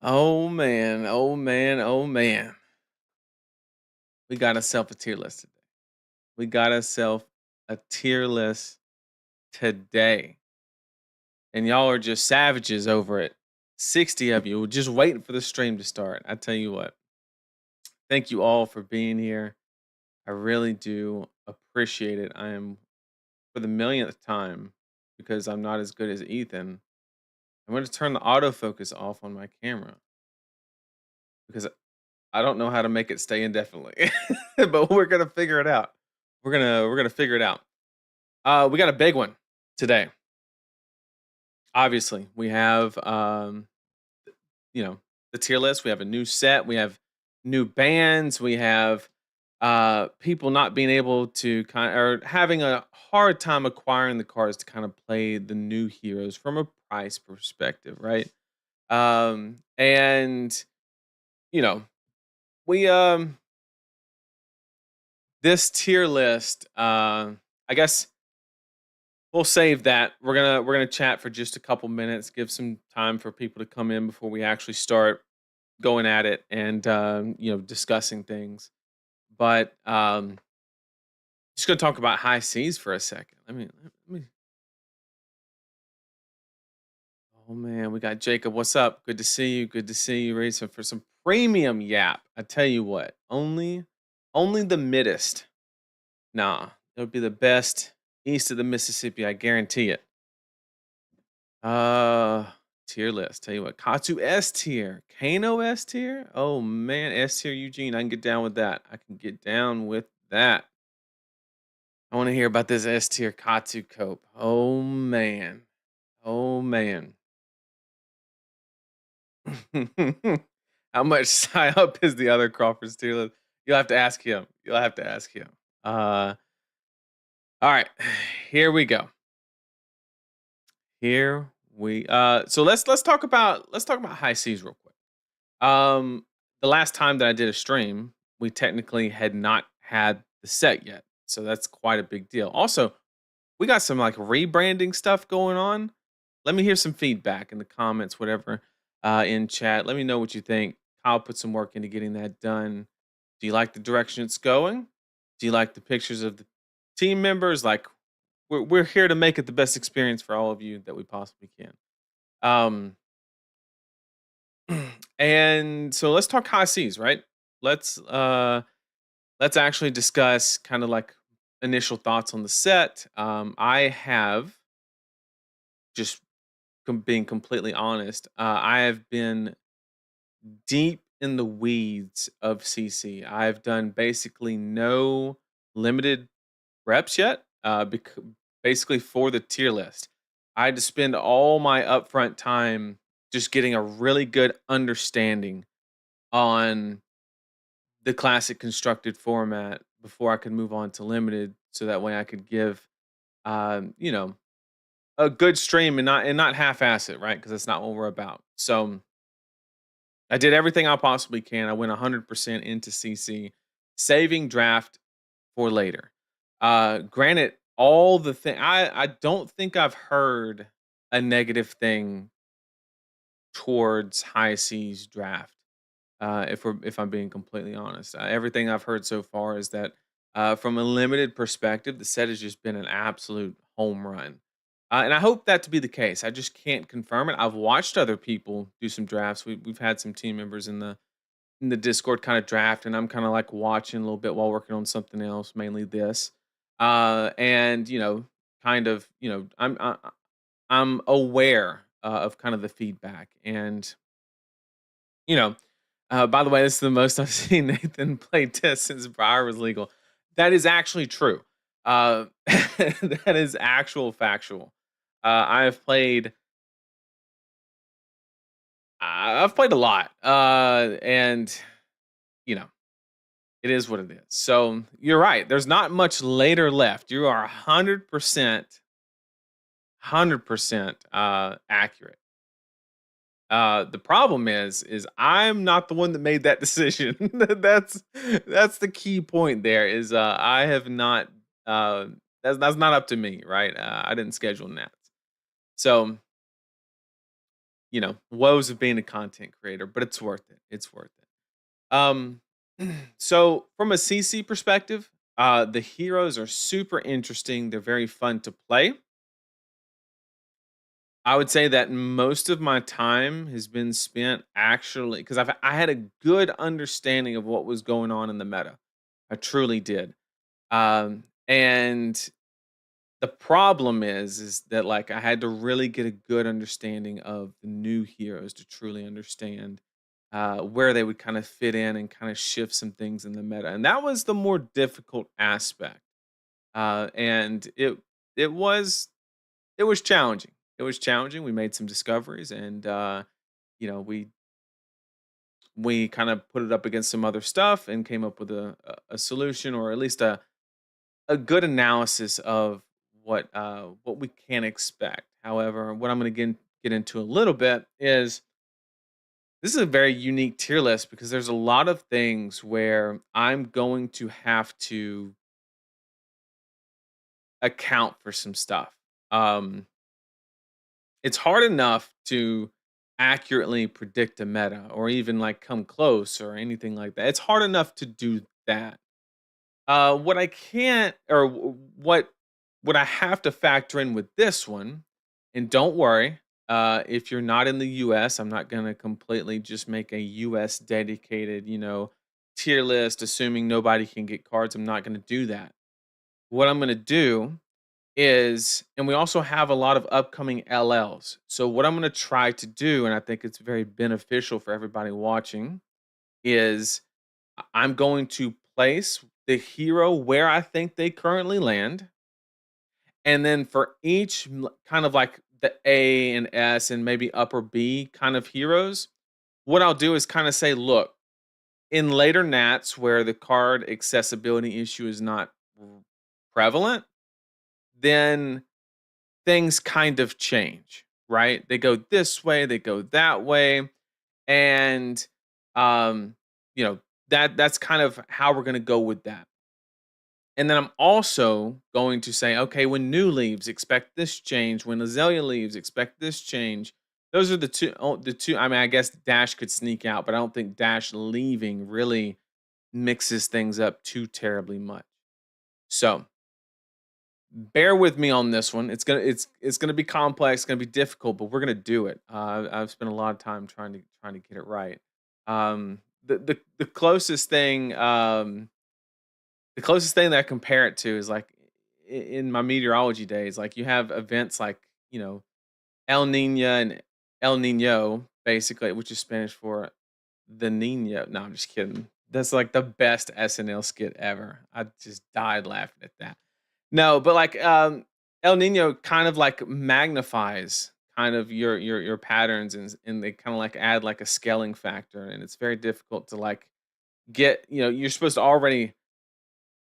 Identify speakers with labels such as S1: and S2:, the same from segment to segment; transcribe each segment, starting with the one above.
S1: Oh man, oh man, oh man. We got ourselves a tier list today. We got ourselves a tier list today. And y'all are just savages over it. 60 of you just waiting for the stream to start. I tell you what, thank you all for being here. I really do appreciate it. I am for the millionth time because I'm not as good as Ethan. I'm going to turn the autofocus off on my camera because I don't know how to make it stay indefinitely. But we're going to figure it out. We're going to figure it out. We got a big one today. Obviously, we have you know, the tier list. We have a new set. We have new bands. We have people not being able to kind or having a hard time acquiring the cards to kind of play the new heroes from a price perspective, right? And you know, we this tier list, I guess we'll save that. We're gonna chat for just a couple minutes, give some time for people to come in before we actually start going at it and discussing things. But just gonna talk about high seas for a second. Let me. Oh man, we got Jacob. What's up? Good to see you. Good to see you. Racing for some premium yap. I tell you what, only the middest. Nah, it'll be the best east of the Mississippi. I guarantee it. Uh, tier list. Tell you what, Katsu S tier, Kano S tier. Oh man, S tier Eugene. I can get down with that. I can get down with that. I want to hear about this S tier Katsu cope. Oh man. Oh man. How much high up is the other Crawford's tier list? You'll have to ask him. You'll have to ask him. All right. Here we go. Here we so let's talk about high seas real quick. The last time that I did a stream, we technically had not had the set yet. So that's quite a big deal. Also, we got some like rebranding stuff going on. Let me hear some feedback in the comments, whatever, in chat. Let me know what you think. Kyle put some work into getting that done. Do you like the direction it's going? Do you like the pictures of the team members? Like, we're here to make it the best experience for all of you that we possibly can. Um, and so let's talk high seas, right? Let's uh let's actually discuss kind of like initial thoughts on the set. I have just being completely honest. I have been deep in the weeds of CC. I've done basically no limited reps yet. Basically for the tier list, I had to spend all my upfront time just getting a really good understanding on the classic constructed format before I could move on to limited, so that way I could give, you know, a good stream and not half-ass it, right? Because that's not what we're about. So I did everything I possibly can. I went 100% into CC, saving draft for later. Granted, all the thing I don't think I've heard a negative thing towards high C's draft. If I'm being completely honest, everything I've heard so far is that from a limited perspective, the set has just been an absolute home run. And I hope that to be the case. I just can't confirm it. I've watched other people do some drafts. We've had some team members in the Discord kind of draft, and I'm kind of like watching a little bit while working on something else, mainly this. And kind of, I'm aware of kind of the feedback, and you know, by the way, this is the most I've seen Nathan play test since Briar was legal. That is actually true. That is actual factual. I have played. I've played a lot, and you know, it is what it is. So you're right. There's not much later left. You are 100% accurate. The problem is I'm not the one that made that decision. That's the key point there is I have not that's not up to me, right? I didn't schedule Nats. So woes of being a content creator, but it's worth it. It's worth it. So from a CC perspective, the heroes are super interesting. They're very fun to play. I would say that most of my time has been spent actually because I had a good understanding of what was going on in the meta. I truly did. And the problem is that like I had to really get a good understanding of the new heroes to truly understand where they would kind of fit in and kind of shift some things in the meta, and that was the more difficult aspect. And it was it was challenging. It was challenging. We made some discoveries, and you know we kind of put it up against some other stuff and came up with a solution, or at least a good analysis of what we can expect. However, what I'm going to get into a little bit is this is a very unique tier list because there's a lot of things where I'm going to have to account for some stuff. Um, it's hard enough to accurately predict a meta or even like come close or anything like that. It's hard enough to do that. What I can't or what I have to factor in with this one, and don't worry, if you're not in the US, I'm not gonna completely just make a US dedicated, tier list, assuming nobody can get cards. I'm not gonna do that. What I'm gonna do is, and we also have a lot of upcoming LLs. So what I'm gonna try to do, and I think it's very beneficial for everybody watching, is I'm going to place the hero where I think they currently land. And then for each kind of like the A and S and maybe upper B kind of heroes, what I'll do is kind of say, look, in later Nats where the card accessibility issue is not prevalent, then things kind of change, right? They go this way, they go that way. And um, you know, that's kind of how we're gonna go with that. And then I'm also going to say, okay, when new leaves, expect this change. When Azalea leaves, expect this change. Those are the two. I mean, I guess Dash could sneak out, but I don't think Dash leaving really mixes things up too terribly much. So bear with me on this one. It's gonna be complex, it's gonna be difficult, but we're gonna do it. I've spent a lot of time trying to get it right. The closest thing the closest thing that I compare it to is like in my meteorology days, like you have events like, El Nino and El Nino, basically, which is Spanish for the Nino. No, I'm just kidding. That's like the best SNL skit ever. I just died laughing at that. No, but like El Nino kind of like magnifies kind of your patterns, and they kind of like add like a scaling factor, and it's very difficult to like get, you're supposed to already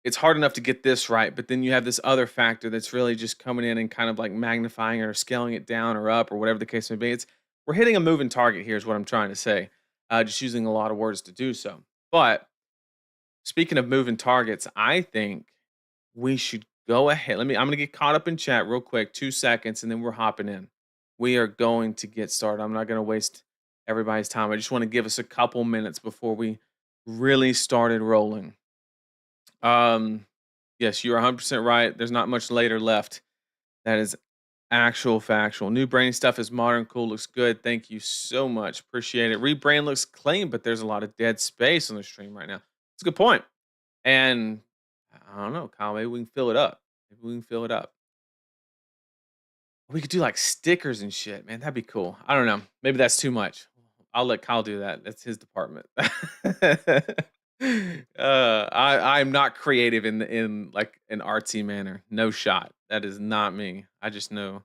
S1: it's hard enough to get this right, but then you have this other factor that's really just coming in and kind of like magnifying or scaling it down or up or whatever the case may be. We're hitting a moving target here, is what I'm trying to say. Just using a lot of words to do so. But speaking of moving targets, I think we should go ahead. I'm gonna get caught up in chat real quick, 2 seconds, and then we're hopping in. We are going to get started. I'm not gonna waste everybody's time. I just want to give us a couple minutes before we really started rolling. Yes, you're 100% right. There's not much later left. That is actual factual. New branding stuff is modern, cool, looks good. Thank you so much. Appreciate it. Rebrand looks clean, but there's a lot of dead space on the stream right now. It's a good point. And I don't know, Kyle, maybe we can fill it up. Maybe we can fill it up. We could do like stickers and shit, man. That'd be cool. I don't know. Maybe that's too much. I'll let Kyle do that. That's his department. I'm not creative in like an artsy manner. No shot. That is not me. I just know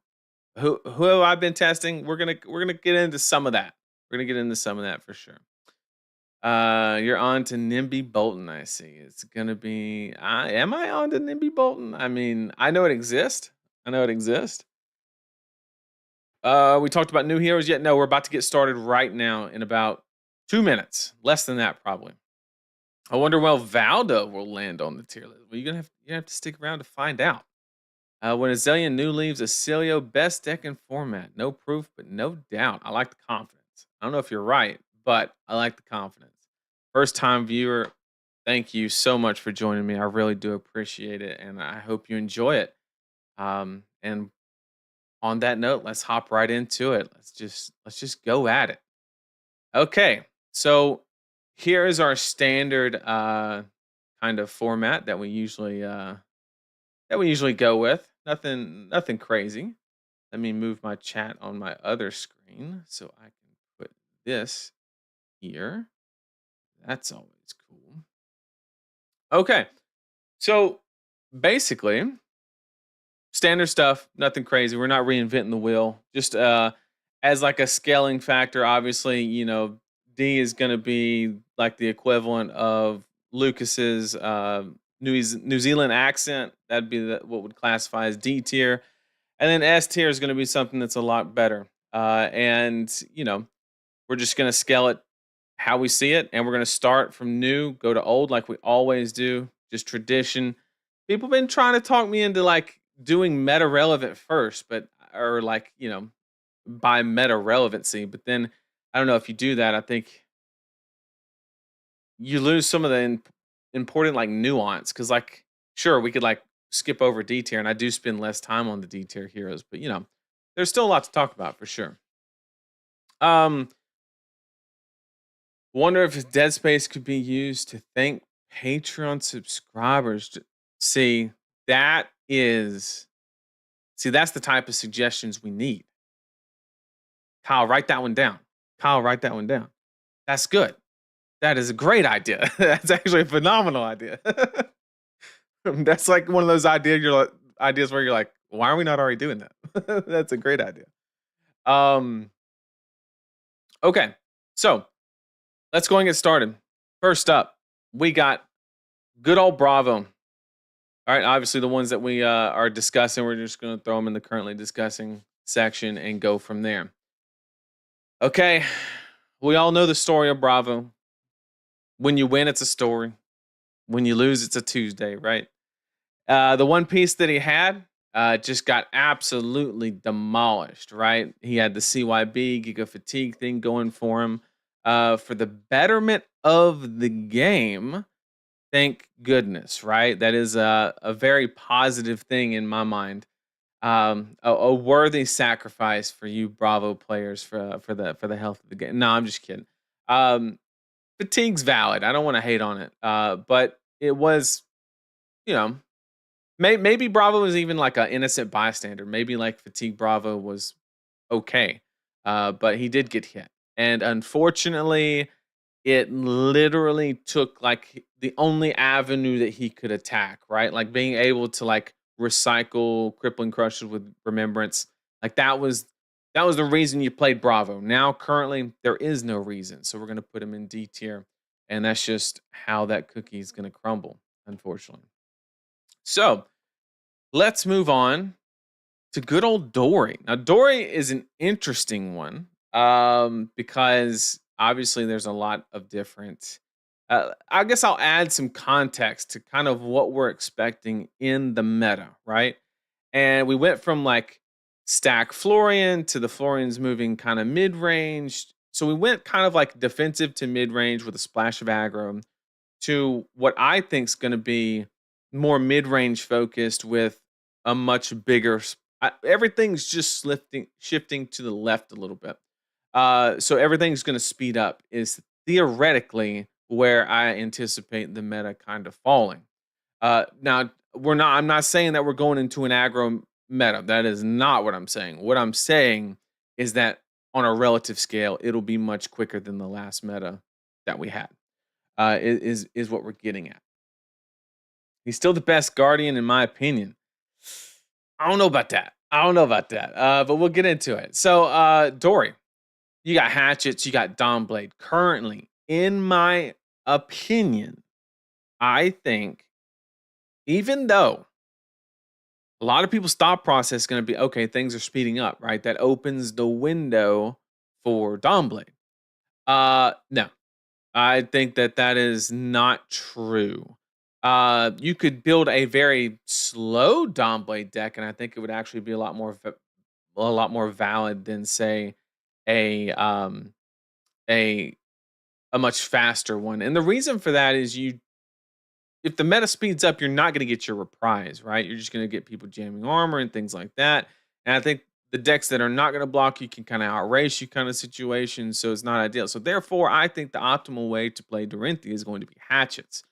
S1: who have I been testing. We're gonna get into some of that. We're gonna get into some of that for sure. You're on to Nimby Boltyn. I see. It's gonna be. Am I on to Nimby Boltyn? I mean, I know it exists. I know it exists. We talked about new heroes yet? No, we're about to get started right now in about 2 minutes. Less than that, probably. I wonder where Valda will land on the tier list. Well, you have to stick around to find out. When Azalea new leaves Acilio, best deck in format. No proof, but no doubt. I like the confidence. I don't know if you're right, but I like the confidence. First time viewer, thank you so much for joining me. I really do appreciate it, and I hope you enjoy it. And on that note, let's hop right into it. Let's just go at it. Okay, so here is our standard kind of format that we usually go with. Nothing crazy. Let me move my chat on my other screen so I can put this here. That's always cool. Okay. So basically, standard stuff, nothing crazy. We're not reinventing the wheel. Just as like a scaling factor, obviously, D is going to be like the equivalent of Lucas's New Zealand accent. That'd be what would classify as D tier. And then S tier is going to be something that's a lot better. And, we're just going to scale it how we see it. And we're going to start from new, go to old like we always do, just tradition. People been trying to talk me into like doing meta relevant first, but, or like, by meta relevancy. But then I don't know if you do that. I think you lose some of the important like nuance because, like, sure, we could like skip over D tier, and I do spend less time on the D tier heroes, but there's still a lot to talk about for sure. Um, Wonder if Dead Space could be used to thank Patreon subscribers. See, that is, that's the type of suggestions we need. Kyle, write that one down. Kyle, write that one down. That's good. That is a great idea. That's actually a phenomenal idea. That's like one of those ideas where you're like, why are we not already doing that? That's a great idea. Um, okay, so let's go and get started. First up, we got good old Bravo. All right, obviously the ones that we are discussing, we're just going to throw them in the currently discussing section and go from there. Okay, we all know the story of Bravo. When you win, it's a story. When you lose, it's a Tuesday, right? The one piece that he had just got absolutely demolished, right? He had the CYB Giga Fatigue thing going for him. For the betterment of the game, thank goodness, right? That is a very positive thing in my mind. A worthy sacrifice for you Bravo players for the health of the game. No, I'm just kidding. Fatigue's valid. I don't want to hate on it. But it was, you know, maybe Bravo was even like an innocent bystander. Maybe like Fatigue Bravo was okay. But he did get hit. And unfortunately, it literally took like the only avenue that he could attack, right? Like being able to like recycle crippling crushes with remembrance. Like that was the reason you played Bravo. Now currently there is no reason. So we're gonna put him in D tier. And that's just how that cookie is gonna crumble, unfortunately. So let's move on to good old Dory. Now, Dory is an interesting one because obviously there's a lot of different. I guess I'll add some context to kind of what we're expecting in the meta, right? And we went from like stack Florian to the Florians moving kind of mid range. So we went kind of like defensive to mid range with a splash of aggro to what I think is going to be more mid-range focused with a much bigger. Everything's just shifting to the left a little bit. So everything's going to speed up. Is theoretically where I anticipate the meta kind of falling. Now we're not. I'm not saying that we're going into an aggro meta. That is not what I'm saying. What I'm saying is that on a relative scale, it'll be much quicker than the last meta that we had is what we're getting at. He's still the best guardian in my opinion. I don't know about that. But we'll get into it. So, Dory, you got hatchets, you got Dawnblade. Currently, in my opinion, I think even though a lot of people's thought process is going to be okay, things are speeding up, right? That opens the window for Dawnblade. No, I think that is not true. You could build a very slow Domblade deck, and I think it would actually be a lot more valid than say a um a a much faster one. And the reason for that is if the meta speeds up, you're not going to get your reprise, right? You're just going to get people jamming armor and things like that. And I think the decks that are not going to block you can kind of outrace you kind of situation. So it's not ideal. So therefore, I think the optimal way to play Dorinthia is going to be hatchets.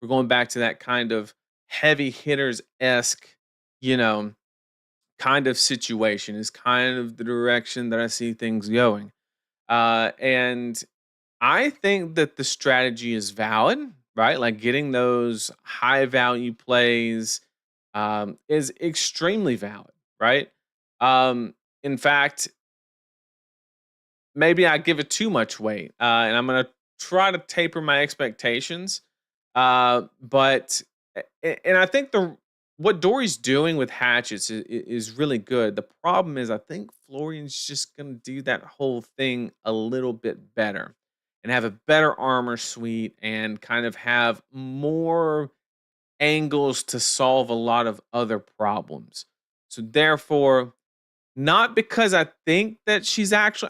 S1: We're going back to that kind of heavy hitters esque, you know, kind of situation is kind of the direction that I see things going. And I think that the strategy is valid, right? Like getting those high value plays is extremely valid, right? In fact, maybe I give it too much weight, and I'm gonna try to taper my expectations. But and I think the what Dory's doing with hatchets is really good. The problem is, I think Florian's just gonna do that whole thing a little bit better, and have a better armor suite, and kind of have more angles to solve a lot of other problems. So therefore, not because I think that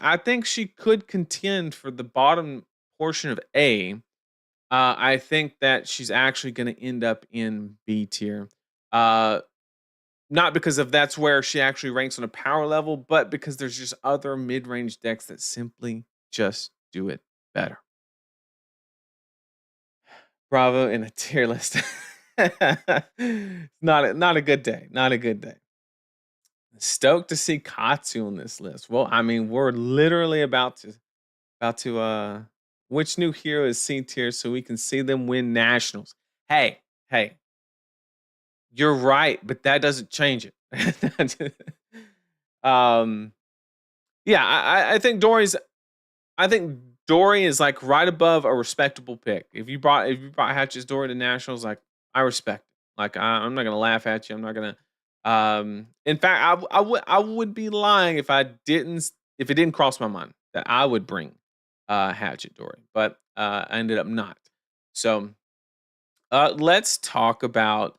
S1: I think she could contend for the bottom portion of A. I think that she's actually going to end up in B tier. Uh, Not because of that's where she actually ranks on a power level, but because there's just other mid range decks that simply just do it better. Bravo in a tier list. Not a good day. Not a good day. Stoked to see Katsu on this list. Well, I mean, we're literally about to which new hero is C tier so we can see them win nationals. Hey, you're right, but that doesn't change it. um yeah, I think Dory is like right above a respectable pick. If you brought Hatch's Dory to nationals, like I respect it. Like I'm not gonna laugh at you. I'm not gonna. In fact, I would be lying if it didn't cross my mind that I would bring Hatchet Dory, but I ended up not. So let's talk about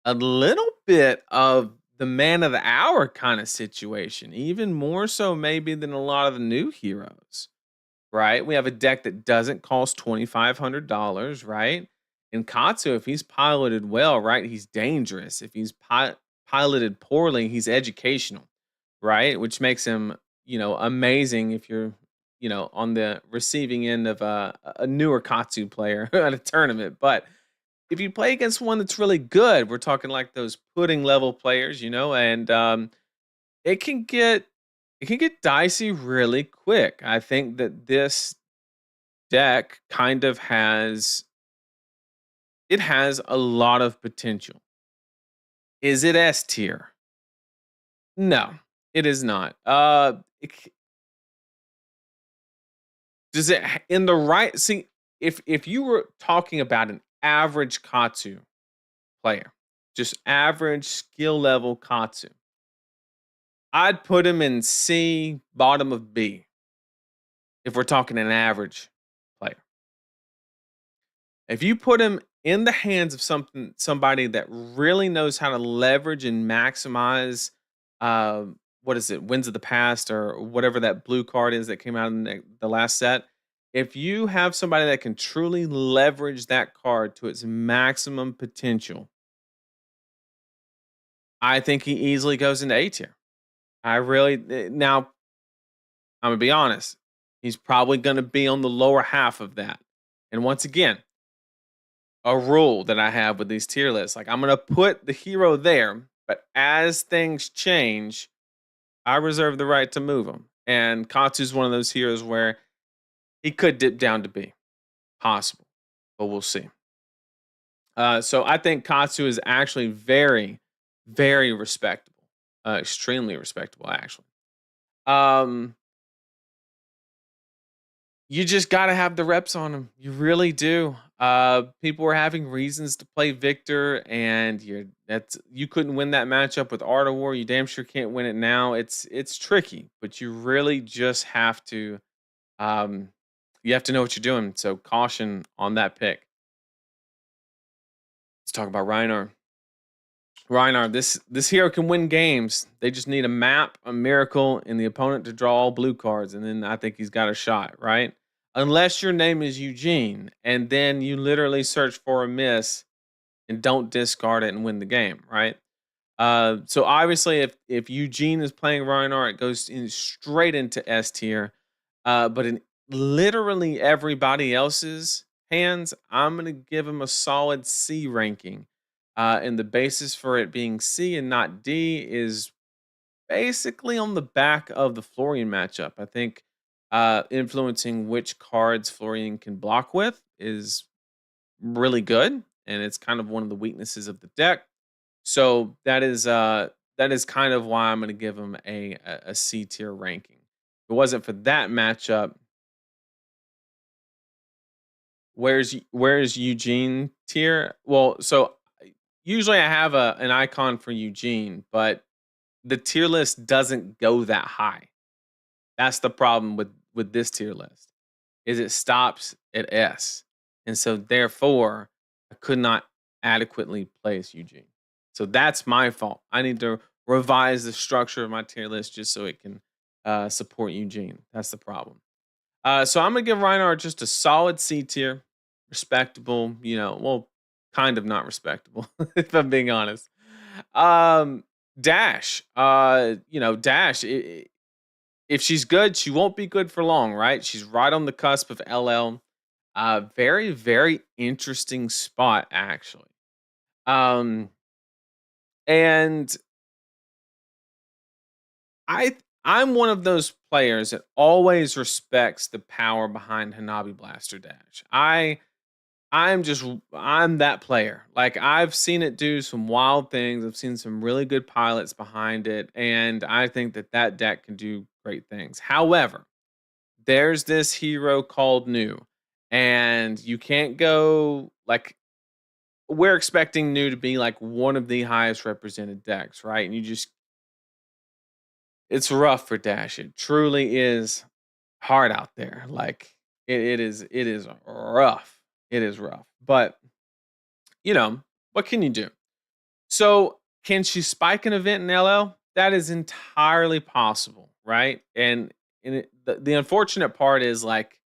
S1: a little bit of the man of the hour kind of situation, even more so maybe than a lot of the new heroes, right? We have a deck that doesn't cost $2,500, right? And Katsu, if he's piloted well, right, he's dangerous. If he's piloted poorly, he's educational, right? Which makes him, amazing if you're, on the receiving end of a newer Katsu player at a tournament. But if you play against one that's really good, we're talking like those pudding level players, and it can get it can get dicey really quick. I think that this deck kind of has a lot of potential. Is it S tier? No, it is not. Does it in the right see if you were talking about an average Katsu player, just average skill level Katsu, I'd put him in C, bottom of B, if we're talking an average player. If you put him in the hands of somebody that really knows how to leverage and maximize, uh, what is it, Winds of the Past or whatever that blue card is that came out in the last set. If you have somebody that can truly leverage that card to its maximum potential, I think he easily goes into A tier. I really now I'm gonna be honest. He's probably gonna be on the lower half of that. And once again, a rule that I have with these tier lists. Like I'm gonna put the hero there, but as things change, I reserve the right to move him. And Katsu's one of those heroes where he could dip down to B, possible, but we'll see. So I think Katsu is actually very, very respectable, extremely respectable, actually. Um, You just gotta have the reps on him. You really do. People were having reasons to play Victor, and you couldn't win that matchup with Art of War. You damn sure can't win it now. It's tricky, but you really just have to um you have to know what you're doing. So caution on that pick. Let's talk about Reinar. Reinar, this hero can win games. They just need a map, a miracle, and the opponent to draw all blue cards, and then I think he's got a shot, right? Unless your name is Eugene, and then you literally search for a miss and don't discard it and win the game, right? So obviously, if Eugene is playing Reinar, it goes in straight into S tier. But in literally everybody else's hands, I'm gonna give him a solid C ranking. And the basis for it being C and not D is basically on the back of the Florian matchup. I think influencing which cards Florian can block with is really good, and it's kind of one of the weaknesses of the deck. So that is kind of why I'm going to give him a C tier ranking. If it wasn't for that matchup, where's Eugene tier? Well, so usually I have an icon for Eugene, but the tier list doesn't go that high. That's the problem with this tier list. Is it stops at S. And so therefore, I could not adequately place Eugene. So that's my fault. I need to revise the structure of my tier list just so it can support Eugene. That's the problem. So I'm gonna give Reinhardt just a solid C tier, respectable. Well, kind of not respectable if I'm being honest. Dash, Dash. If she's good, she won't be good for long, right? She's right on the cusp of LL. Very, very interesting spot, actually. Um, and I I'm one of those players that always respects the power behind Hanabi Blaster Dash. I'm that player. Like I've seen it do some wild things. I've seen some really good pilots behind it, and I think that deck can do great things. However, there's this hero called New, and you can't go like we're expecting New to be like one of the highest represented decks, right? And it's rough for Dash. It truly is hard out there. Like it is rough. It is rough. But what can you do? So can she spike an event in LL? That is entirely possible, right? And the unfortunate part is like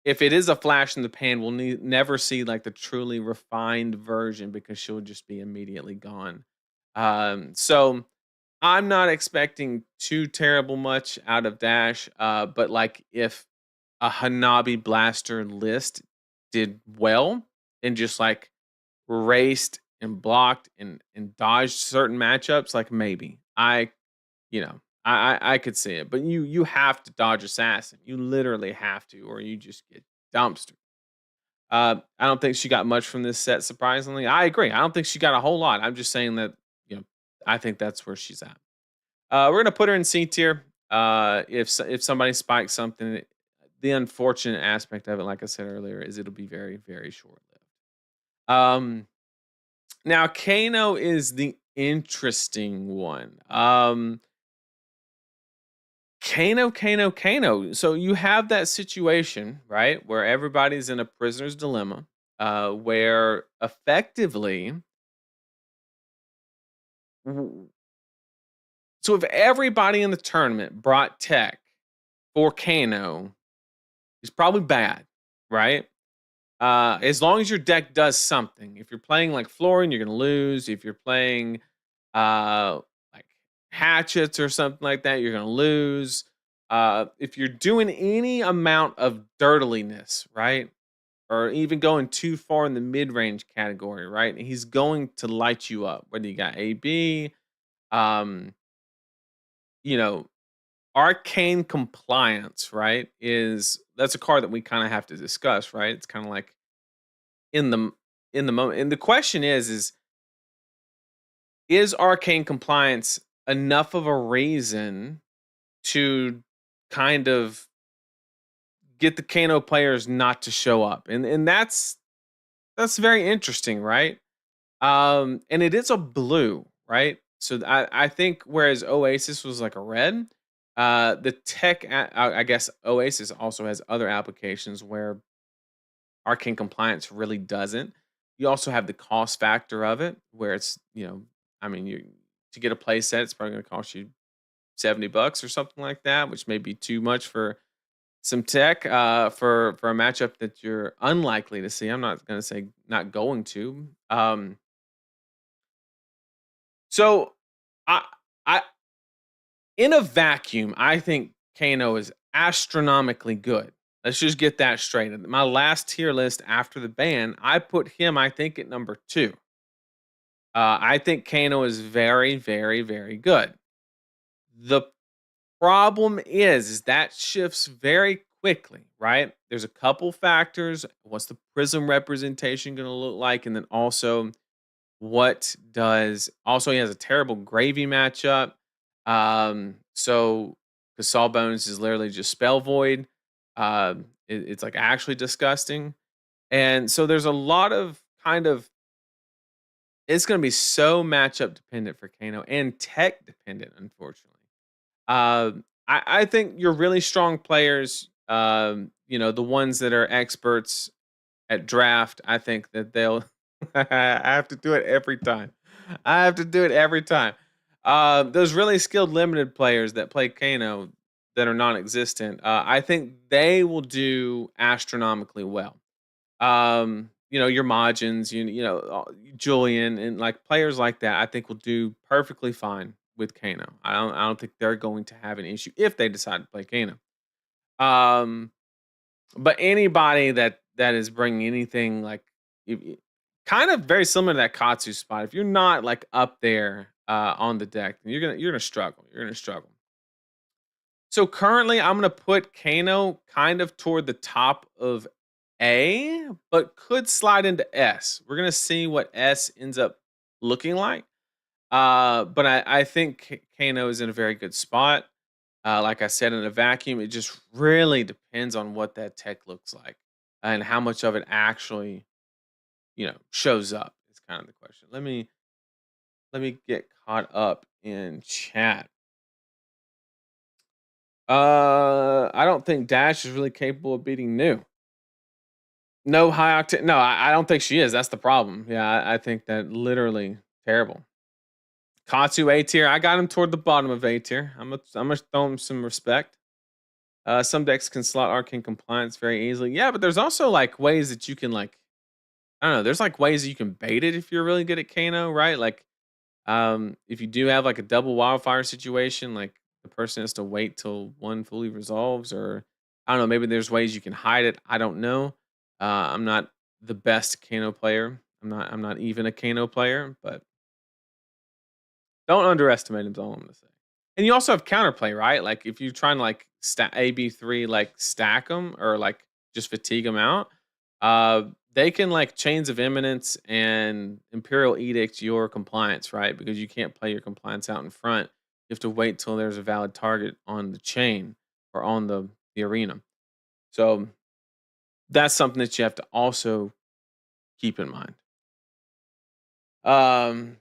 S1: if it is a flash in the pan, we'll never see like the truly refined version because she'll just be immediately gone. So I'm not expecting too terrible much out of Dash. But like if a Hanabi Blaster list did well and just like raced and blocked and dodged certain matchups, like maybe I could see it, but you have to dodge assassin. You literally have to, or you just get dumpster. I don't think she got much from this set. Surprisingly, I agree. I don't think she got a whole lot. I'm just saying that I think that's where she's at. We're gonna put her in C tier. If somebody spikes something, the unfortunate aspect of it, like I said earlier, is it'll be very very short lived. Now Kano is the interesting one. Kano. So you have that situation, right, where everybody's in a prisoner's dilemma, where effectively, w- so if everybody in the tournament brought tech for Kano, he's probably bad, right? As long as your deck does something. If you're playing like Florian, you're gonna lose. If you're playing like hatchets or something like that, you're gonna lose. If you're doing any amount of dirtliness, right? Or even going too far in the mid-range category, right? He's going to light you up. Whether you got AB, um, you know, arcane compliance, right? That's a card that we kind of have to discuss, right? It's kind of like in the in the moment. And the question is arcane compliance enough of a reason to kind of get the Kano players not to show up? And that's very interesting, right? And it is a blue, right? So I think whereas Oasis was like a red, the I guess Oasis also has other applications where arcane compliance really doesn't. You also have the cost factor of it, where it's, I mean, you to get a play set, it's probably gonna cost you $70 or something like that, which may be too much for some tech, for a matchup that you're unlikely to see. I'm not gonna say not going to. So I I in a vacuum, I think Kano is astronomically good. Let's just get that straight. In my last tier list after the ban, I put him, I think, at number 2. I think Kano is very, very, very good. The problem is that shifts very quickly, right? There's a couple factors. What's the Prism representation going to look like? And then also, what does also he has a terrible gravy matchup. So the Sawbones is literally just spell void. It's like actually disgusting. And so there's a lot of kind of it's gonna be so matchup dependent for Kano and tech dependent, unfortunately. I think you're really strong players, the ones that are experts at draft, I think that they'll I have to do it every time. I have to do it every time. Those really skilled limited players that play Kano that are non-existent, I think they will do astronomically well. Your Majins, Julian and like players like that, I think will do perfectly fine with Kano. I don't think they're going to have an issue if they decide to play Kano. Um, but anybody that is bringing anything like kind of very similar to that Katsu spot, if you're not like up there on the deck, then you're gonna struggle. You're gonna struggle. So currently, I'm gonna put Kano kind of toward the top of A, but could slide into S. We're gonna see what S ends up looking like. But I think Kano is in a very good spot. Like I said, in a vacuum, it just really depends on what that tech looks like and how much of it actually, shows up. Is kind of the question. Let me get caught up in chat. I don't think Dash is really capable of beating New. No high octane. No, I don't think she is. That's the problem. Yeah, I think that literally terrible. Katsu A tier. I got him toward the bottom of A tier. I'm gonna throw him some respect. Some decks can slot arcane compliance very easily. Yeah, but there's also like ways that you can like I don't know. There's like ways that you can bait it if you're really good at Kano, right? Like if you do have like a double wildfire situation, like the person has to wait till one fully resolves, or I don't know, maybe there's ways you can hide it. I don't know. I'm not the best Kano player. I'm not even a Kano player, but don't underestimate him, is all I'm gonna say. And you also have counterplay, right? Like if you're trying to like stack AB3, like stack them or like just fatigue them out, they can like chains of eminence and imperial edict your compliance, right? Because you can't play your compliance out in front. You have to wait till there's a valid target on the chain or on the arena. So that's something that you have to also keep in mind. Um,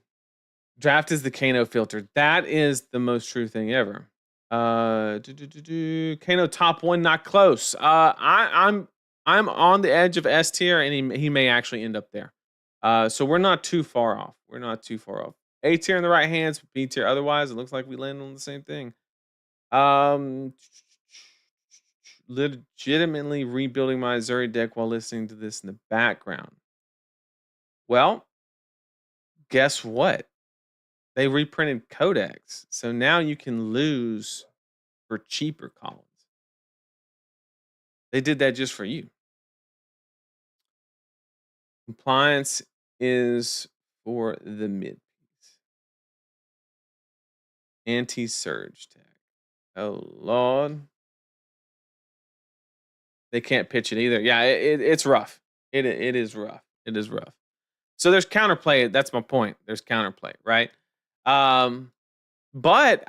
S1: Draft is the Kano filter. That is the most true thing ever. Kano top 1, not close. I'm on the edge of S tier, and he may actually end up there. So we're not too far off. We're not too far off. A tier in the right hands, B tier otherwise. It looks like we land on the same thing. Um, Legitimately rebuilding my Azuri deck while listening to this in the background. Well, guess what? They reprinted Codex, so now you can lose for cheaper columns. They did that just for you. Compliance is for the mid piece. Anti-surge tag. Oh Lord. They can't pitch it either. Yeah, it's rough. It is rough. It is rough. So there's counterplay. That's my point. There's counterplay, right? Um, but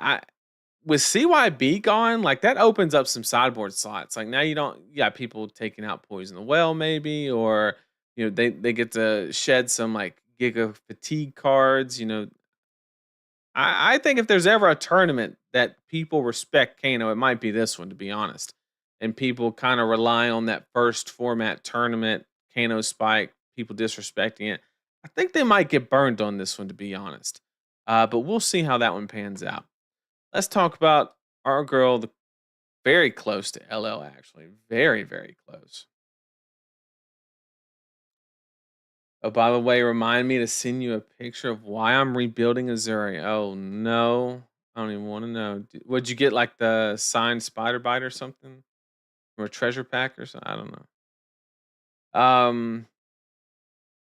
S1: with CYB gone, like that opens up some sideboard slots. Like now you got people taking out Poison the Well, maybe, or they get to shed some like Giga Fatigue cards. I think if there's ever a tournament that people respect Kano, it might be this one, to be honest. And people kind of rely on that first format tournament, Kano spike, people disrespecting it. I think they might get burned on this one, to be honest. But we'll see how that one pans out. Let's talk about our girl, the very close to LL, actually. Very, very close. Oh, by the way, remind me to send you a picture of why I'm rebuilding Azuri. Oh no. I don't even want to know. Would you get like the signed spider bite or something? Or a treasure pack or something? I don't know.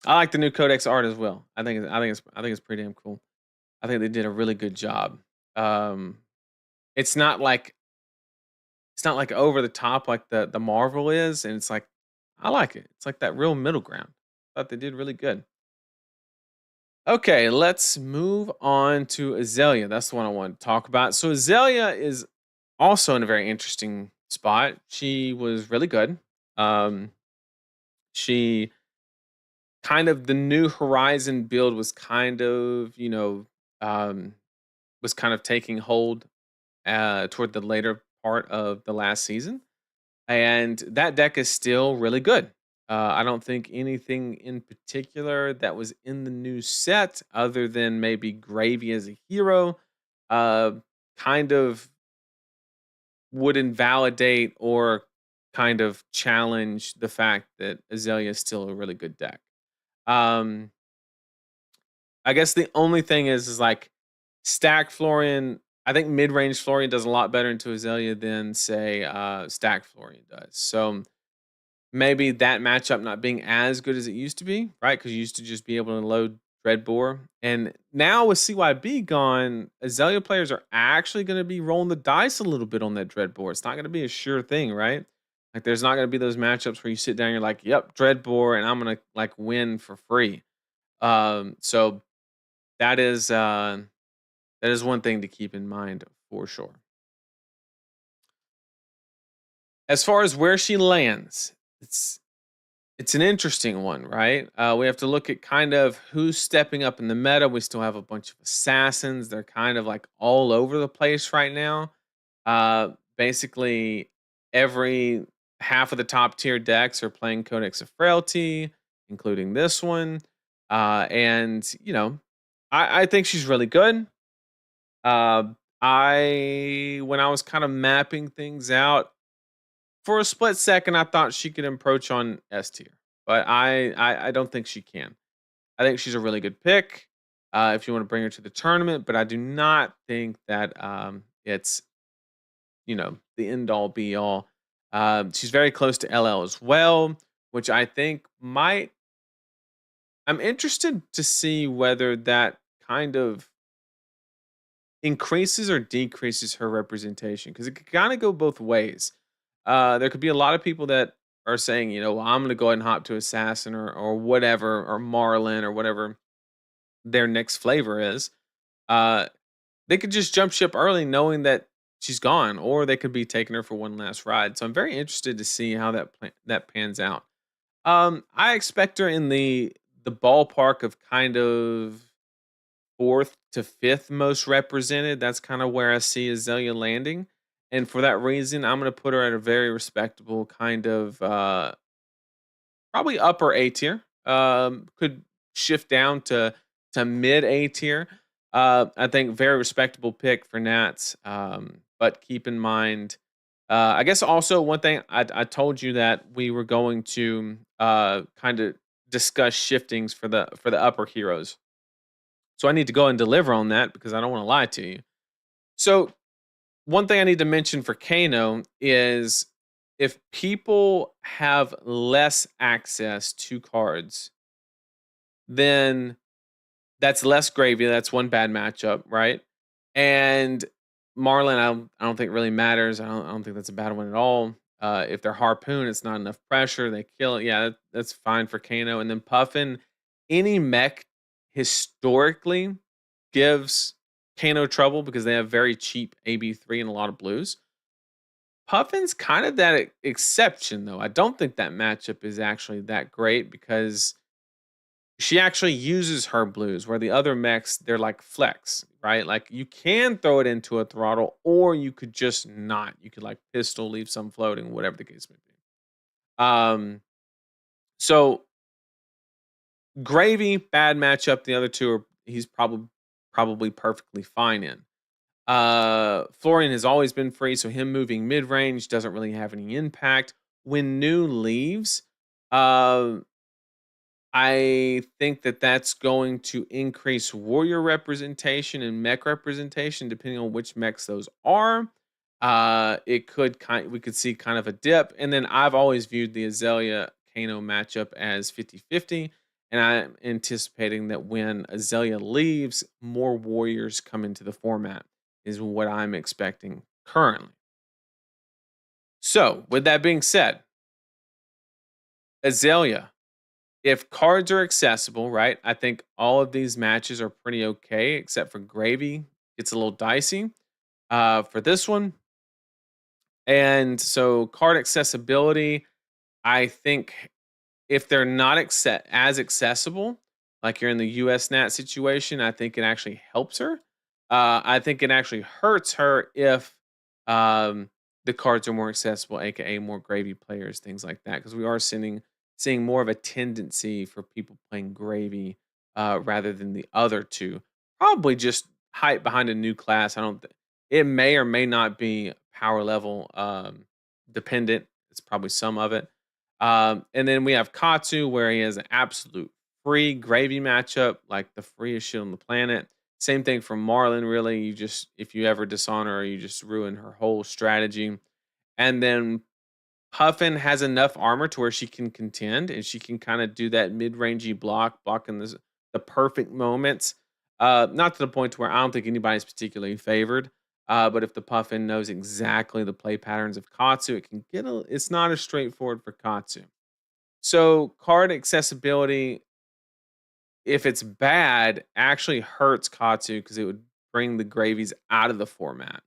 S1: I like the new codex art as well. I think it's pretty damn cool. I think they did a really good job. Um it's not like over the top like the Marvel is, and it's like I like it. It's like that real middle ground. Thought they did really good. Okay, let's move on to Azalea. That's the one I want to talk about. So Azalea is also in a very interesting spot. She was really good. Um, she kind of the new Horizon build was kind of, um, was kind of taking hold toward the later part of the last season. And that deck is still really good. I don't think anything in particular that was in the new set, other than maybe Gravy as a hero, uh, kind of would invalidate or kind of challenge the fact that Azalea is still a really good deck. Um, I guess the only thing is like stack Florian. I think mid range Florian does a lot better into Azalea than say stack Florian does. So maybe that matchup not being as good as it used to be, right? Because you used to just be able to load Dreadbore. And now with CYB gone, Azalea players are actually going to be rolling the dice a little bit on that Dreadbore. It's not going to be a sure thing, right? Like there's not going to be those matchups where you sit down, you're like, yep, Dreadbore, and I'm going to like win for free. So that is one thing to keep in mind for sure. As far as where she lands, it's an interesting one, right? We have to look at kind of who's stepping up in the meta. We still have a bunch of assassins. They're kind of like all over the place right now. Basically, every half of the top tier decks are playing Codex of Frailty, including this one. And I think she's really good. When I was kind of mapping things out, for a split second, I thought she could approach on S tier, but I don't think she can. I think she's a really good pick if you want to bring her to the tournament, but I do not think that it's the end all be all. She's very close to LL as well, which I think might. I'm interested to see whether that kind of increases or decreases her representation because it could kind of go both ways. There could be a lot of people that are saying, well, I'm going to go ahead and hop to Assassin or whatever, or Marlin or whatever their next flavor is. Uh, they could just jump ship early knowing that she's gone, or they could be taking her for one last ride. So I'm very interested to see how that pans out. I expect her in the ballpark of kind of fourth to fifth most represented. That's kind of where I see Azalea landing. And for that reason, I'm going to put her at a very respectable kind of probably upper A tier. Could shift down to mid A tier. I think very respectable pick for Nats. But keep in mind, I guess also one thing I told you that we were going to kind of discuss shiftings for the upper heroes. So I need to go and deliver on that because I don't want to lie to you. So one thing I need to mention for Kano is if people have less access to cards, then that's less gravy. That's one bad matchup, right? And Marlin, I don't think really matters. I don't think that's a bad one at all. If they're harpoon, it's not enough pressure. They kill it. Yeah, that's fine for Kano. And then Puffin, any mech historically gives Kano trouble because they have very cheap AB3 and a lot of blues. Puffin's kind of that exception, though. I don't think that matchup is actually that great because she actually uses her blues, where the other mechs, they're like flex, right? Like you can throw it into a throttle, or you could just not. You could like pistol, leave some floating, whatever the case may be. Um, so Gravy, bad matchup. The other two are he's probably perfectly fine in. Florian has always been free, so him moving mid range doesn't really have any impact. When new leaves, uh, I think that that's going to increase warrior representation and mech representation, depending on which mechs those are. It could we could see kind of a dip, and then I've always viewed the Azalea Kano matchup as 50-50, and I'm anticipating that when Azalea leaves, more warriors come into the format is what I'm expecting currently. So, with that being said, Azalea, if cards are accessible, right? I think all of these matches are pretty okay, except for Gravy. It's a little dicey for this one. And so, card accessibility, I think if they're not as accessible, like you're in the US Nat situation, I think it actually helps her. I think it actually hurts her if um, the cards are more accessible, aka more gravy players, things like that. Because we are seeing more of a tendency for people playing gravy rather than the other two. Probably just hype behind a new class. I don't. It may or may not be power level dependent. It's probably some of it. And then we have Katsu, where he has an absolute free gravy matchup, like the freest shit on the planet. Same thing for Marlin, really. You just, if you ever dishonor her, you just ruin her whole strategy. And then Puffin has enough armor to where she can contend and she can kind of do that mid-rangey blocking the perfect moments. Not to the point to where I don't think anybody's particularly favored. But if the Puffin knows exactly the play patterns of Katsu, it can it's not as straightforward for Katsu. So card accessibility, if it's bad, actually hurts Katsu because it would bring the gravies out of the format.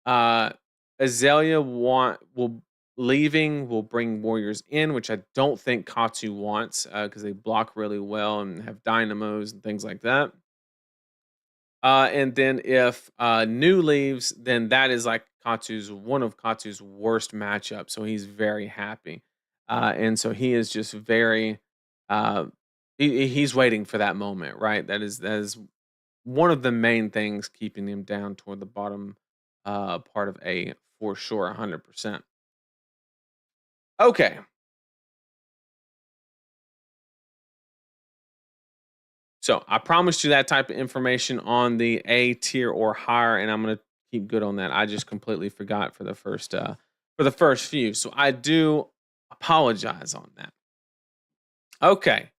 S1: Uh, Azalea will leaving will bring warriors in, which I don't think Katsu wants because they block really well and have dynamos and things like that. And then if new leaves, then that is like one of Katsu's worst matchups. So he's very happy, and so he is just very uh, he's waiting for that moment, right? That is one of the main things keeping him down toward the bottom part of A for sure, 100%. Okay, so I promised you that type of information on the A tier or higher, and I'm gonna keep good on that. I just completely forgot for the first few, so I do apologize on that. Okay,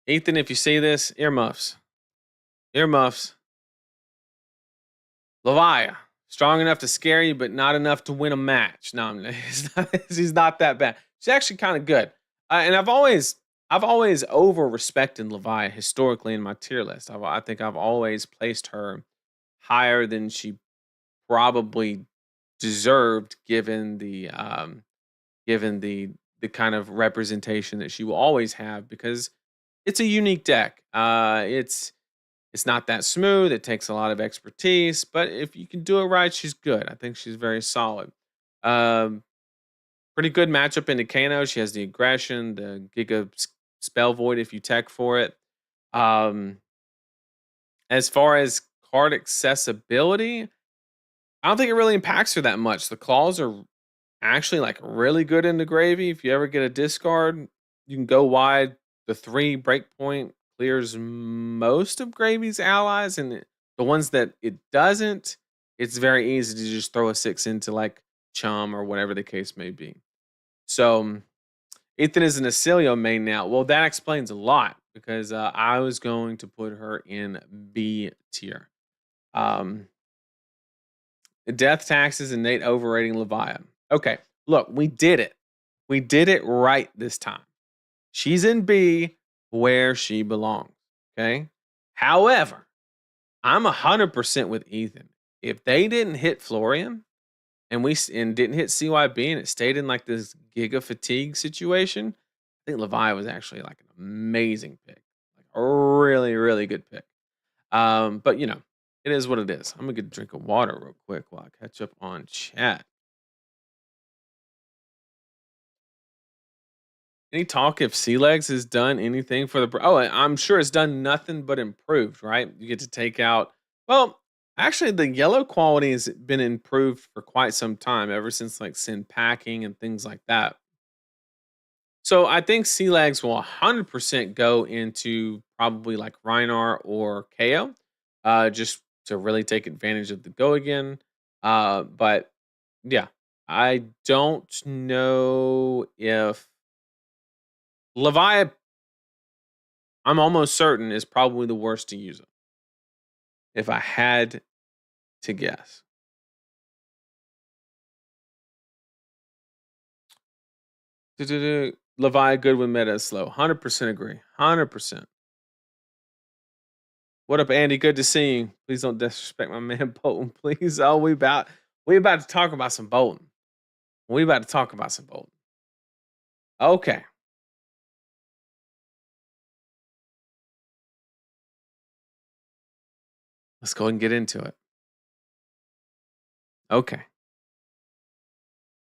S1: Ethan, if you see this, earmuffs, earmuffs. Levia, strong enough to scare you, but not enough to win a match. No, she's not that bad. She's actually kind of good. And I've always over respected Levia historically in my tier list. I think I've always placed her higher than she probably deserved, given the kind of representation that she will always have because it's a unique deck. It's not that smooth. It takes a lot of expertise, but if you can do it right, she's good. I think she's very solid. Um, Pretty good matchup into Kano. She has the aggression, the Spell Void if you tech for it. Um, as far as card accessibility, I don't think it really impacts her that much. The claws are actually like really good into gravy. If you ever get a discard, you can go wide. The 3 breakpoint clears most of gravy's allies, and the ones that it doesn't, it's very easy to just throw a 6 into like chum or whatever the case may be. So Ethan is an Acilio main now. Well, that explains a lot because I was going to put her in B tier. Um, Death taxes and Nate overrating Levia. Okay, look, we did it. We did it right this time. She's in B where she belongs. Okay. However, I'm 100% with Ethan. If they didn't hit Florian and didn't hit CYB and it stayed in like this giga fatigue situation, I think Levi was actually like an amazing pick, like a really, really good pick. But it is what it is. I'm gonna get a drink of water real quick while I catch up on chat. Any talk if Sea Legs has done anything for the oh, I'm sure it's done nothing but improved, right? You get to take out well, actually the yellow quality has been improved for quite some time, ever since like sin packing and things like that. So I think Sea Legs will 100% go into probably like Reinar or KO, just to really take advantage of the go again. But yeah, I don't know if Levi, I'm almost certain, is probably the worst to use it. If I had to guess. Du-du-du. Levi Goodwin meta is slow. 100% agree. 100%. What up, Andy? Good to see you. Please don't disrespect my man Boltyn, please. Oh, we about to talk about some Boltyn. We about to talk about some Boltyn. Okay. Let's go ahead and get into it. Okay.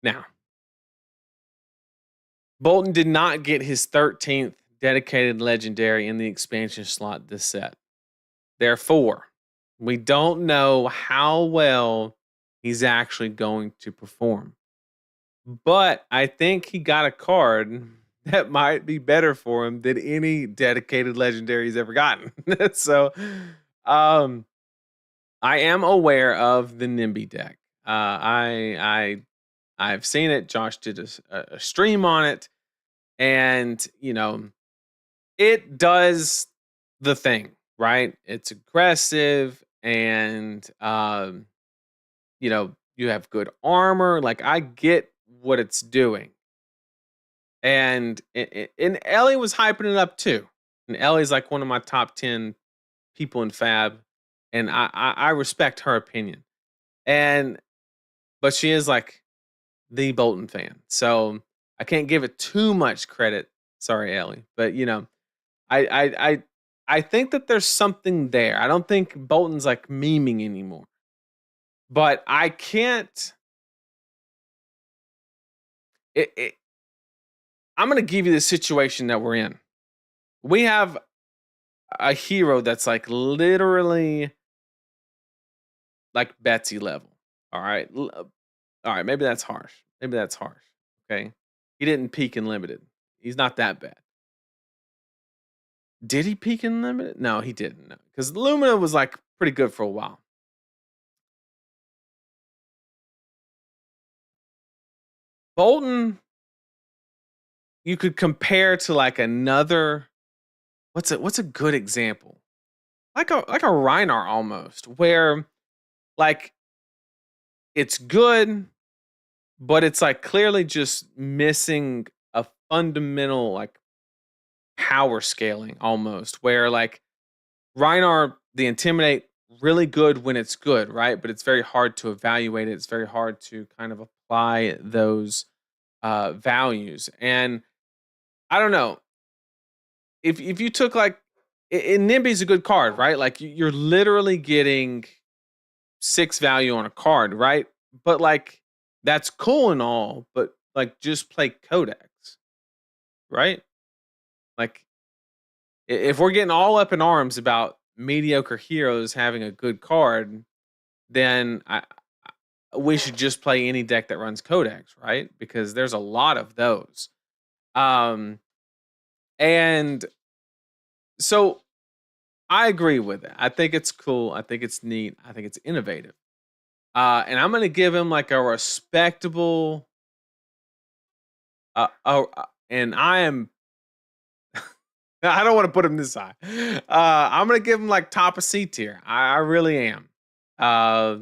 S1: Now, Boltyn did not get his 13th dedicated legendary in the expansion slot this set. Therefore, we don't know how well he's actually going to perform. But I think he got a card that might be better for him than any dedicated legendary he's ever gotten. So, um, I am aware of the Nimby deck. I've seen it. Josh did a stream on it, and it does the thing, right? It's aggressive, and you have good armor. Like, I get what it's doing. And Ellie was hyping it up too. And Ellie's like one of my top 10 people in Fab, and I respect her opinion. And but she is like the Boltyn fan, so I can't give it too much credit. Sorry, Ellie, but I I I I think that there's something there. I don't think Bolton's like memeing anymore, but I can't. It, I'm gonna give you the situation that we're in. We have a hero that's like literally like Betsy level. All right. All right. Maybe that's harsh. Maybe that's harsh. Okay. He didn't peak in limited. He's not that bad. Did he peak in limited? No, he didn't. No. Because Lumina was like pretty good for a while. Boltyn, you could compare to like another. What's a good example? Like a Reinar almost, where like it's good, but it's like clearly just missing a fundamental like power scaling almost, where like Reinar, the Intimidate, really good when it's good, right? But it's very hard to evaluate it. It's very hard to kind of apply those values. And I don't know if you took like Nimby's a good card, right? Like you're literally getting 6 value on a card, right? But like that's cool and all, but like just play Codex, right? Like if we're getting all up in arms about mediocre heroes having a good card, then we should just play any deck that runs Codex, right? Because there's a lot of those. Um, and so I agree with it. I think it's cool. I think it's neat. I think it's innovative. And I'm gonna give him like a respectable. And I am. I don't want to put him this high. I'm gonna give him like top of C tier. I really am. Uh,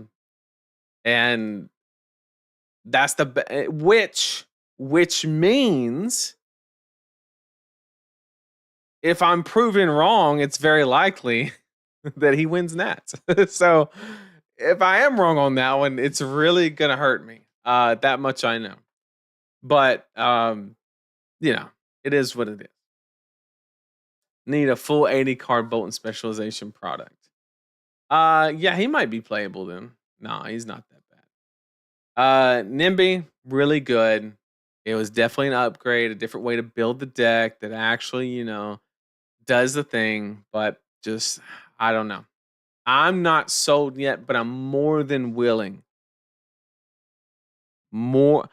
S1: and that's which means if I'm proven wrong, it's very likely that he wins Nats. So if I am wrong on that one, it's really gonna hurt me. That much I know. But it is what it is. Need a full 80 card Boltyn specialization product. Yeah, he might be playable then. No, he's not that bad. Nimby, really good. It was definitely an upgrade, a different way to build the deck that actually, does the thing, but just I don't know. I'm not sold yet, but I'm more than willing. More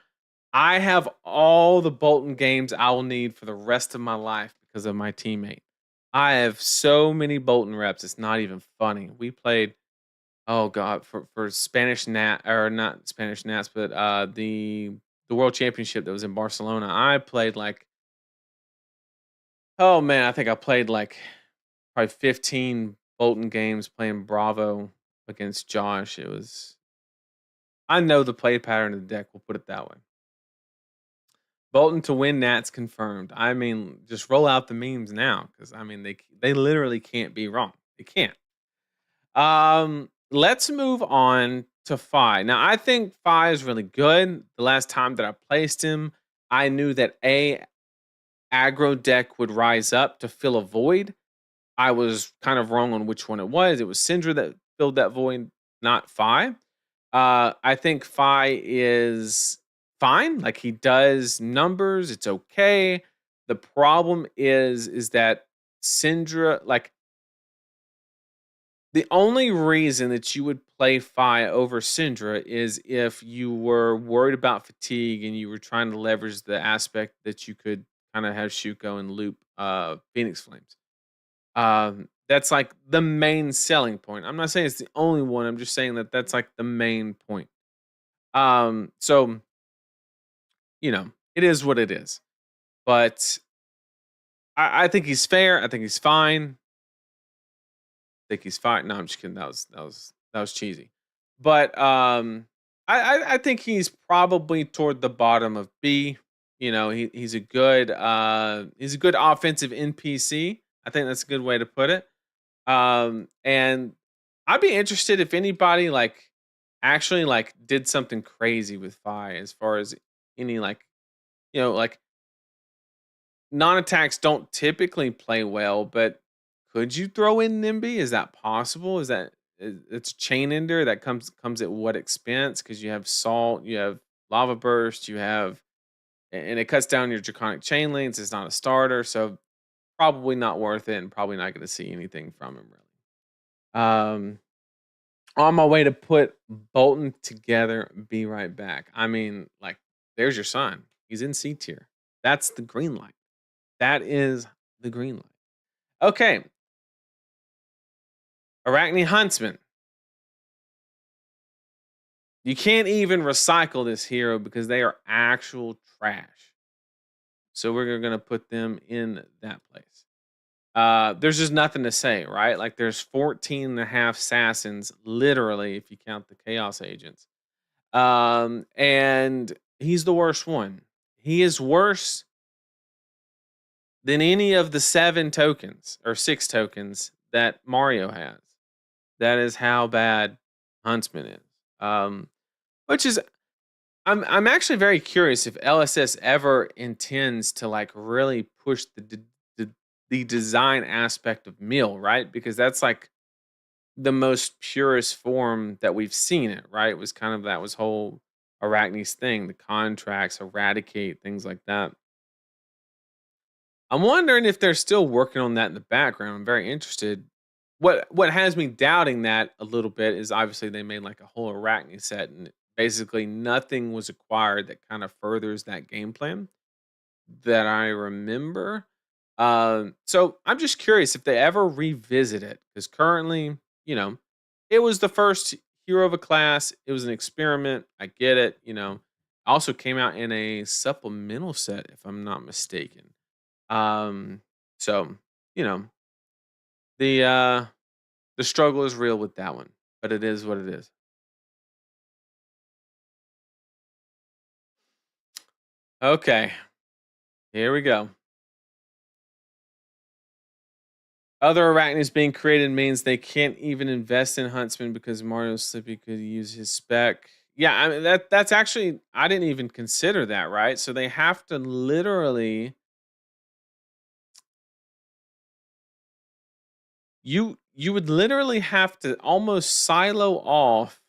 S1: I have all the Boltyn games I will need for the rest of my life because of my teammate. I have so many Boltyn reps, it's not even funny. We played, oh god, for Spanish Nat, or not Spanish Nats, but the World Championship that was in Barcelona. I played like, oh man, I think I played like probably 15 Boltyn games playing Bravo against Josh. It was, I know the play pattern of the deck, we'll put it that way. Boltyn to win Nats confirmed. I mean, just roll out the memes now because I mean they literally can't be wrong. They can't. Let's move on to Fai. Now I think Fai is really good. The last time that I placed him, I knew that a aggro deck would rise up to fill a void. I was kind of wrong on which one it was. It was Syndra that filled that void, not Fai. I think Fai is fine. Like he does numbers, it's okay. The problem is that Syndra, like the only reason that you would play Fai over Syndra is if you were worried about fatigue and you were trying to leverage the aspect that you could kind of have Shuko and loop Phoenix Flames. That's like the main selling point. I'm not saying it's the only one. I'm just saying that that's like the main point. So it is what it is. But I think he's fair. I think he's fine. I think he's fine. No, I'm just kidding. That was cheesy. But I think he's probably toward the bottom of B. He's a good offensive NPC. I think that's a good way to put it. And I'd be interested if anybody like actually like did something crazy with Fi as far as any like non-attacks don't typically play well, but could you throw in Nimby? Is that possible? It's chain ender that comes at what expense? Because you have salt, you have lava burst, you have, and it cuts down your draconic chain links. It's not a starter, so probably not worth it, and probably not going to see anything from him really. On my way to put Boltyn together. Be right back. I mean, like, there's your son. He's in C tier. That's the green light. That is the green light. Okay. Arachne Huntsman. You can't even recycle this hero because they are actual trash. So we're going to put them in that place. There's just nothing to say, right? Like there's 14 and a half assassins, literally, if you count the chaos agents. And he's the worst one. He is worse than any of the 7 tokens or 6 tokens that Mario has. That is how bad Huntsman is. Which is, I'm actually very curious if LSS ever intends to like really push the design aspect of Mill, right? Because that's like the most purest form that we've seen it, right? It was kind of that was whole Arachne's thing, the contracts, eradicate, things like that. I'm wondering if they're still working on that in the background. I'm very interested. What has me doubting that a little bit is obviously they made like a whole Arachne set and basically nothing was acquired that kind of furthers that game plan that I remember. So I'm just curious if they ever revisit it because currently, it was the first hero of a class. It was an experiment. I get it. Also came out in a supplemental set, if I'm not mistaken. So the the struggle is real with that one, but it is what it is. Okay, here we go. Other arachnids being created means they can't even invest in Huntsman because Mario Slippy could use his spec. Yeah, I mean that's actually I didn't even consider that, right? So they have to literally you would literally have to almost silo off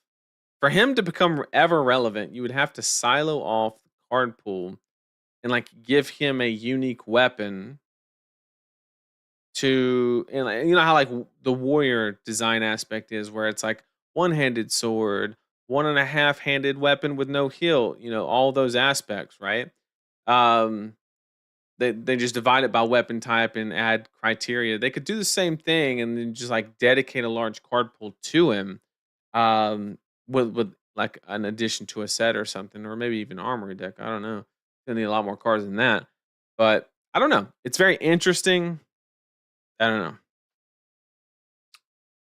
S1: for him to become ever relevant. You would have to silo off the card pool and like give him a unique weapon to, and like, you know how like the warrior design aspect is where it's like one-handed sword, one and a half handed weapon with no hilt, all those aspects, right? Um they just divide it by weapon type and add criteria. They could do the same thing and then just like dedicate a large card pool to him, with like an addition to a set or something, or maybe even armory deck. I don't know. Gonna need a lot more cards than that, but I don't know. It's very interesting. I don't know.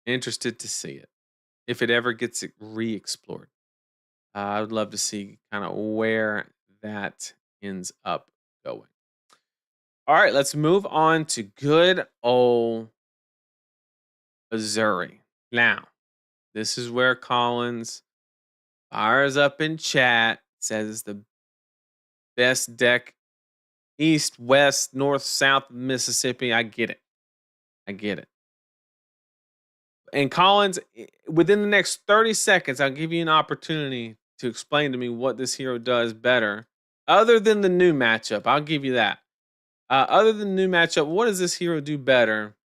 S1: Interested to see it if it ever gets re-explored. I would love to see kind of where that ends up going. All right, let's move on to good old Azuri. Now, this is where Collins fires up in chat, says it's the best deck east, west, north, south of Mississippi. I get it. I get it. And Collins, within the next 30 seconds, I'll give you an opportunity to explain to me what this hero does better, other than the new matchup. I'll give you that. Other than the new matchup, what does this hero do better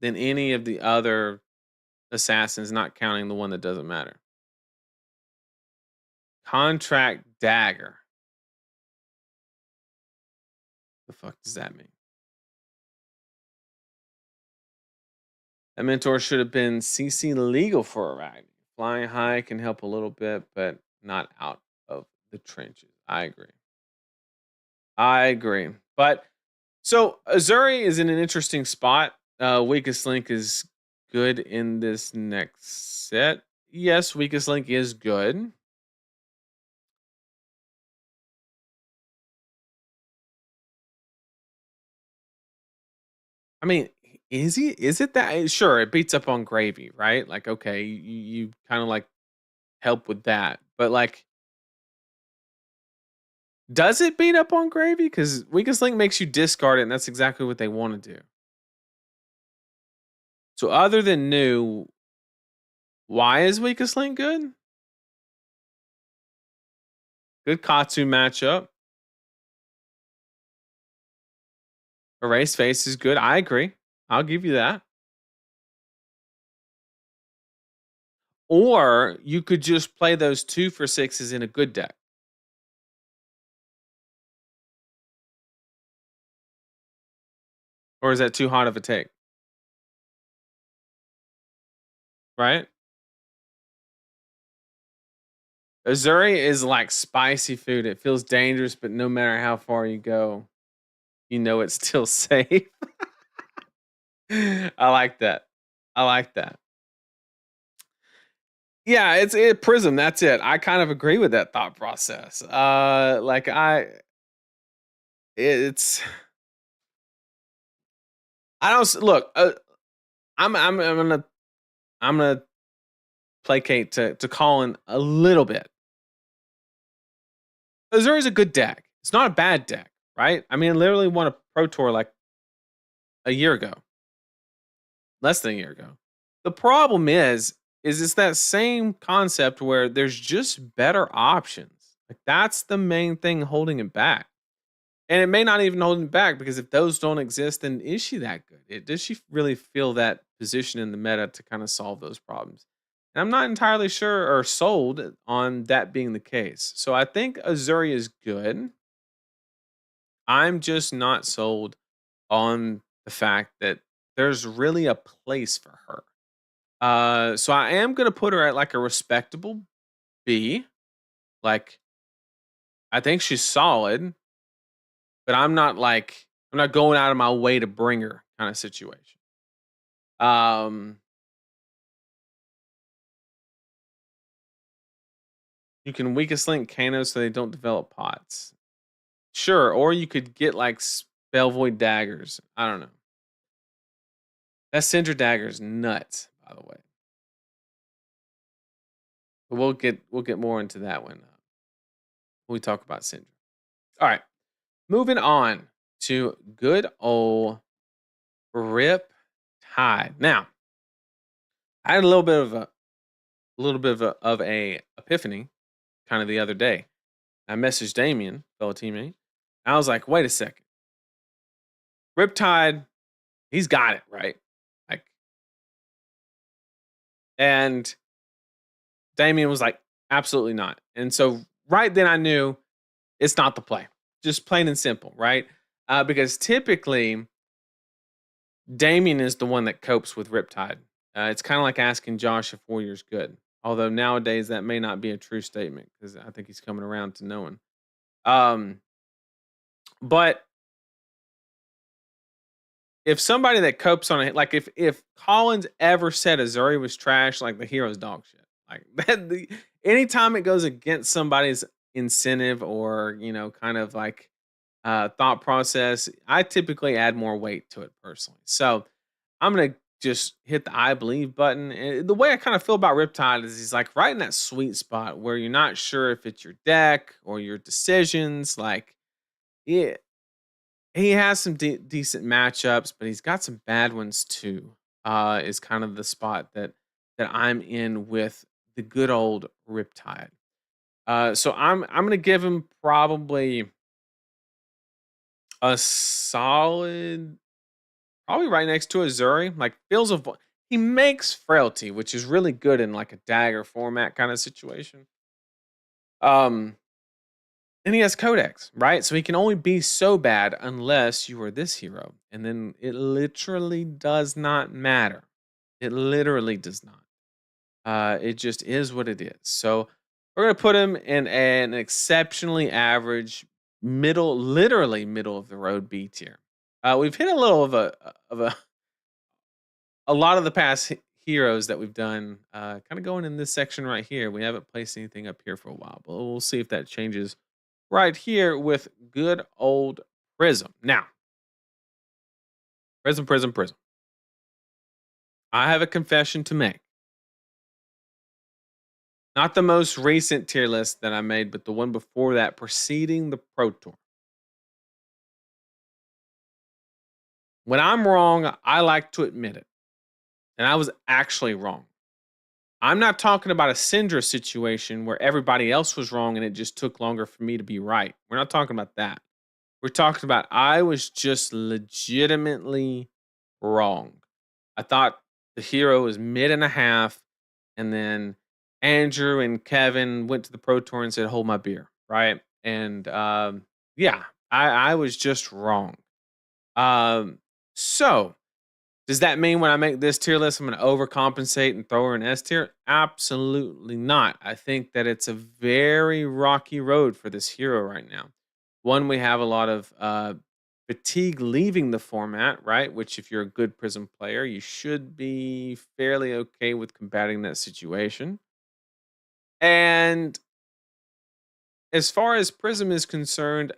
S1: than any of the other assassins, not counting the one that doesn't matter? Contract dagger. The fuck does that mean? That mentor should have been CC legal for a ride. Flying high can help a little bit, but not out of the trenches. I agree. I agree. But so Azuri is in an interesting spot. Weakest Link is good in this next set. Yes, Weakest Link is good. I mean, is he? Is it that? Sure, it beats up on gravy, right? Like, okay, you kind of like help with that, but like, does it beat up on gravy? Because Weakest Link makes you discard it, and that's exactly what they want to do. So, other than new, why is Weakest Link good? Good Katsu matchup. Erase Face is good. I agree. I'll give you that. Or you could just play those 2 for 6s in a good deck. Or is that too hot of a take? Right? Azuri is like spicy food. It feels dangerous, but no matter how far you go, you know it's still safe. I like that. I like that. Yeah, it's Prism. That's it. I kind of agree with that thought process. It's I don't look. I'm gonna placate to Colin a little bit. Azuri's a good deck. It's not a bad deck, right? I mean, I literally won a Pro Tour like a year ago, less than a year ago. The problem is it's that same concept where there's just better options. Like that's the main thing holding it back. And it may not even hold it back because if those don't exist, then is she that good? Does she really feel that position in the meta to kind of solve those problems? And I'm not entirely sure or sold on that being the case. So I think Azuri is good. I'm just not sold on the fact that there's really a place for her. So I am gonna put her at like a respectable B. Like I think she's solid, but I'm not going out of my way to bring her kind of situation. Um, you can weakest link Kano so they don't develop pots. Sure, or you could get like spell void daggers. I don't know. That Syndra dagger is nuts, by the way. But we'll get more into that when we talk about Syndra. All right, moving on to good old Riptide. Now, I had a little bit of a epiphany kind of the other day. I messaged Damien, fellow teammate. I was like, wait a second. Riptide, he's got it, right? Like, and Damien was like, absolutely not. And so right then I knew it's not the play. Just plain and simple, right? Because typically Damien is the one that copes with Riptide. It's kind of like asking Josh if Warrior's good. Although nowadays that may not be a true statement because I think he's coming around to knowing. Um, but if somebody that copes on it, like if Collins ever said Azuri was trash, like the hero's dog shit. Like that, anytime it goes against somebody's incentive or kind of like thought process, I typically add more weight to it personally. So I'm gonna just hit the I believe button. And the way I kind of feel about Riptide is he's like right in that sweet spot where you're not sure if it's your deck or your decisions. Like, yeah, he has some decent matchups, but he's got some bad ones too. Is kind of the spot that I'm in with the good old Riptide. So I'm gonna give him probably a solid, probably right next to Azuri. Like feels of he makes frailty, which is really good in like a dagger format kind of situation. Um, and he has Codex, right? So he can only be so bad unless you are this hero. And then it literally does not matter. It literally does not. It just is what it is. So we're gonna put him in an exceptionally average, literally middle of the road B tier. We've hit a little of a lot of the past heroes that we've done. Kind of going in this section right here. We haven't placed anything up here for a while, but we'll see if that changes right here with good old Prism. Now, Prism. I have a confession to make. Not the most recent tier list that I made, but the one before that, preceding the Pro Tour. When I'm wrong, I like to admit it. And I was actually wrong. I'm not talking about a Syndra situation where everybody else was wrong and it just took longer for me to be right. We're not talking about that. We're talking about I was just legitimately wrong. I thought the hero was mid and a half, and then Andrew and Kevin went to the Pro Tour and said, "Hold my beer," right? And yeah, I was just wrong. So does that mean when I make this tier list, I'm going to overcompensate and throw her in S tier? Absolutely not. I think that it's a very rocky road for this hero right now. One, we have a lot of fatigue leaving the format, right? Which, if you're a good Prism player, you should be fairly okay with combating that situation. And as far as Prism is concerned,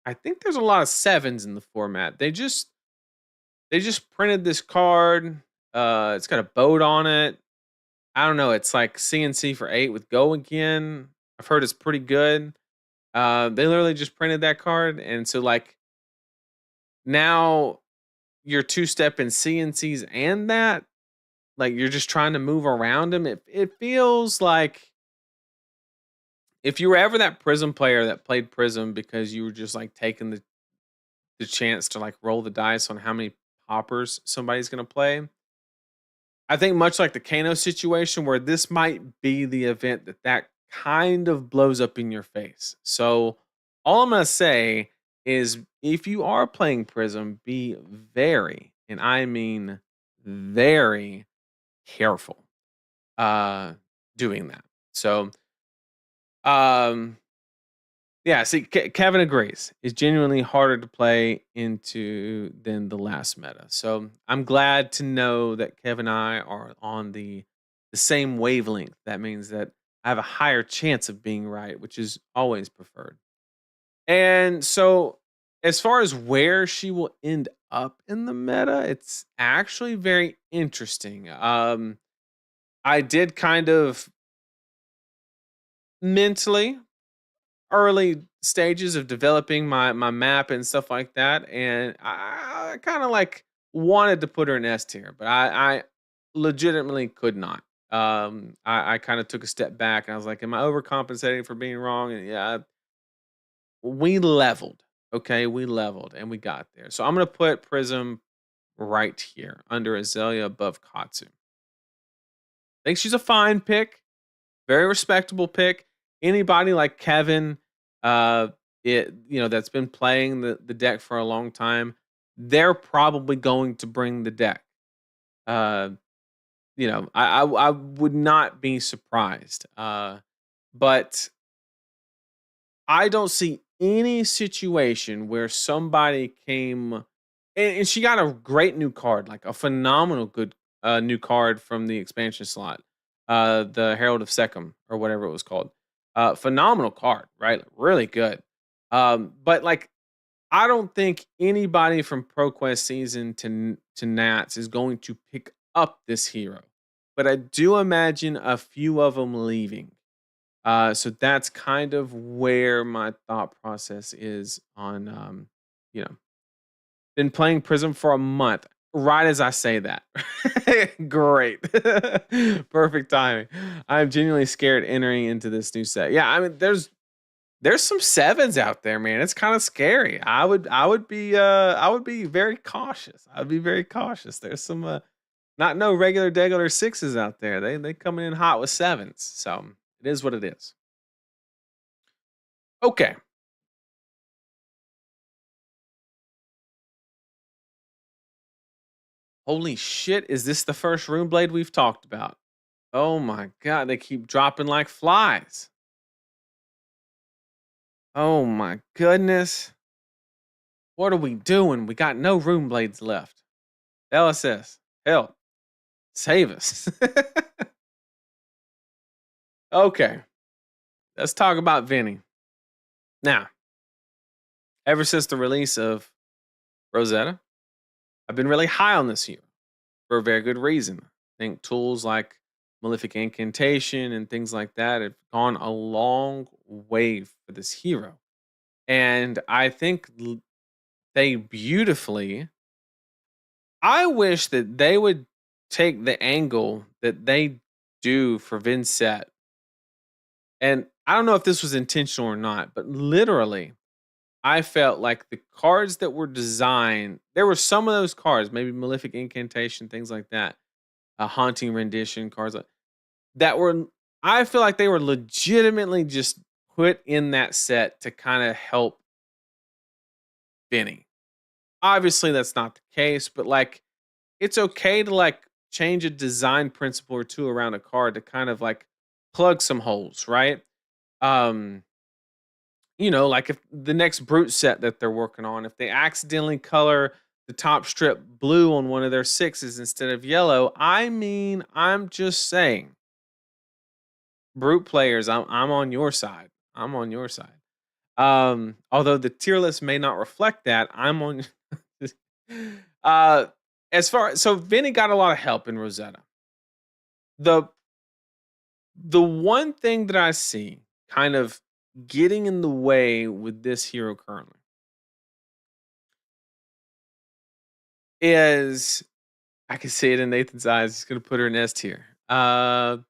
S1: I think there's a lot of sevens in the format. They just printed this card. It's got a boat on it. I don't know. It's like CNC for 8 with Go again. I've heard it's pretty good. They literally just printed that card, and so like now you're two-step in CNCs and that. Like you're just trying to move around them. It feels like if you were ever that Prism player that played Prism because you were just like taking the chance to like roll the dice on how many poppers somebody's gonna play. I think much like the Kano situation, where this might be the event that kind of blows up in your face. So all I'm gonna say is, if you are playing Prism, be very, and I mean very careful doing that. So um yeah, see, Kevin agrees. It's genuinely harder to play into than the last meta. So I'm glad to know that Kevin and I are on the same wavelength. That means that I have a higher chance of being right, which is always preferred. And so, as far as where she will end up in the meta, it's actually very interesting. I did kind of mentally early stages of developing my map and stuff like that, and I kind of like wanted to put her in S tier, but I legitimately could not. I kind of took a step back and I was like, am I overcompensating for being wrong? And yeah, we leveled. Okay, we leveled and we got there. So I'm gonna put Prism right here under Azalea above Katsu. I think she's a fine pick, very respectable pick. Anybody like Kevin, uh, that's been playing the deck for a long time, they're probably going to bring the deck. Uh, I would not be surprised. But I don't see any situation where somebody came and she got a great new card, like a phenomenal good new card from the expansion slot. The Herald of Sechem or whatever it was called. Phenomenal card, right? Really good. But like I don't think anybody from ProQuest season to Nats is going to pick up this hero. But I do imagine a few of them leaving. So that's kind of where my thought process is on, you know, been playing Prism for a month. Right as I say that, great, perfect timing. I'm genuinely scared entering into this new set. Yeah, I mean, there's some sevens out there, man. It's kind of scary. I would be very cautious. I'd be very cautious. There's some not no regular sixes out there. They coming in hot with sevens. So it is what it is. Okay. Holy shit, is this the first Rune Blade we've talked about? Oh my god, they keep dropping like flies. Oh my goodness. What are we doing? We got no Rune Blades left. LSS, help. Save us. Okay, let's talk about Vinny. Now, ever since the release of Rosetta, I've been really high on this hero for a very good reason. I think tools like Malefic Incantation and things like that have gone a long way for this hero. And I think they beautifully, I wish that they would take the angle that they do for Vynnset. And I don't know if this was intentional or not, but literally, I felt like the cards that were designed, there were some of those cards, maybe Malefic Incantation, things like that, a Haunting Rendition, cards that were, I feel like they were legitimately just put in that set to kind of help Vinny. Obviously, that's not the case, but like it's okay to like change a design principle or two around a card to kind of like plug some holes, right? Um, like if the next brute set that they're working on, if they accidentally color the top strip blue on one of their sixes instead of yellow, I mean, I'm just saying, brute players, I'm on your side. I'm on your side. Although the tier list may not reflect that, I'm on. uh, so Vinny got a lot of help in Rosetta. The the one thing that I see kind of getting in the way with this hero currently is I can see it in Nathan's eyes. He's gonna put her in S tier. The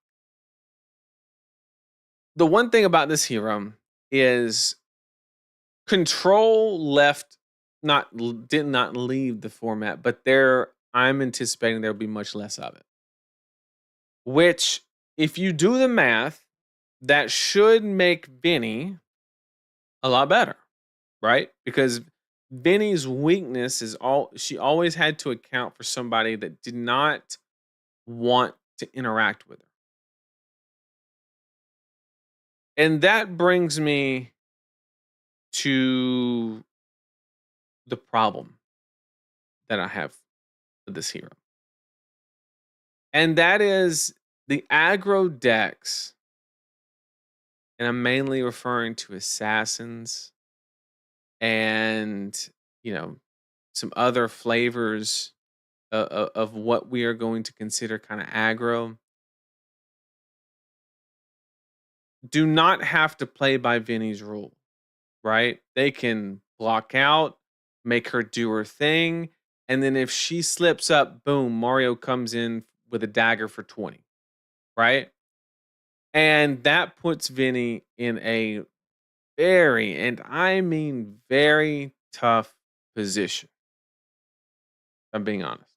S1: one thing about this hero is control left not did not leave the format, but I'm anticipating there'll be much less of it. Which, if you do the math, that should make Vinny a lot better, right? Because Vinny's weakness is she always had to account for somebody that did not want to interact with her. And that brings me to the problem that I have with this hero. And that is the aggro decks, and I'm mainly referring to assassins and, you know, some other flavors of what we are going to consider kind of aggro, do not have to play by Vinny's rule, right? They can block out, make her do her thing, and then if she slips up, boom, Mario comes in with a dagger for 20, right? And that puts Vinny in very, and I mean very tough position. If I'm being honest.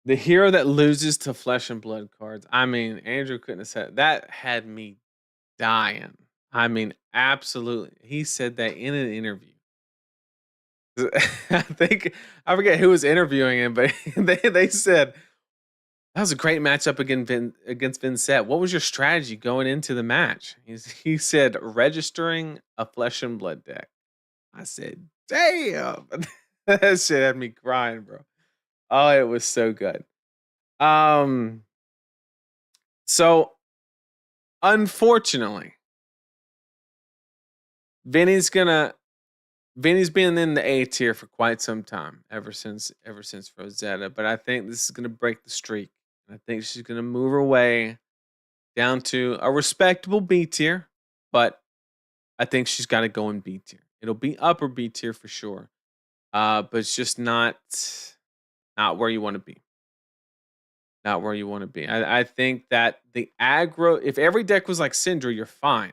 S1: The hero that loses to Flesh and Blood cards. I mean, Andrew couldn't have said that had me dying. I mean, absolutely. He said that in an interview. I think I forget who was interviewing him, but they said that was a great matchup against Vynnset. What was your strategy going into the match? He said registering a Flesh and Blood deck. I said, damn. That shit had me crying, bro. Oh, it was so good. Um, so unfortunately, Vinny's gonna Vinny's been in the A tier for quite some time, ever since Rosetta. But I think this is gonna break the streak. I think she's gonna move her way down to a respectable B tier, but I think she's got to go in B tier. It'll be upper B tier for sure, but it's just not where you want to be. Not where you want to be. I think that the aggro, if every deck was like Syndra, you're fine.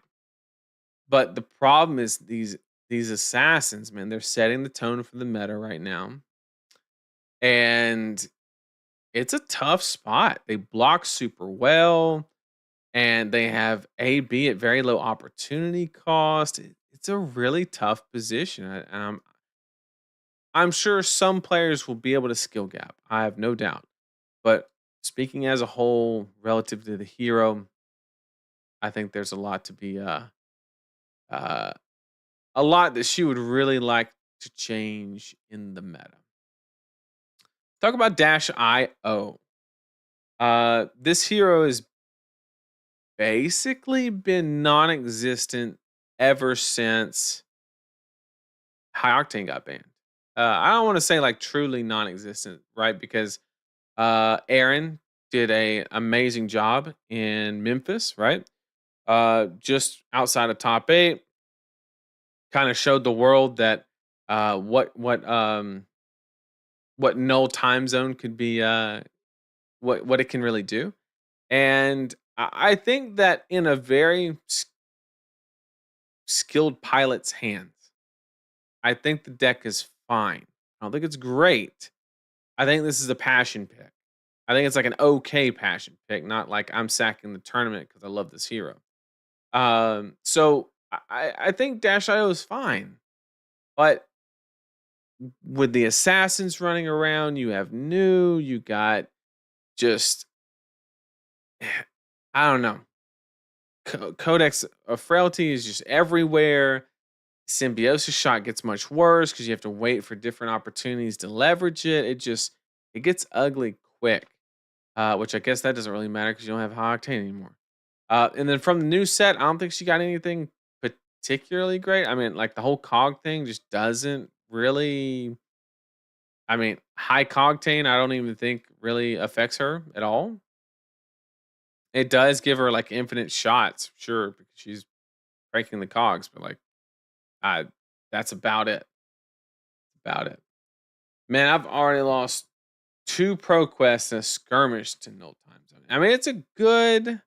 S1: But the problem is these assassins, man, they're setting the tone for the meta right now. And it's a tough spot. They block super well and they have AB at very low opportunity cost. It's a really tough position. And I'm sure some players will be able to skill gap. I have no doubt. But speaking as a whole, relative to the hero, I think there's a lot to be uh a lot that she would really like to change in the meta. Talk about Dash IO. This hero has basically been non-existent ever since High Octane got banned. I don't want to say like truly non-existent, right? Because Aaron did a amazing job in Memphis, right? Just outside of top 8, kind of showed the world that what null time zone could be, what it can really do. And I think that in a very skilled pilot's hands, I think the deck is fine. I don't think it's great. I think this is a passion pick. I think it's like an okay passion pick, not like I'm sacking the tournament because I love this hero. So I think Dash IO is fine, but with the assassins running around, you have new, you got just I don't know. Codex of Frailty is just everywhere. Symbiosis shot gets much worse because you have to wait for different opportunities to leverage it. It gets ugly quick, which I guess that doesn't really matter because you don't have High Octane anymore. And then from the new set, I don't think she got anything particularly great. I mean, like the whole cog thing just doesn't really. I mean, high cogtane, I don't even think really affects her at all. It does give her like infinite shots, sure, because she's breaking the cogs, but like, I that's about it. About it. Man, I've already lost 2 pro quests and a skirmish to null time zone. I mean, it's a good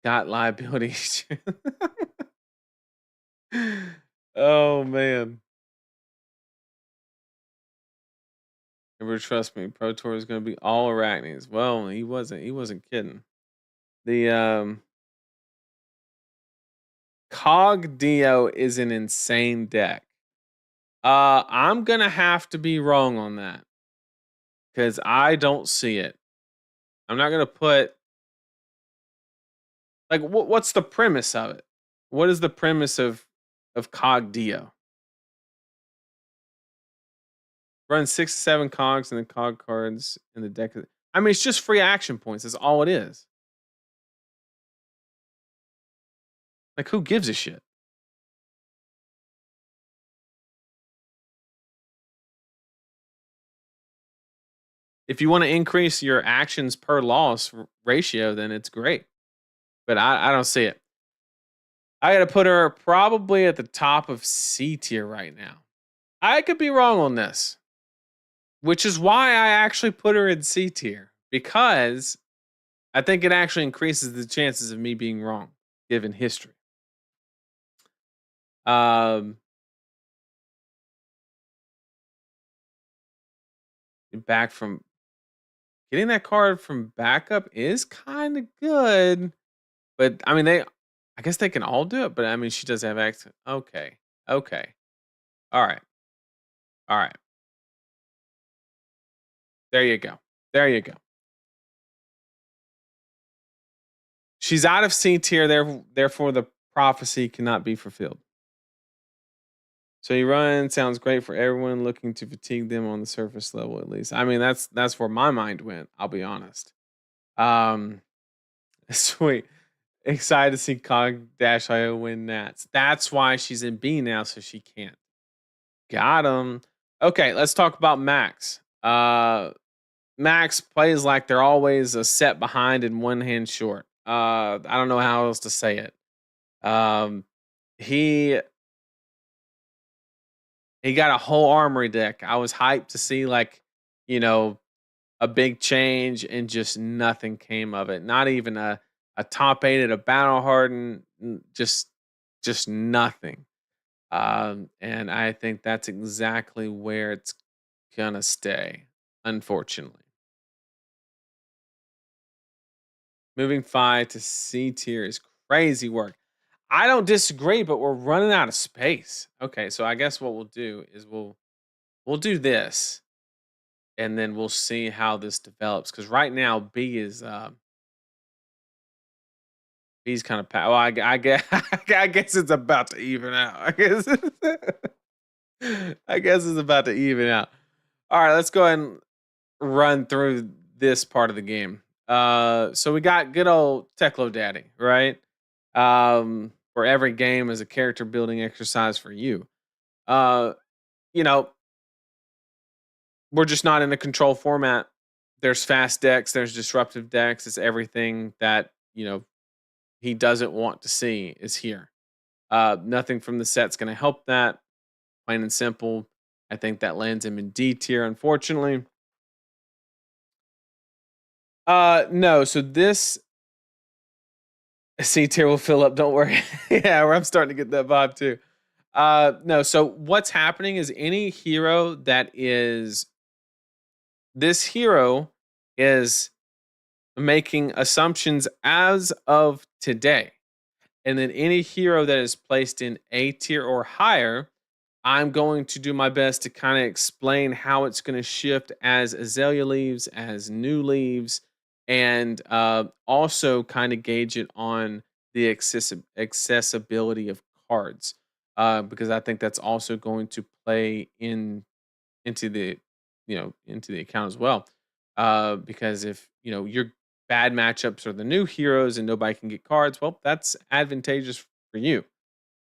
S1: got liability. Oh man. Never trust me. Pro Tour is gonna be all arachnids. Well, he wasn't kidding. The Cog Dio is an insane deck. I'm gonna have to be wrong on that because I don't see it. I'm not gonna put like what's the premise of it? What is the premise of Cog Dio? Run 6 to 7 cogs and the cog cards in the deck. I mean, it's just free action points. That's all it is. Like, who gives a shit? If you want to increase your actions per loss ratio, then it's great. But I don't see it. I got to put her probably at the top of C tier right now. I could be wrong on this, which is why I actually put her in C tier because I think it actually increases the chances of me being wrong, given history. Um, back from getting that card from backup is kind of good, but I mean, I guess they can all do it, but I mean, she does have access. Okay, okay, all right, all right. There you go. There you go. She's out of C tier, therefore the prophecy cannot be fulfilled. So you run sounds great for everyone looking to fatigue them on the surface level, at least. I mean, that's where my mind went. I'll be honest. Um, sweet. Excited to see Cog Dash IO win Nats. That's why she's in B now, so she can't. Got him. Okay, let's talk about Max. Max plays like they're always a set behind and one hand short. I don't know how else to say it. Um, he he got a whole armory deck. I was hyped to see like, you know, a big change and just nothing came of it. Not even a top 8 at a battle hardened, just nothing. And I think that's exactly where it's gonna stay, unfortunately. Moving Fai to C tier is crazy work. I don't disagree, but we're running out of space. Okay, so I guess what we'll do is we'll do this, and then we'll see how this develops. Because right now B is B's kind of well, I guess I guess it's about to even out. I guess it's about to even out. All right, let's go ahead and run through this part of the game. So we got good old Teklo Daddy, right? Where every game is a character building exercise for you. Uh, you know, we're just not in a control format. There's fast decks, there's disruptive decks. It's everything that he doesn't want to see is here. Nothing from the set's going to help that. Plain and simple. I think that lands him in D tier, unfortunately. No. So this C tier will fill up. Don't worry. Yeah, I'm starting to get that vibe too. No. So what's happening is any hero that is this hero is making assumptions as of today. And then any hero that is placed in A tier or higher, I'm going to do my best to kind of explain how it's going to shift as Azalea leaves, as new leaves, and also kind of gauge it on the accessibility of cards, because I think that's also going to play into the into the account as well. Because if your bad matchups are the new heroes and nobody can get cards, well, that's advantageous for you.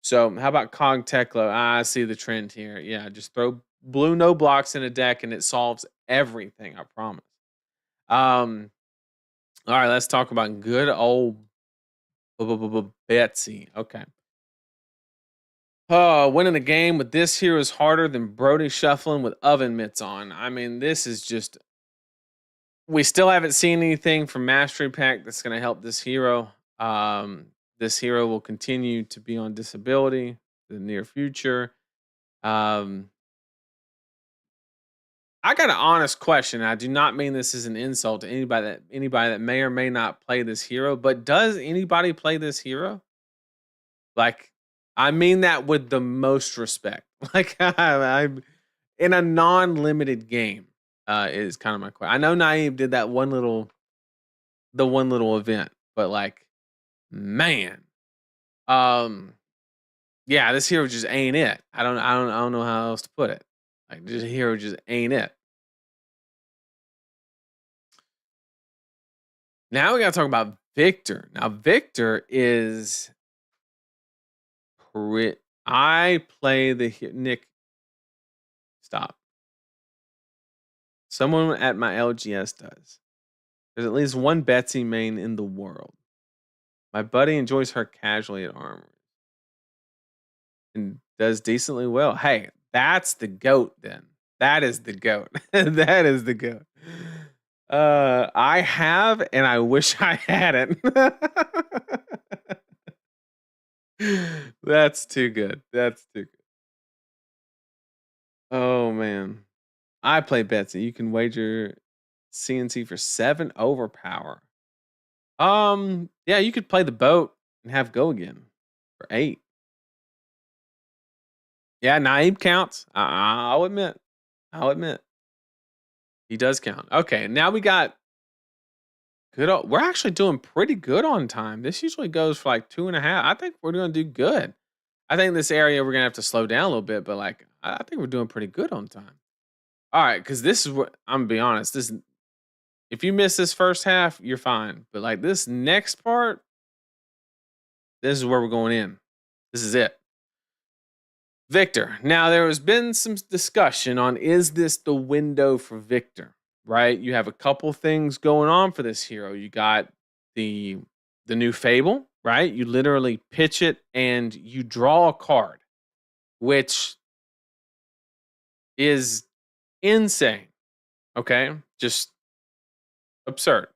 S1: So how about Cog Teklo? I see the trend here. Yeah, just throw blue no blocks in a deck and it solves everything. I promise. Um, all right, let's talk about good old Betsy. Okay. Oh, winning a game with this hero is harder than Brody shuffling with oven mitts on. I mean, this is just. We still haven't seen anything from Mastery Pack that's going to help this hero. This hero will continue to be on disability in the near future. I got an honest question. I do not mean this as an insult to anybody that may or may not play this hero, but does anybody play this hero? Like, I mean that with the most respect. Like, I'm in a non-limited game. Is kind of my question. I know Naive did that one little event, but like, man, um, yeah, this hero just ain't it. I don't know how else to put it. Like, this hero just ain't it. Now we gotta talk about Victor. Now Victor is I play the Nick. Stop. Someone at my LGS does. There's at least one Betsy main in the world. My buddy enjoys her casually at Armory and does decently well. Hey, that's the GOAT then. That is the GOAT. That is the GOAT. I have, and I wish I hadn't. That's too good. That's too good. Oh man. I play Betsy. You can wager CNC for 7 overpower. Yeah, you could play the boat and have go again for 8. Yeah, Naib counts. I'll admit. I'll admit. He does count. Okay, now we got we're actually doing pretty good on time. This usually goes for like 2.5. I think we're gonna do good. I think this area we're gonna have to slow down a little bit, but like I think we're doing pretty good on time. All right, because this is what I'm gonna be honest. If you miss this first half, you're fine. But like this next part, this is where we're going in. This is it. Victor. Now there has been some discussion on is this the window for Victor? Right? You have a couple things going on for this hero. You got the the new fable, right? You literally pitch it and you draw a card, which is insane. Okay? Just absurd.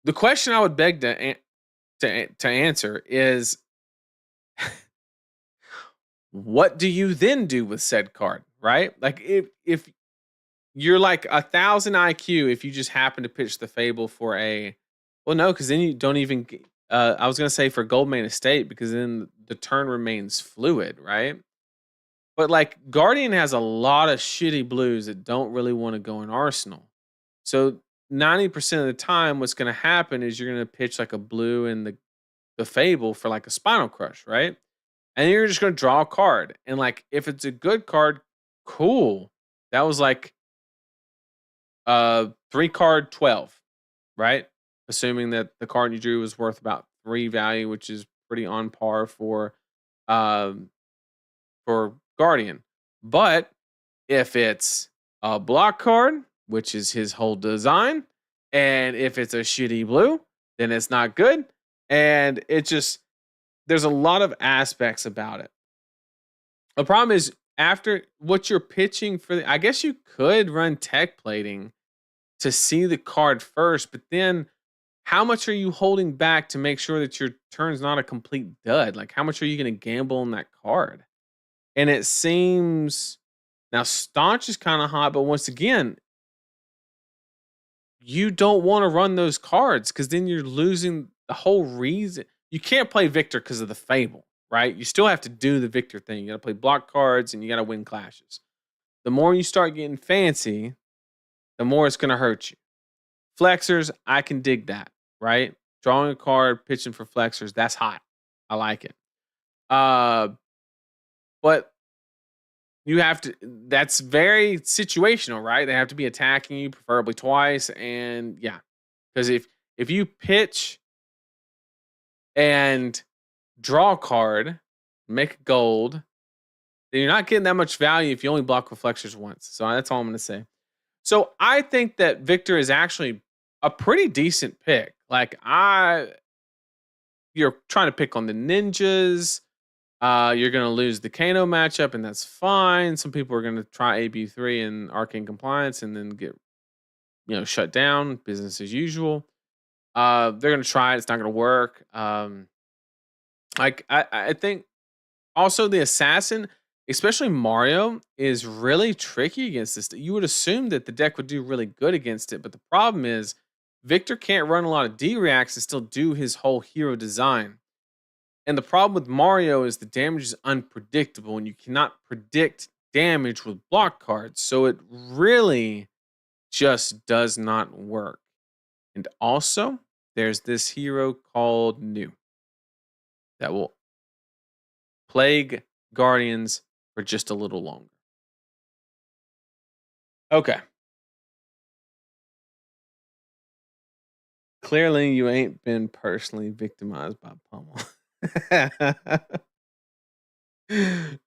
S1: The question I would beg to answer is what do you then do with said card, right? Like if you're like 1,000 IQ, if you just happen to pitch the fable for a, well, no, because then you don't even. I was gonna say for Goldman Estate because then the turn remains fluid, right? But like Guardian has a lot of shitty blues that don't really want to go in Arsenal. So 90% of the time, what's gonna happen is you're gonna pitch like a blue in the fable for like a Spinal Crush, right? And you're just gonna draw a card. And like if it's a good card, cool. That was like 3 card 12, right? Assuming that the card you drew was worth about 3 value, which is pretty on par um for Guardian. But if it's a block card, which is his whole design, and if it's a shitty blue, then it's not good. And it just there's a lot of aspects about it. The problem is after what you're pitching for I guess you could run tech plating to see the card first, but then how much are you holding back to make sure that your turn's not a complete dud? Like how much are you going to gamble on that card? And it seems now staunch is kind of hot, but once again, you don't want to run those cards because then you're losing the whole reason. You can't play Victor because of the Fable, right? You still have to do the Victor thing. You got to play block cards and you got to win clashes. The more you start getting fancy, the more it's going to hurt you. Flexors, I can dig that, right? Drawing a card, pitching for flexors, that's hot. I like it. Uh, but you have to that's very situational, right? They have to be attacking you preferably twice and yeah. Cuz if you pitch and draw a card, make a gold, then you're not getting that much value if you only block with flexors once. So that's all I'm going to say. So I think that Victor is actually a pretty decent pick. Like you're trying to pick on the ninjas. You're going to lose the Kano matchup, and that's fine. Some people are going to try AB3 and Arcane Compliance and then get shut down. Business as usual. They're going to try it. It's not going to work. I think also the assassin, especially Mario, is really tricky against this. You would assume that the deck would do really good against it, but the problem is Victor can't run a lot of D reacts and still do his whole hero design. And the problem with Mario is the damage is unpredictable and you cannot predict damage with block cards. So it really just does not work. And also, there's this hero called New that will plague Guardians for just a little longer. Okay. Clearly, you ain't been personally victimized by Pummel.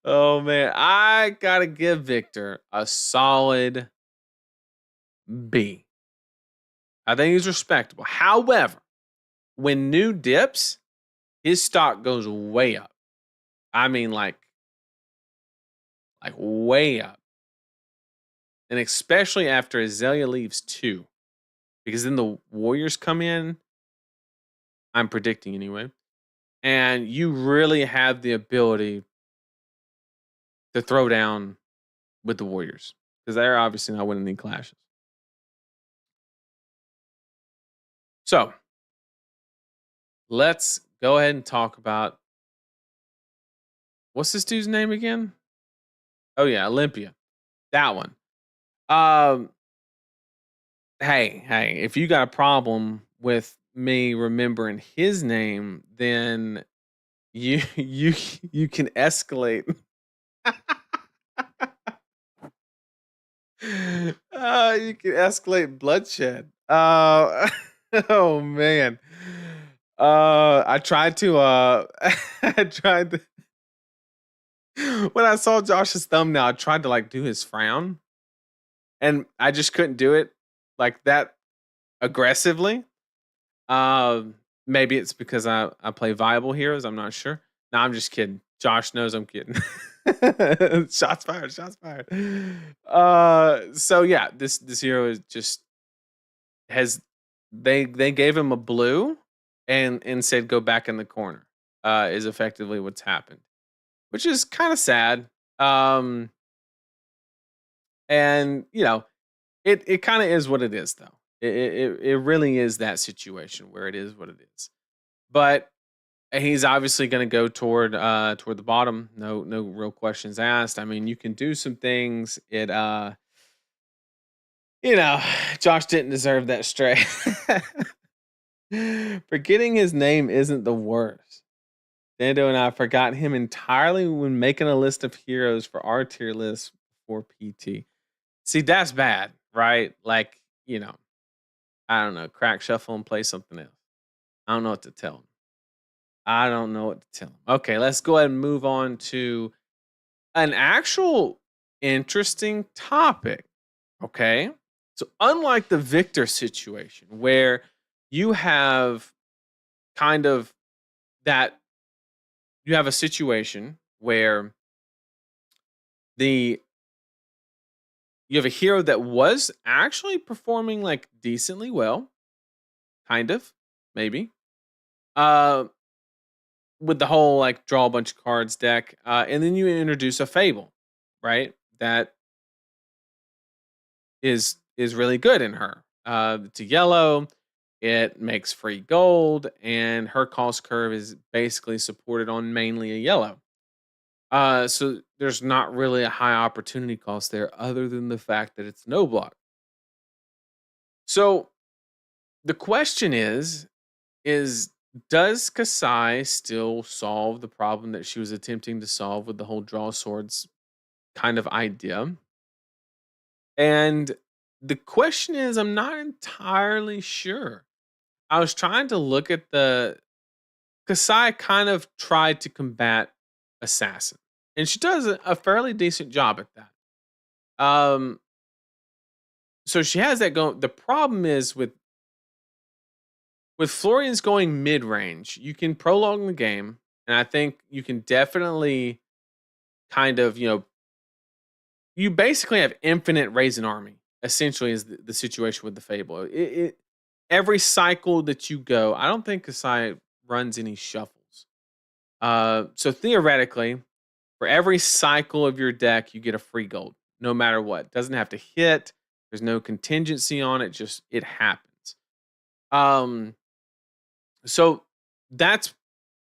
S1: Oh man, I gotta give Victor a solid B. I think he's respectable. However, when New dips, his stock goes way up. I mean, like way up, and especially after Azalea leaves too, because then the Warriors come in. I'm predicting anyway. And you really have the ability to throw down with the Warriors because they're obviously not winning any clashes. So let's go ahead and talk about what's this dude's name again? Oh yeah, Olympia. That one. Um, hey, if you got a problem with me remembering his name, then you can escalate. You can escalate bloodshed. Oh man. I tried to I tried to when I saw Josh's thumbnail, I tried to like do his frown and I just couldn't do it like that aggressively. Maybe it's because I play viable heroes. I'm not sure. No, I'm just kidding. Josh knows I'm kidding. Shots fired. Shots fired. So yeah, this hero is just has they gave him a blue and said go back in the corner. Is effectively what's happened, which is kind of sad. Um, and it kind of is what it is though. It really is that situation where it is what it is. But he's obviously going to go toward the bottom. No real questions asked. I mean, you can do some things. You know, Josh didn't deserve that stray. Forgetting his name isn't the worst. Dando and I forgot him entirely when making a list of heroes for our tier list for PT. See, that's bad, right? Like, I don't know, crack shuffle and play something else. I don't know what to tell him. I don't know what to tell him. Okay, let's go ahead and move on to an actual interesting topic. Okay. So, unlike the Victor situation, where you have kind of that, you have a situation where the you have a hero that was actually performing like decently well, kind of, maybe. Uh, with the whole like draw a bunch of cards deck, and then you introduce a Fable, right? That is really good in her. It's a yellow. It makes free gold, and her cost curve is basically supported on mainly a yellow. So there's not really a high opportunity cost there, other than the fact that it's no block. So the question is does Cassai still solve the problem that she was attempting to solve with the whole draw swords kind of idea? And the question is, I'm not entirely sure. I was trying to look at the Kasai kind of tried to combat Assassin, and she does a fairly decent job at that. So she has that going. The problem is with Florian's going mid range, you can prolong the game, and I think you can definitely kind of you basically have infinite raise an army. Essentially, is the situation with the Fable. Every cycle that you go, I don't think Kasai runs any shuffles. So theoretically, for every cycle of your deck, you get a free gold, no matter what. Doesn't have to hit. There's no contingency on it. Just it happens. Um, so that's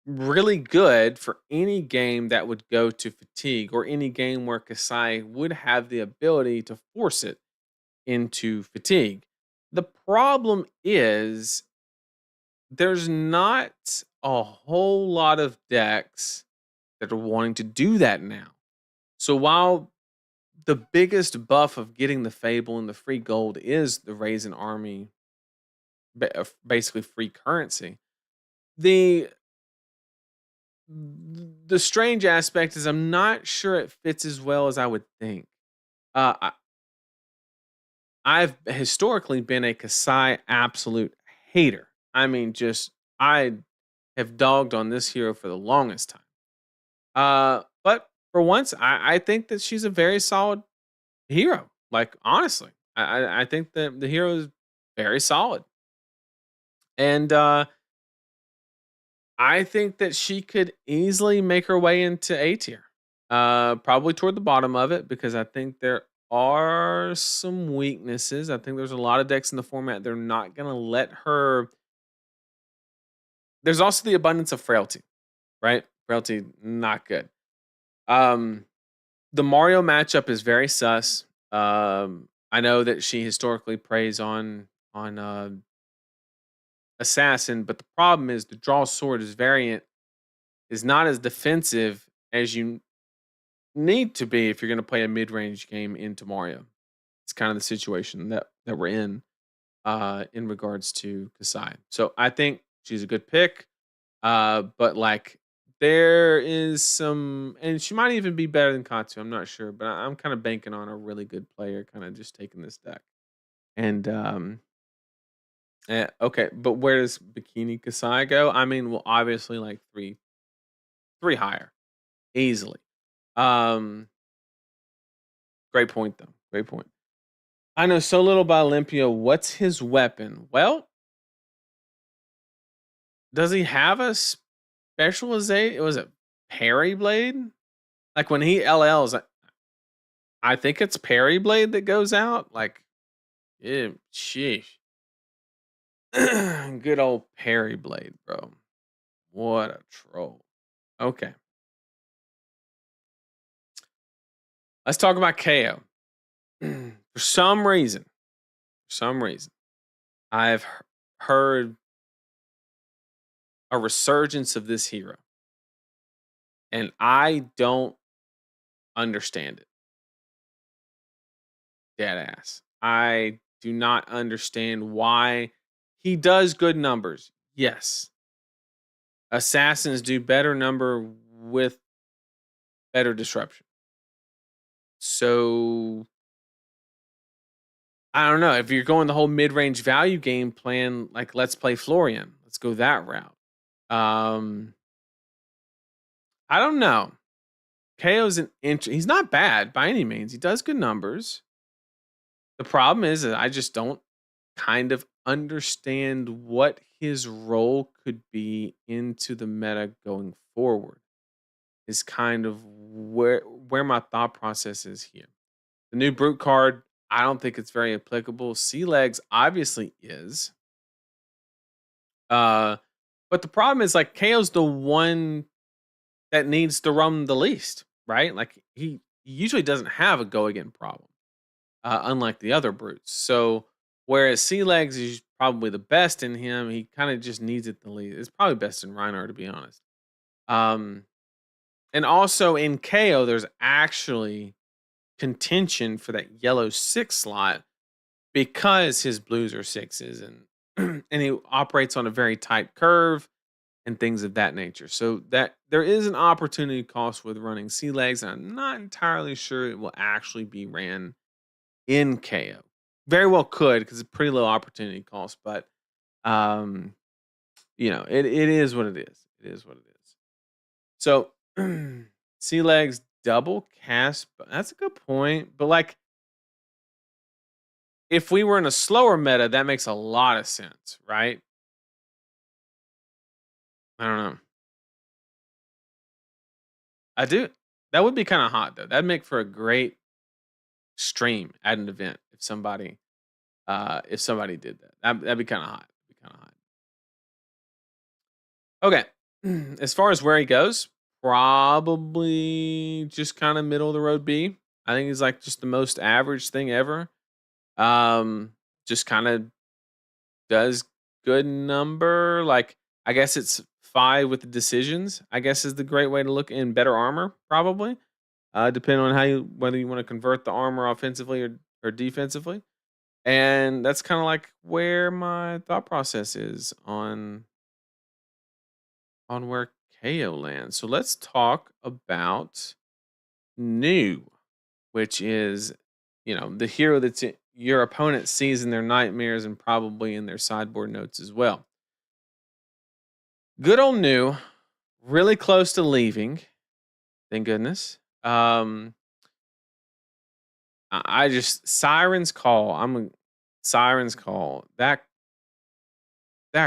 S1: really good for any game that would go to fatigue or any game where Kasai would have the ability to force it into fatigue. The problem is there's not a whole lot of decks that are wanting to do that now. So while the biggest buff of getting the Fable and the free gold is the raise an army, basically free currency, the the strange aspect is I'm not sure it fits as well as I would think. Uh, I've historically been a Kasai absolute hater. I mean, just I have dogged on this hero for the longest time. But for once, I think that she's a very solid hero. Like honestly, I think that the hero is very solid. And I think that she could easily make her way into A tier. Probably toward the bottom of it because I think there are some weaknesses. I think there's a lot of decks in the format they're not gonna let her. There's also the abundance of frailty, right? Frailty not good. Um, the Mario matchup is very sus. I know that she historically preys on assassin, but the problem is the draw sword is variant is not as defensive as you need to be if you're going to play a mid-range game into Mario. It's kind of the situation that we're in regards to Cassai. So I think she's a good pick. But like there is some, and she might even be better than Katsu. I'm not sure, but I'm kind of banking on a really good player, kind of just taking this deck. And okay, but where does Bikini Kasai go? I mean, well, obviously like three higher, easily. Um, Great point though. Great point. I know so little about Olympia. What's his weapon? Well, does he have a specialization? Was it parry blade? Like when he LLs, I think it's parry blade that goes out. Like, sheesh. Good old parry blade, bro. What a troll. Okay. Let's talk about KO. For some reason, I've heard a resurgence of this hero, and I don't understand it. Dead ass. I do not understand why he does good numbers. Yes. Assassins do better number with better disruption. So I don't know. If you're going the whole mid-range value game plan, like let's play Florian. Let's go that route. Um I don't know. KO's he's not bad by any means. He does good numbers. The problem is that I just don't kind of understand what his role could be into the meta going forward. Is kind of where my thought process is here. The new brute card, I don't think it's very applicable. Sea legs obviously is. Uh, but the problem is like KO's the one that needs to run the least, right? Like he usually doesn't have a go again problem, unlike the other brutes. So whereas Sea Legs is probably the best in him, he kind of just needs it the least. It's probably best in Reinar, to be honest. Um, and also in KO, there's actually contention for that yellow 6 slot because his blues are 6s and and he operates on a very tight curve and things of that nature. So that there is an opportunity cost with running Sea Legs, and I'm not entirely sure it will actually be ran in KO. Very well could because it's pretty low opportunity cost, but um, it is what it is. It is what it is. So Sea Legs double cast, but that's a good point. But like if we were in a slower meta, that makes a lot of sense, right? I don't know. I do. That would be kind of hot though. That'd make for a great stream at an event if somebody did that. That'd be kind of hot. Be kind of hot. Okay. As far as where he goes, probably just kind of middle of the road B. I think he's like just the most average thing ever. Just kind of does good number. Like I guess it's 5 with the decisions. I guess is the great way to look in better armor, probably. Depending on whether you want to convert the armor offensively or defensively. And that's kind of like where my thought process is on where KO lands. So let's talk about new, which is, the hero your opponent sees in their nightmares and probably in their sideboard notes as well. Good old new, really close to leaving. Thank goodness. I just Siren's Call. Siren's Call. That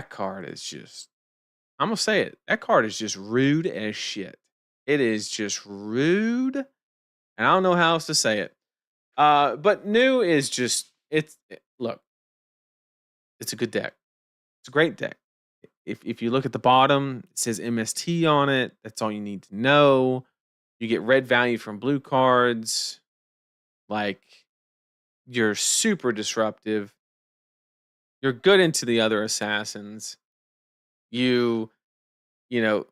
S1: card is just I'm gonna say it. That card is just rude as shit. It is just rude, and I don't know how else to say it. But new is just look, it's a good deck. It's a great deck. If you look at the bottom, it says MST on it. That's all you need to know. You get red value from blue cards. Like, you're super disruptive. You're good into the other assassins. You know,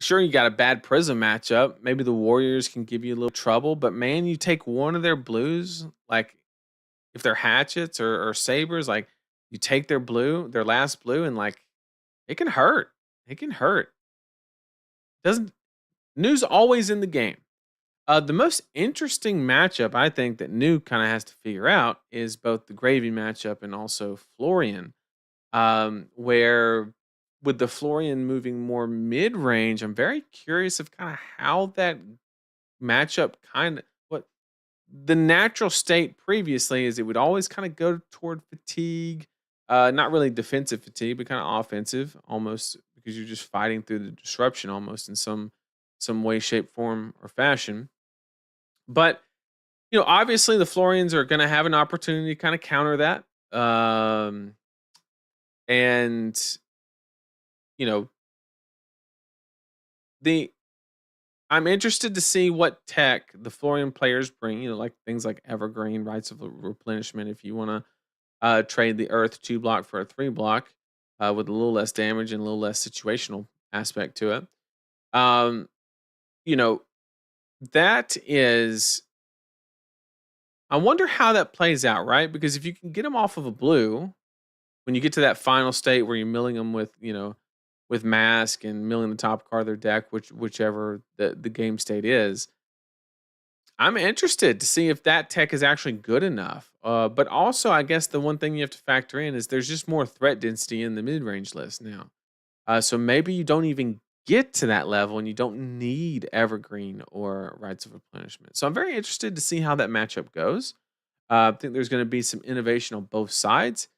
S1: sure, you got a bad Prism matchup. Maybe the Warriors can give you a little trouble, but man, you take one of their blues, like if they're hatchets or sabers, like you take their blue, their last blue, and like it can hurt. It can hurt. Doesn't New's always in the game. The most interesting matchup I think that New kind of has to figure out is both the Gravy matchup and also Florian. Where with the Florian moving more mid range, I'm very curious of kind of how that matchup kind of what the natural state previously is. It would always kind of go toward fatigue, not really defensive fatigue, but kind of offensive almost because you're just fighting through the disruption almost in some way, shape, form, or fashion. But obviously the Florians are going to have an opportunity to kind of counter that. And you know the I'm interested to see what tech the Florian players bring. Like things like Evergreen, Rights of Replenishment. If you want to trade the Earth 2 block for a 3 block with a little less damage and a little less situational aspect to it. Um, you know that is. I wonder how that plays out, right? Because if you can get them off of a blue, when you get to that final state where you're milling them with with mask and milling the top card of their deck, whichever the game state is. I'm interested to see if that tech is actually good enough. But also, I guess the one thing you have to factor in is there's just more threat density in the mid range list now. So maybe you don't even get to that level and you don't need Evergreen or Rites of Replenishment. So I'm very interested to see how that matchup goes. I think there's going to be some innovation on both sides.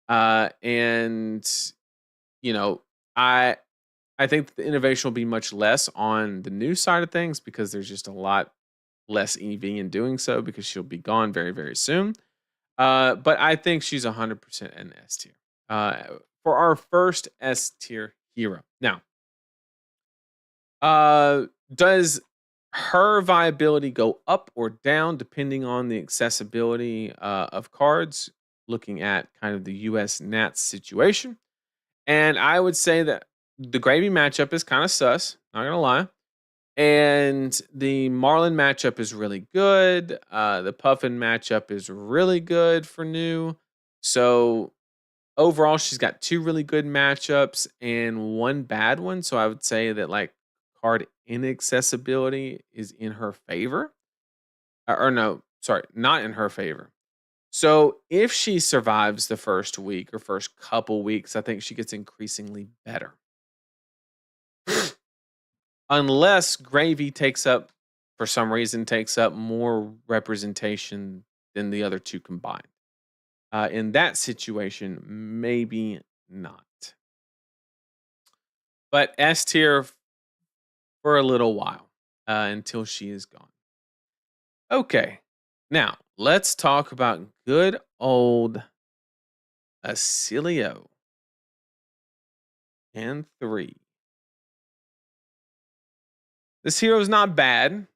S1: And, you know, I I think the innovation will be much less on the new side of things because there's just a lot less EV in doing so because she'll be gone very, very soon. But I think she's 100% an S tier for our first S tier hero. Now, does her viability go up or down depending on the accessibility of cards? Looking at kind of the US Nats situation. And I would say that the Gravy matchup is kind of sus, not gonna lie. And the Marlin matchup is really good. The Puffin matchup is really good for new. So overall, she's got two really good matchups and one bad one. So I would say that like card inaccessibility is in her favor. Or no, sorry, not in her favor. So if she survives the first week or first couple weeks, I think she gets increasingly better. Unless Gravy for some reason, takes up more representation than the other two combined. In that situation, maybe not. But S tier for a little while until she is gone. Okay, now let's talk about good old Azalea and 3. This hero is not bad.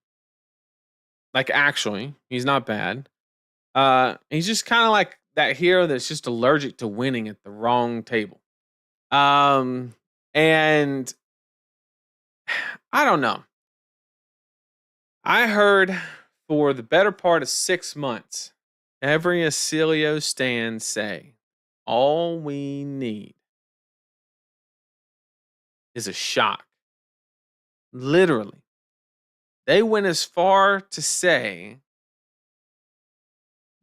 S1: Like, actually, he's not bad. He's just kind of like that hero that's just allergic to winning at the wrong table. And I don't know. I heard for the better part of 6 months, every Azalea stand say, all we need is a shock. Literally. They went as far to say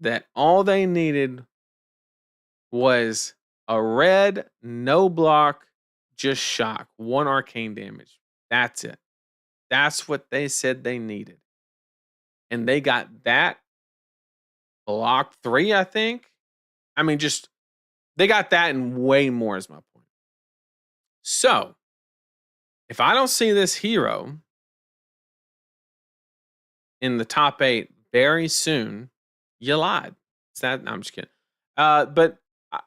S1: that all they needed was a red, no block, just shock, one arcane damage. That's it. That's what they said they needed. And they got that block 3, I think. I mean, just they got that and way more is my point. So, if I don't see this hero in the top 8 very soon, you lied. Is that no, I'm just kidding. But I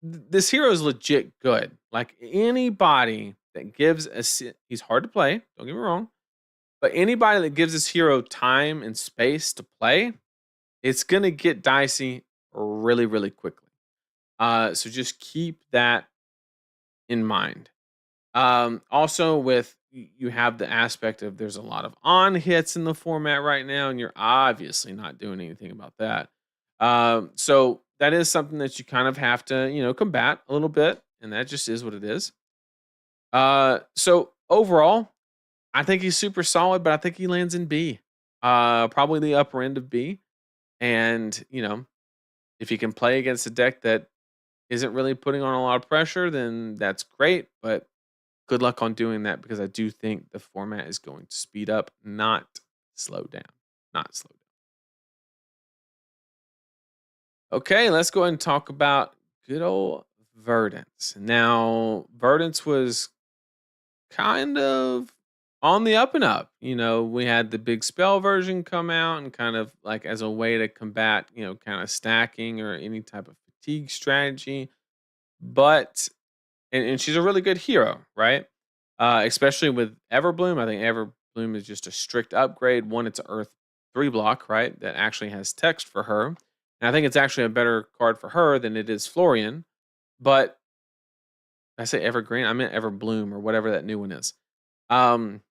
S1: this hero is legit good. Like, anybody that gives a he's hard to play, don't get me wrong, but anybody that gives this hero time and space to play, it's gonna get dicey really, really quickly. So just keep that in mind. Also, with you have the aspect of there's a lot of on hits in the format right now, and you're obviously not doing anything about that. So that is something that you kind of have to, combat a little bit, and that just is what it is. So overall, I think he's super solid, but I think he lands in B, probably the upper end of B. And if you can play against a deck that isn't really putting on a lot of pressure, then that's great. But good luck on doing that because I do think the format is going to speed up, not slow down. Not slow down. Okay, let's go ahead and talk about good old Verdance. Now, Verdance was kind of on the up and up. We had the big spell version come out and kind of like as a way to combat, kind of stacking or any type of fatigue strategy. But and she's a really good hero, right? Especially with Everbloom. I think Everbloom is just a strict upgrade. One, it's a Earth 3 block, right? That actually has text for her. And I think it's actually a better card for her than it is Florian. But I say Evergreen, I meant Everbloom or whatever that new one is. Um,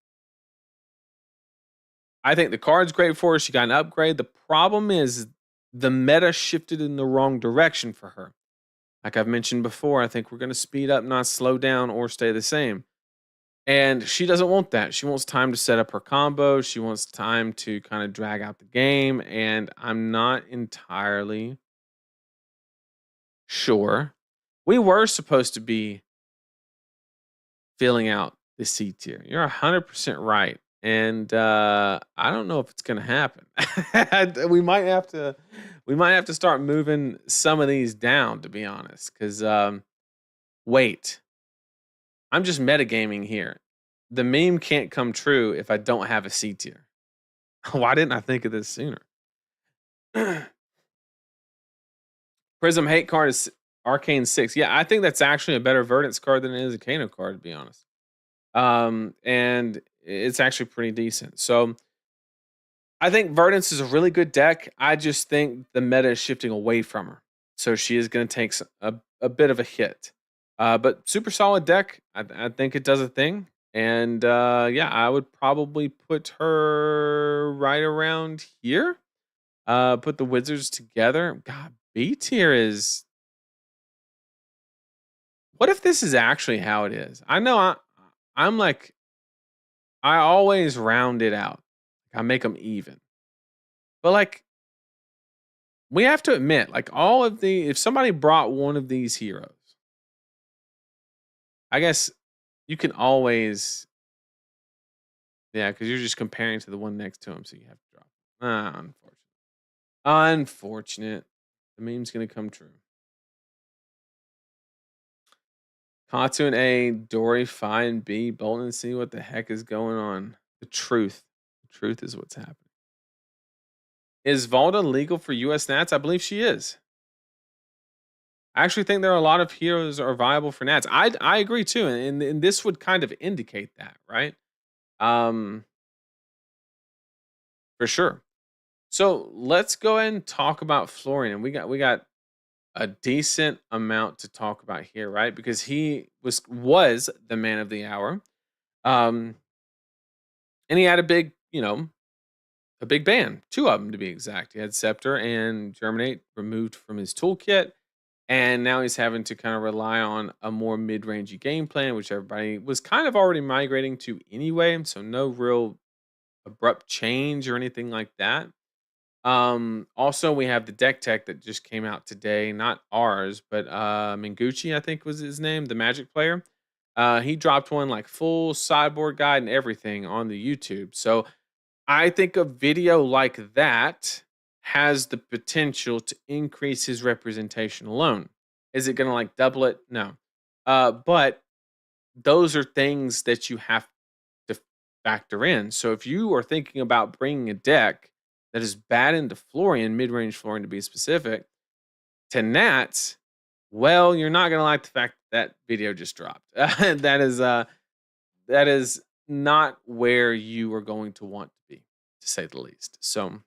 S1: I think the card's great for her. She got an upgrade. The problem is the meta shifted in the wrong direction for her. Like I've mentioned before, I think we're going to speed up, not slow down or stay the same. And she doesn't want that. She wants time to set up her combo. She wants time to kind of drag out the game. And I'm not entirely sure. We were supposed to be filling out the C tier. You're 100% right. And I don't know if it's going to happen. We might have to start moving some of these down, to be honest. Because wait, I'm just metagaming here. The meme can't come true if I don't have a C tier. Why didn't I think of this sooner? Prism hate card is Arcane 6. Yeah, I think that's actually a better Verdance card than it is a Kano card, to be honest. And it's actually pretty decent. So I think Verdance is a really good deck. I just think the meta is shifting away from her. So she is going to take a bit of a hit. But super solid deck. I think it does a thing. And yeah, I would probably put her right around here. Put the Wizards together. God, B tier is. What if this is actually how it is? I know I'm like, I always round it out. I make them even. But like, we have to admit, like if somebody brought one of these heroes, I guess you can always, yeah, because you're just comparing to the one next to him, so you have to drop. Unfortunate. Unfortunate. The meme's gonna come true. Katsu and A, Dory, Fai and B, Boltyn, see what the heck is going on. The truth. The truth is what's happening. Is Valda legal for US Nats? I believe she is. I actually think there are a lot of heroes are viable for Nats. I agree too, and this would kind of indicate that, right? Um, for sure. So let's go ahead and talk about Florian. We got a decent amount to talk about here, right? Because he was the man of the hour. Um, and he had a big ban, two of them to be exact. He had Scepter and Germinate removed from his toolkit, and now he's having to kind of rely on a more mid-rangey game plan, which everybody was kind of already migrating to anyway. So no real abrupt change or anything like that. Also we have the deck tech that just came out today, not ours, but Minguchi, I think was his name, the Magic player. He dropped one like full sideboard guide and everything on the YouTube. So I think a video like that has the potential to increase his representation alone. Is it going to like double it? No. But those are things that you have to factor in. So if you are thinking about bringing a deck that is bad into Florian, mid-range Florian to be specific, to Nats, well, you're not gonna like the fact that video just dropped. That is not where you are going to want to be, to say the least. So,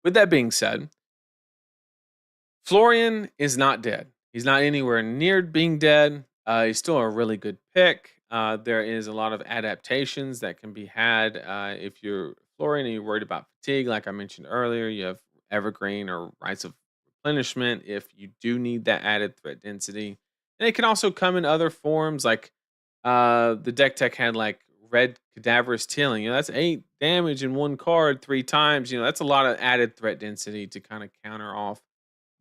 S1: with that being said, Florian is not dead. He's not anywhere near being dead. He's still a really good pick. There is a lot of adaptations that can be had if you're Florian and you're worried about fatigue. Like I mentioned earlier, you have Evergreen or Rites of Replenishment if you do need that added threat density. And it can also come in other forms, like the deck tech had like Red Cadaverous Tilling. That's 8 damage in one card 3 times. That's a lot of added threat density to kind of counter off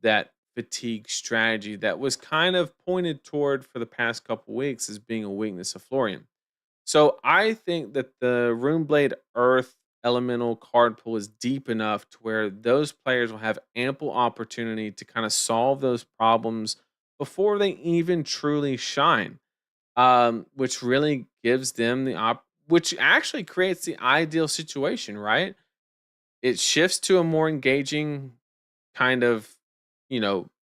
S1: that fatigue strategy that was kind of pointed toward for the past couple weeks as being a weakness of Florian. So I think that the Runeblade Earth elemental card pool is deep enough to where those players will have ample opportunity to kind of solve those problems before they even truly shine. Which really gives them which actually creates the ideal situation, right? It shifts to a more engaging kind of,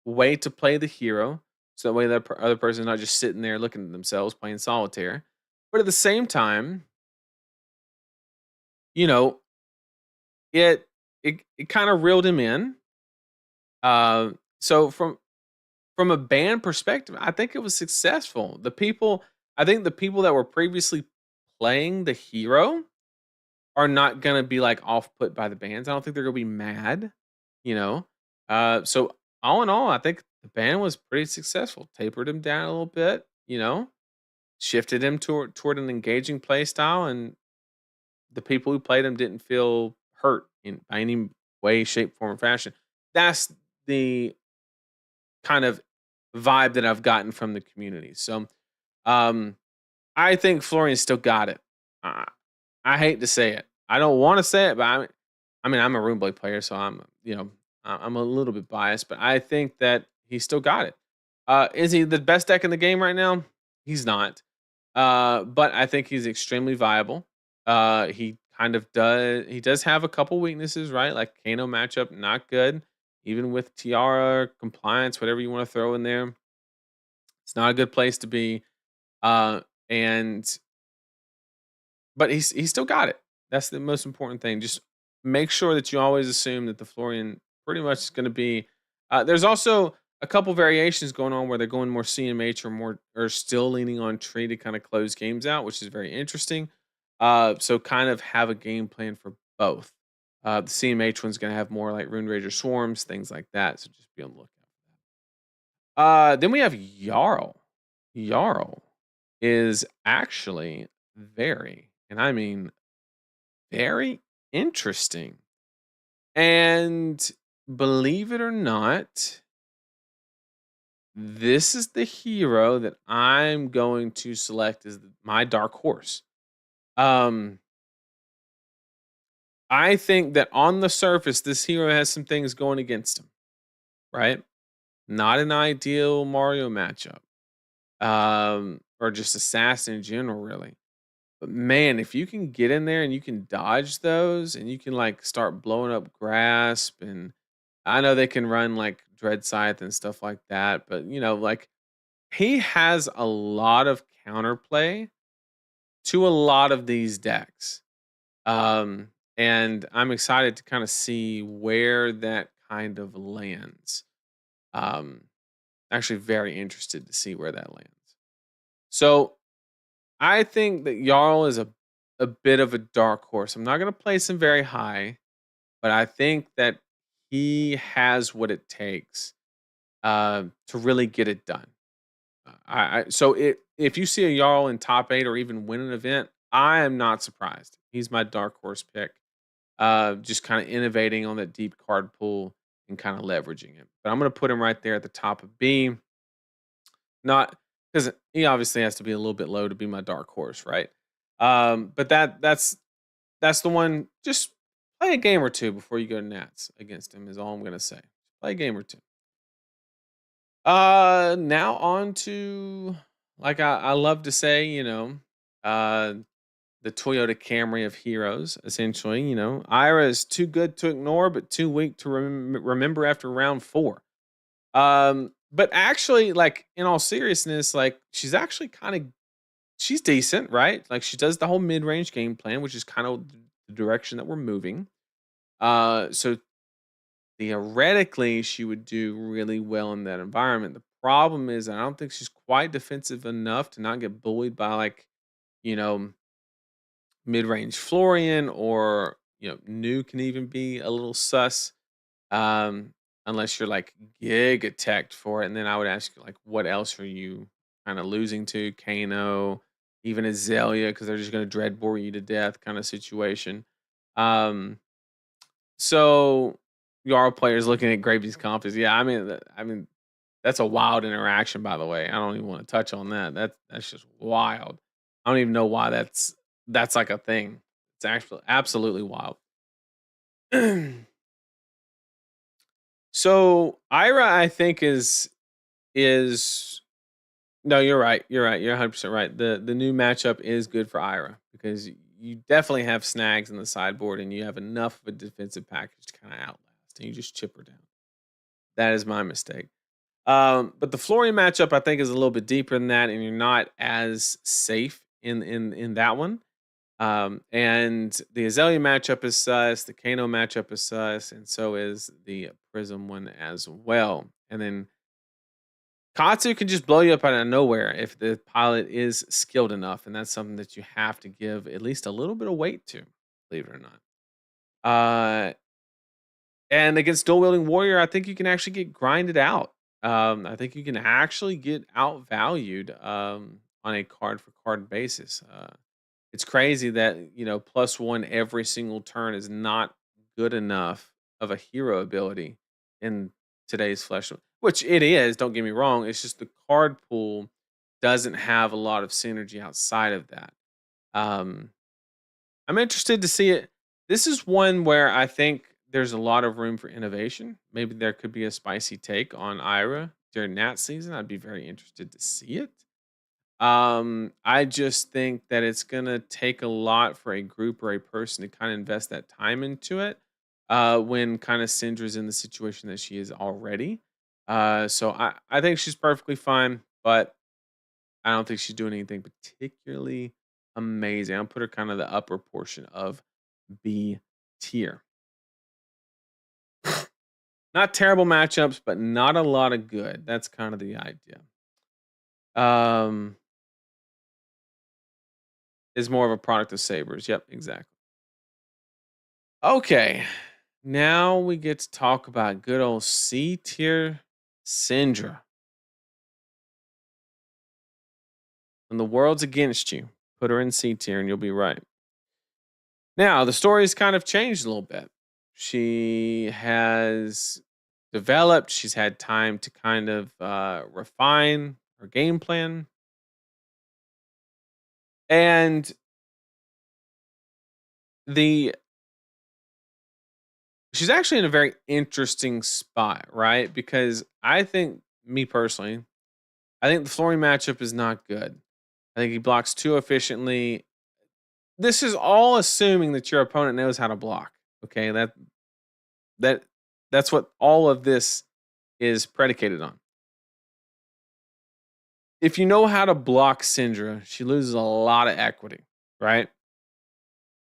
S1: way to play the hero. So that way the other person's not just sitting there looking at themselves playing solitaire. But at the same time, you know, it kind of reeled him in. So from a band perspective, I think it was successful. I think the people that were previously playing the hero are not gonna be like off put by the bans. I don't think they're gonna be mad, you know. So all in all, I think the ban was pretty successful. Tapered him down a little bit, shifted him toward an engaging play style, and the people who played him didn't feel hurt in by any way, shape, form, or fashion. That's the kind of vibe that I've gotten from the community. So um I think Florian still got it. Uh, I hate to say it. I don't want to say it, but I mean, I'm a Runeblade player, so I'm a little bit biased, but I think that he still got it. Is he the best deck in the game right now? He's not. But I think he's extremely viable. He does have a couple weaknesses, right? Like Kano matchup, not good. Even with Tiara, compliance, whatever you want to throw in there, it's not a good place to be. And but he's still got it. That's the most important thing. Just make sure that you always assume that the Florian pretty much is going to be. There's also a couple variations going on where they're going more CMH or still leaning on tree to kind of close games out, which is very interesting. So kind of have a game plan for both. The CMH one's going to have more like Rune Rager swarms, things like that. So just be on the lookout for that. Then we have Jarl. Jarl is actually very, and I mean very interesting. And believe it or not, this is the hero that I'm going to select as my dark horse. I think that on the surface, this hero has some things going against him, right? Not an ideal Mario matchup, or just assassin in general, really. But man, if you can get in there and you can dodge those and you can like start blowing up grasp, and I know they can run like dread scythe and stuff like that, but like he has a lot of counterplay to a lot of these decks. Um and I'm excited to kind of see where that kind of lands. Um Actually very interested to see where that lands. So I think that Jarl is a bit of a dark horse. I'm not going to place him very high, but I think that he has what it takes to really get it done. If you see a Jarl in top 8 or even win an event, I am not surprised. He's my dark horse pick. Just kind of innovating on that deep card pool and kind of leveraging it. But I'm going to put him right there at the top of B. Not because he obviously has to be a little bit low to be my dark horse, right? But that's the one. Just play a game or two before you go to Nats against him is all I'm gonna say. Play a game or two. Now on to like I love to say, uh, the Toyota Camry of heroes, essentially. Ira is too good to ignore, but too weak to remember after round four. But actually, like in all seriousness, like she's actually kind of she's decent, right? Like she does the whole mid range game plan, which is kind of the direction that we're moving. So theoretically, she would do really well in that environment. The problem is, I don't think she's quite defensive enough to not get bullied by like you know mid-range Florian or new can even be a little sus. Um, Unless you're like gig attacked for it, and then I would ask you like, what else are you kind of losing to? Kano, even Azalea, because they're just going to dread bore you to death, kind of situation. Um, so Yarl players looking at Gravy's comp is yeah. I mean that's a wild interaction, by the way. I don't even want to touch on that. That's just wild. I don't even know why that's like a thing. It's actually absolutely wild. So Ira, I think is no, you're right. You're right. You're 100% right. The new matchup is good for Ira because you definitely have snags in the sideboard and you have enough of a defensive package to kind of outlast and you just chip her down. That is my mistake. But the Florian matchup, I think, is a little bit deeper than that, and you're not as safe in that one. And the Azalea matchup is sus, the Kano matchup is sus, and so is the Prism one as well. And then Katsu can just blow you up out of nowhere if the pilot is skilled enough, and that's something that you have to give at least a little bit of weight to, believe it or not. And against dual wielding warrior, I think you can actually get grinded out. I think you can actually get outvalued on a card for card basis. It's crazy that +1 every single turn is not good enough of a hero ability in today's flesh, which it is. Don't get me wrong. It's just the card pool doesn't have a lot of synergy outside of that. Um, I'm interested to see it. This is one where I think there's a lot of room for innovation. Maybe there could be a spicy take on Ira during that season. I'd be very interested to see it. I just think that it's gonna take a lot for a group or a person to kind of invest that time into it. When kind of Syndra's in the situation that she is already. So I think she's perfectly fine, but I don't think she's doing anything particularly amazing. I'll put her kind of the upper portion of B tier. Not terrible matchups, but not a lot of good. That's kind of the idea. Um, is more of a product of Sabers. Yep, exactly. Okay. Now we get to talk about good old C tier Syndra. When the world's against you, put her in C tier and you'll be right. Now, the story's kind of changed a little bit. She has developed, she's had time to kind of refine her game plan. And the she's actually in a very interesting spot, right? Because I think, me personally, I think the flooring matchup is not good. I think he blocks too efficiently. This is all assuming that your opponent knows how to block. Okay, that that's what all of this is predicated on. If you know how to block Syndra, she loses a lot of equity, right?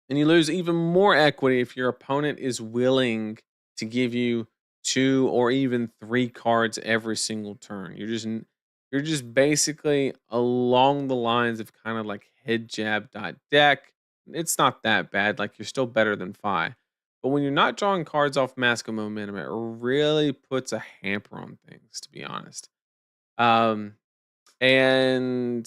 S1: And you lose even more equity if your opponent is willing to give you 2 or even 3 cards every single turn. You're just basically along the lines of kind of like head jab dot deck. It's not that bad. Like you're still better than Fi. But when you're not drawing cards off Mask of Momentum, it really puts a hamper on things, to be honest. Um, and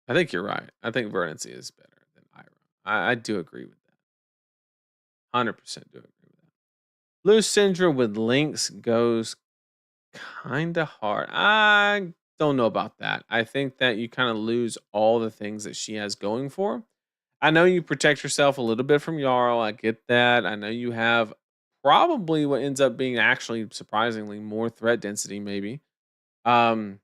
S1: I think you're right. I think Verdancy is better than Ira. I do agree with that. 100% do agree with that. Lose Syndra with Lynx goes kind of hard. I don't know about that. I think that you kind of lose all the things that she has going for. I know you protect yourself a little bit from Jarl. I get that. I know you have probably what ends up being actually surprisingly more threat density, maybe. Um,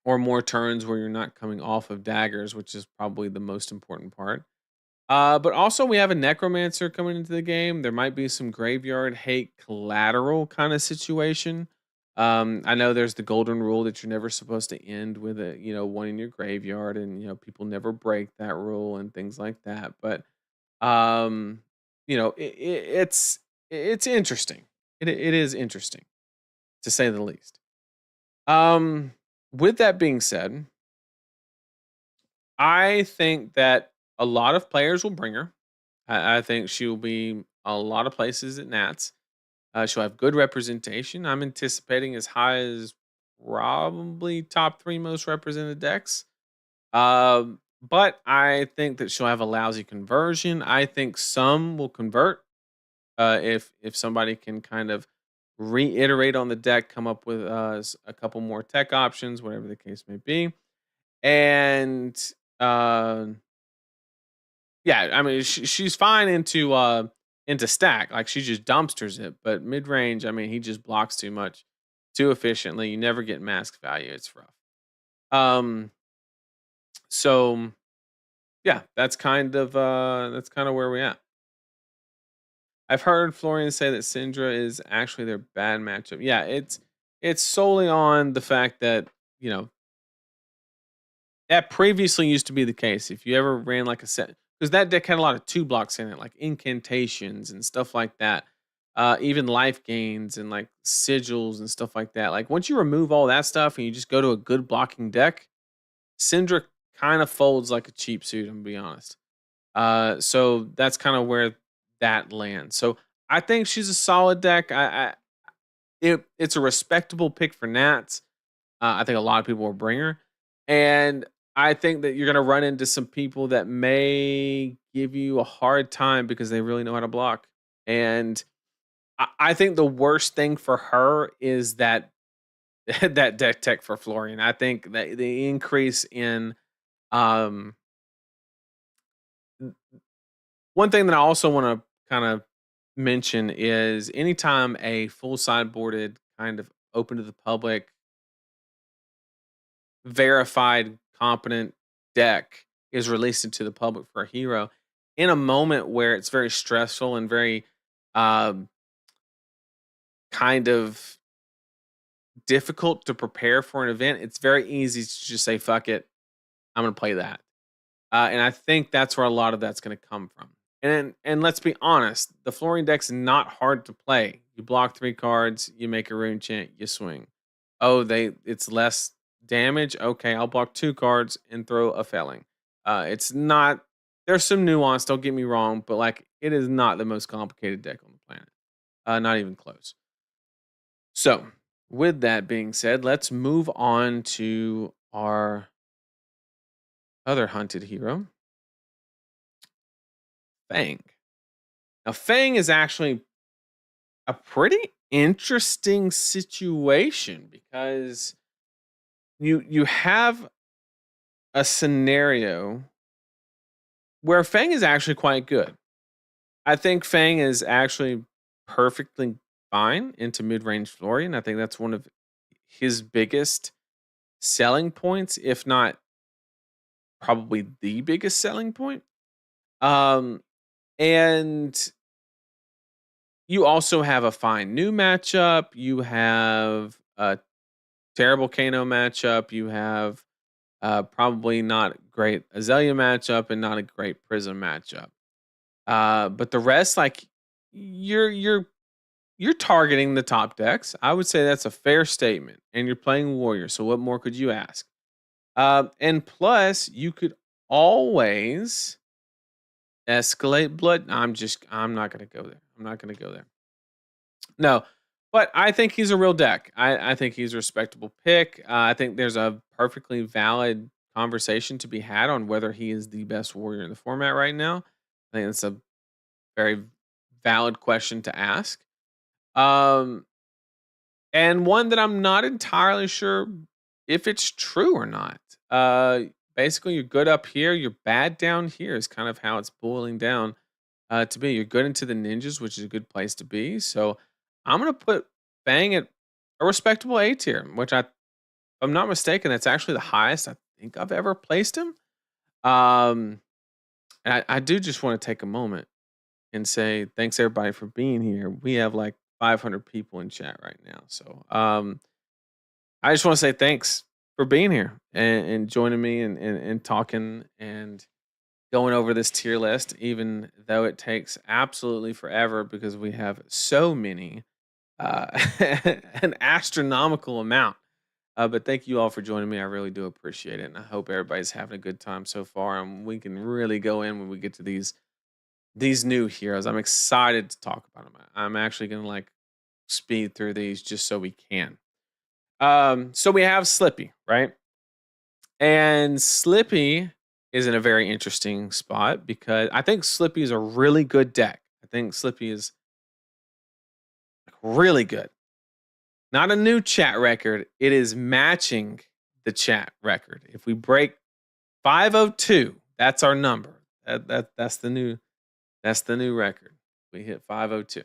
S1: or more turns where you're not coming off of daggers, which is probably the most important part. But also we have a necromancer coming into the game. There might be some graveyard hate collateral kind of situation. I know there's the golden rule that you're never supposed to end with a one in your graveyard, and people never break that rule and things like that. But um, it's interesting. It is interesting to say the least. Um, with that being said, I think that a lot of players will bring her. I think she will be a lot of places at Nats. She'll have good representation. I'm anticipating as high as probably top three most represented decks. But I think that she'll have a lousy conversion. I think some will convert if somebody can kind of reiterate on the deck, come up with a couple more tech options, whatever the case may be, and uh, yeah, I mean she's fine into stack, like she just dumpsters it, but mid range, I mean he just blocks too much, too efficiently. You never get mask value. It's rough. Um, so yeah, that's kind of where we're at. I've heard Florian say that Syndra is actually their bad matchup. Yeah, it's solely on the fact that you know that previously used to be the case. If you ever ran like a set, because that deck had a lot of two blocks in it, like incantations and stuff like that. Even life gains and like sigils and stuff like that. Like once you remove all that stuff and you just go to a good blocking deck, Syndra kind of folds like a cheap suit. I'm gonna be honest. So that's kind of where that lands. So I think she's a solid deck. It's a respectable pick for Nats. I think a lot of people will bring her, and I think that you're gonna run into some people that may give you a hard time because they really know how to block. And I think the worst thing for her is that that deck tech for Florian. I think that the increase in um one thing that I also want to kind of mention is anytime a full sideboarded kind of open to the public, verified, competent deck is released into the public for a hero in a moment where it's very stressful and very um, kind of difficult to prepare for an event, it's very easy to just say, fuck it, I'm going to play that. And I think that's where a lot of that's going to come from. And let's be honest, the flooring deck's not hard to play. You block three cards, you make a rune chant, you swing. Oh, it's less damage. Okay, I'll block two cards and throw a felling. It's not. There's some nuance. Don't get me wrong, but like it is not the most complicated deck on the planet. Not even close. So, with that being said, let's move on to our other hunted hero, Fang. Now, Fang is actually a pretty interesting situation because you have a scenario where Fang is actually quite good. I think Fang is actually perfectly fine into mid-range Florian. I think that's one of his biggest selling points, if not probably the biggest selling point. Um, and you also have a fine new matchup. You have a terrible Kano matchup. You have probably not great Azalea matchup and not a great Prism matchup. But the rest, like you're targeting the top decks. I would say that's a fair statement. And you're playing Warrior, so what more could you ask? And plus, you could always escalate blood. I'm not gonna go there. I'm not gonna go there. No, but I think he's a real deck. I think he's a respectable pick. I think there's a perfectly valid conversation to be had on whether he is the best warrior in the format right now. I think that's a very valid question to ask. Um, and one that I'm not entirely sure if it's true or not. Basically, you're good up here, you're bad down here is kind of how it's boiling down to be. You're good into the ninjas, which is a good place to be. So I'm gonna put Fang at a respectable A tier, which I I'm not mistaken, that's actually the highest I think I've ever placed him. Um, and I do just want to take a moment and say thanks everybody for being here. We have like 500 people in chat right now. So I just want to say thanks for being here and joining me and talking and going over this tier list, even though it takes absolutely forever because we have so many, uh, an astronomical amount. But thank you all for joining me. I really do appreciate it. And I hope everybody's having a good time so far. And we can really go in when we get to these new heroes. I'm excited to talk about them. I'm actually gonna like speed through these just so we can. So we have Slippy, right? And Slippy is in a very interesting spot because I think Slippy is a really good deck. I think Slippy is really good. Not a new chat record. It is matching the chat record. If we break 502, that's our number. That's the new record. We hit 502.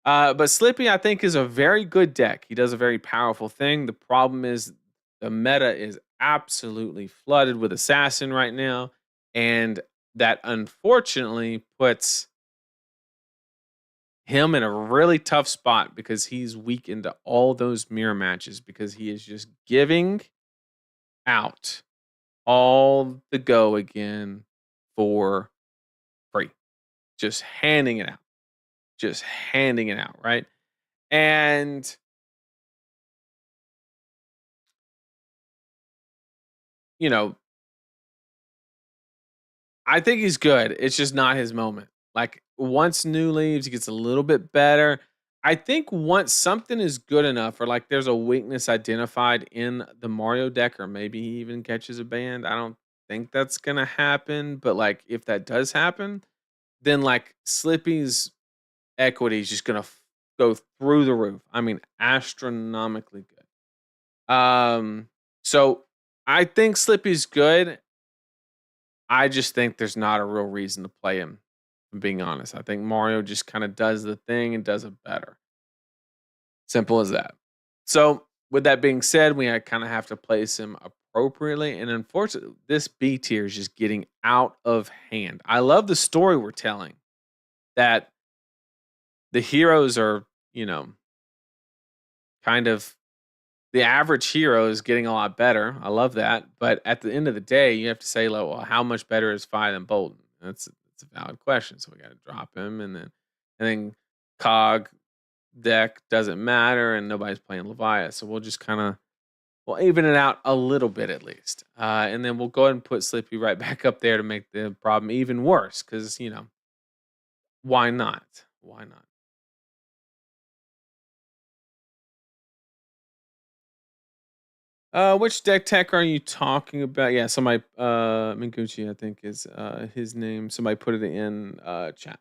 S1: But Slippy, I think, is a very good deck. He does a very powerful thing. The problem is the meta is absolutely flooded with Assassin right now. And that unfortunately puts him in a really tough spot because he's weak into all those mirror matches because he is just giving out all the go again for free. Just handing it out. Just handing it out, right? And you know, I think he's good. It's just not his moment. Like once new leaves, he gets a little bit better. I think once something is good enough, or like there's a weakness identified in the Mario deck, or maybe he even catches a band. I don't think that's gonna happen, but like if that does happen, then like Slippy's equity is just gonna go through the roof. I mean, astronomically good. So I think Slippy's good. I just think there's not a real reason to play him. If I'm being honest, I think Mario just kind of does the thing and does it better. Simple as that. So, with that being said, we kind of have to place him appropriately. And unfortunately, this B tier is just getting out of hand. I love the story we're telling that the heroes are, kind of the average hero is getting a lot better. I love that. But at the end of the day, you have to say, like, well, how much better is Fai than Boltyn? That's a valid question. So we got to drop him, and then Cog deck doesn't matter, and nobody's playing Leviathan. So we'll just kind of we'll even it out a little bit at least, and then we'll go ahead and put Slippy right back up there to make the problem even worse. Because why not? Why not? Which deck tech are you talking about? Yeah, somebody Minguchi, I think is his name. Somebody put it in chat.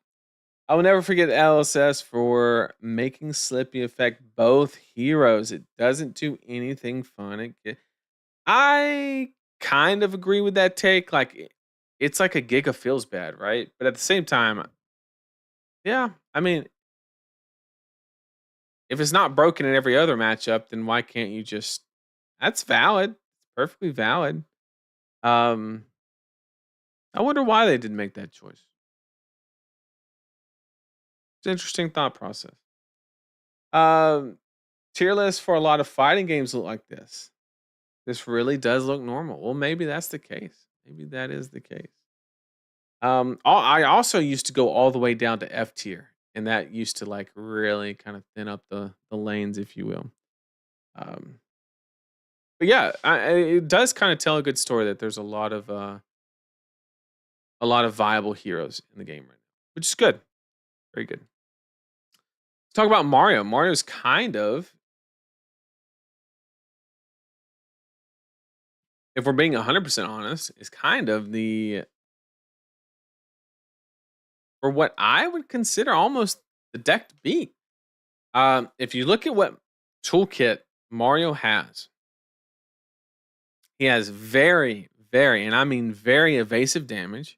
S1: I will never forget LSS for making Slippy affect both heroes. It doesn't do anything fun. I kind of agree with that take. Like it's like a Giga feels bad, right? But at the same time, yeah, I mean, if it's not broken in every other matchup, then why can't you just that's valid. It's perfectly valid. Um I wonder why they didn't make that choice. It's an interesting thought process. Um, Tier list for a lot of fighting games look like this. This really does look normal. Well, maybe that's the case. Maybe that is the case. I also used to go all the way down to F tier, and that used to like really kind of thin up the lanes, if you will. Um, but yeah, it does kind of tell a good story that there's a lot of viable heroes in the game right now, which is good. Very good. Let's talk about Mario. Mario's kind of, if we're being 100% honest, is kind of the, for what I would consider almost the deck to be. If you look at what toolkit Mario has, he has very, very, and I mean very evasive damage.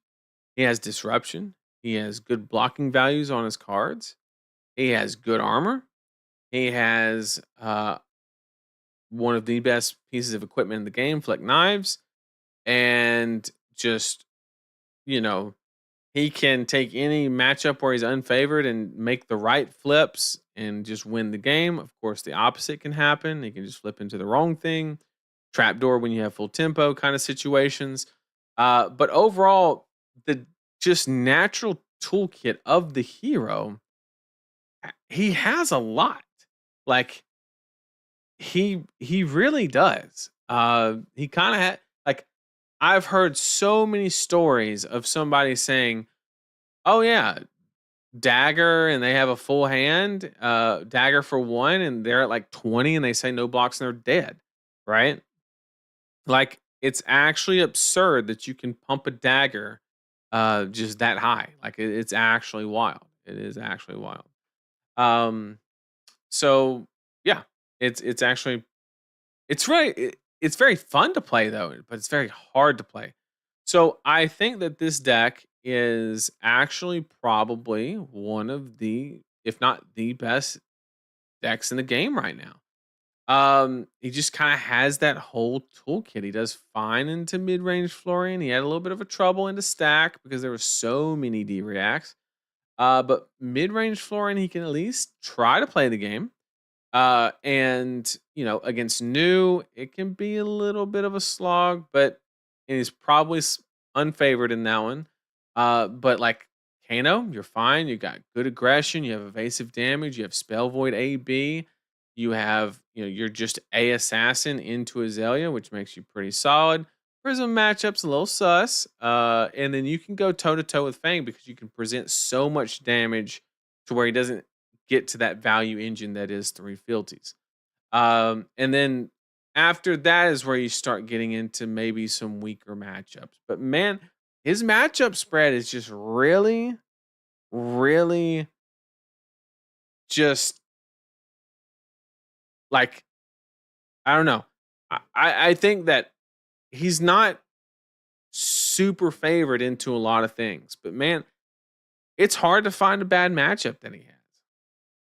S1: He has disruption. He has good blocking values on his cards. He has good armor. He has one of the best pieces of equipment in the game, flick knives, and just, you know, he can take any matchup where he's unfavored and make the right flips and just win the game. Of course, the opposite can happen. He can just flip into the wrong thing, trapdoor when you have full tempo kind of situations. But overall, the just natural toolkit of the hero, he has a lot. Like he really does. He kind of had like I've heard so many stories of somebody saying, "Oh yeah, dagger," and they have a full hand, dagger for one, and they're at like 20, and they say no blocks and they're dead, right? Like it's actually absurd that you can pump a dagger just that high. Like it's actually wild. It is actually wild. Um, so yeah, it's actually it's very fun to play though, but it's very hard to play. So I think that this deck is actually probably one of the, if not the best decks in the game right now. He just kind of has that whole toolkit. He does fine into mid-range flooring. He had a little bit of a trouble into stack because there were so many D reacts. But mid-range flooring, he can at least try to play the game. And against new, it can be a little bit of a slog, but he's probably unfavored in that one. But like Kano, you're fine. You got good aggression. You have evasive damage. You have spell void AB. You have, you're just a assassin into Azalea, which makes you pretty solid. Prism matchup's a little sus. And then you can go toe to toe with Fang because you can present so much damage to where he doesn't get to that value engine that is three fealties. And then after that is where you start getting into maybe some weaker matchups. But man, his matchup spread is just really, really just like, I don't know. I think that he's not super favored into a lot of things, but man, it's hard to find a bad matchup that he has.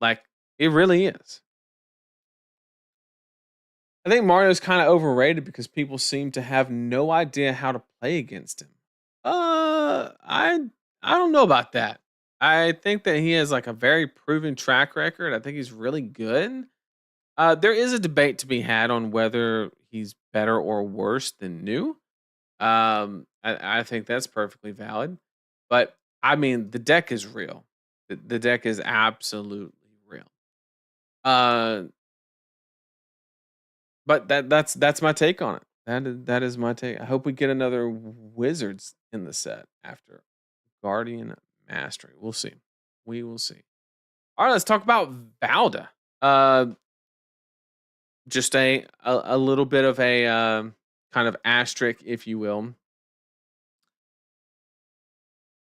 S1: Like, it really is. I think Mario's kind of overrated because people seem to have no idea how to play against him. I don't know about that. I think that he has like a very proven track record. I think he's really good. There is a debate to be had on whether he's better or worse than new. I think that's perfectly valid. But I mean, the deck is real. The deck is absolutely real. Uh, But that's my take on it. That is my take. I hope we get another Wizards in the set after Guardian Mastery. We'll see. We will see. All right, let's talk about Valda. Uh, just a little bit of a kind of asterisk, if you will.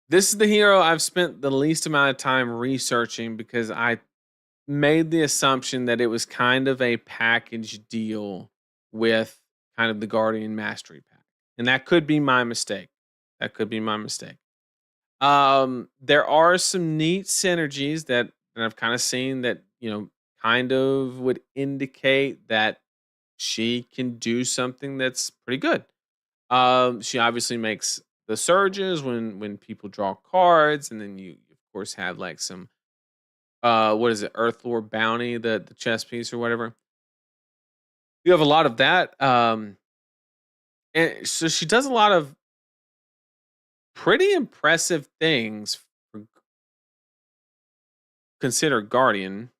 S1: This is the hero I've spent the least amount of time researching because I made the assumption that it was kind of a package deal with kind of the Guardian Mastery pack. And that could be my mistake. That could be my mistake. There are some neat synergies that I've kind of seen that, kind of would indicate that she can do something that's pretty good. She obviously makes the surges when people draw cards, and then you of course have like some what is it, Earthlore Bounty, the chess piece or whatever. You have a lot of that. And so she does a lot of pretty impressive things for consider Guardian.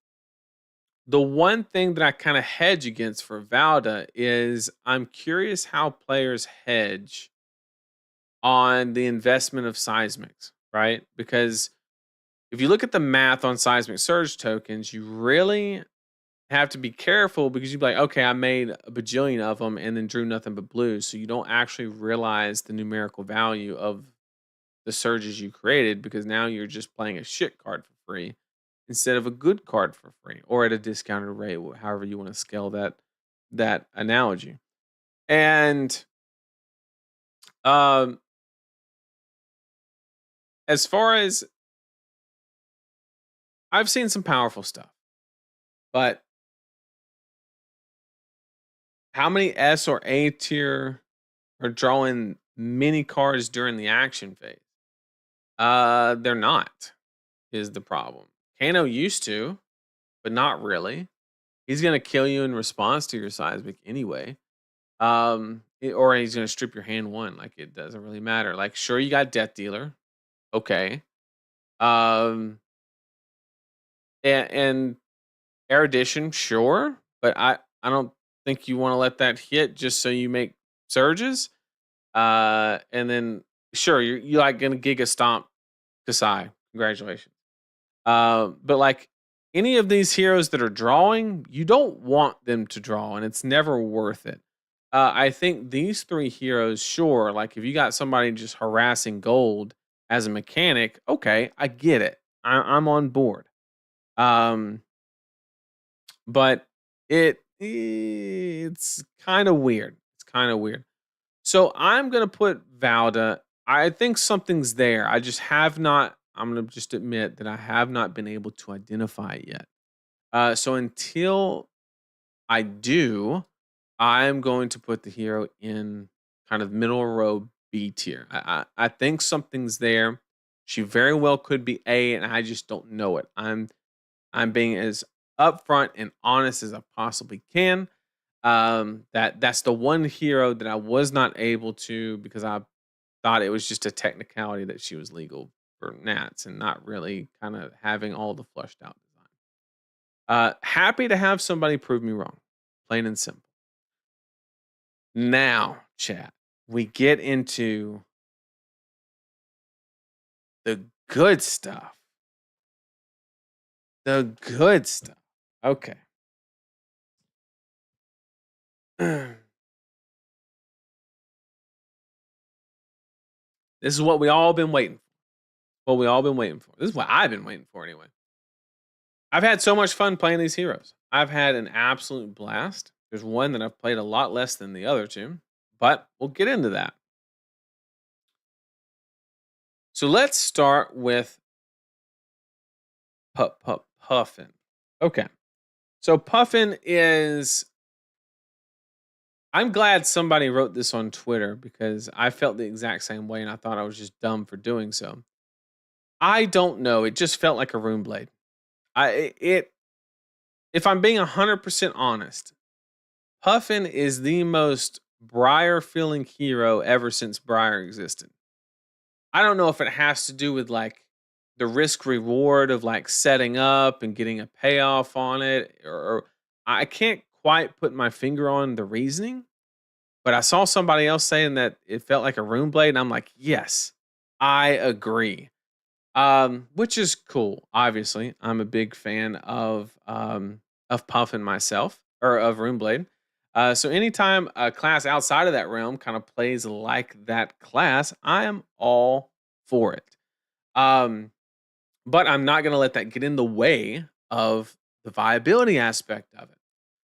S1: The one thing that I kind of hedge against for Valda is I'm curious how players hedge on the investment of seismics, right? Because if you look at the math on seismic surge tokens, you really have to be careful because you'd be like, okay, I made a bajillion of them and then drew nothing but blues. So you don't actually realize the numerical value of the surges you created because now you're just playing a shit card for free instead of a good card for free or at a discounted rate, however you want to scale that analogy. And um, as far as I've seen some powerful stuff, but How many S or A tier are drawing mini cards during the action phase? They're not, is the problem. Kano used to, but not really. He's gonna kill you in response to your seismic anyway. Or he's gonna strip your hand one. Like it doesn't really matter. Like, sure, you got Death Dealer. Okay. Um, and erudition, sure, but I don't think you want to let that hit just so you make surges. And then sure, you like gonna Giga Stomp Cassai. Congratulations. But like any of these heroes that are drawing, you don't want them to draw, and it's never worth it. I think these three heroes, sure, like if you got somebody just harassing gold as a mechanic, okay, I get it. I'm on board. Um, but it's kind of weird. It's kind of weird. So I'm gonna put Valda. I think something's there. I just have not. I'm gonna just admit that I have not been able to identify it yet. So until I do, I'm going to put the hero in kind of middle row B tier. I think something's there. She very well could be A, and I just don't know it. I'm being as upfront and honest as I possibly can. That's the one hero that I was not able to because I thought it was just a technicality that she was legal for Nats and not really kind of having all the flushed out design. Happy to have somebody prove me wrong, plain and simple. Now, chat, we get into the good stuff. The good stuff. Okay. This is what we all been waiting for. What we all been waiting for. This is what I've been waiting for anyway. I've had so much fun playing these heroes. I've had an absolute blast. There's one that I've played a lot less than the other two, but we'll get into that. So let's start with Puffin. Okay. So Puffin is. I'm glad somebody wrote this on Twitter because I felt the exact same way and I thought I was just dumb for doing so. I don't know. It just felt like a rune blade. It if I'm being 100% honest, Puffin is the most Briar feeling hero ever since Briar existed. I don't know if it has to do with like the risk reward of like setting up and getting a payoff on it, or I can't quite put my finger on the reasoning, but I saw somebody else saying that it felt like a rune blade, and I'm like, yes, I agree. Which is cool. Obviously, I'm a big fan of Puffin myself, or of Runeblade. So anytime a class outside of that realm kind of plays like that class, I am all for it. Um, but I'm not going to let that get in the way of the viability aspect of it.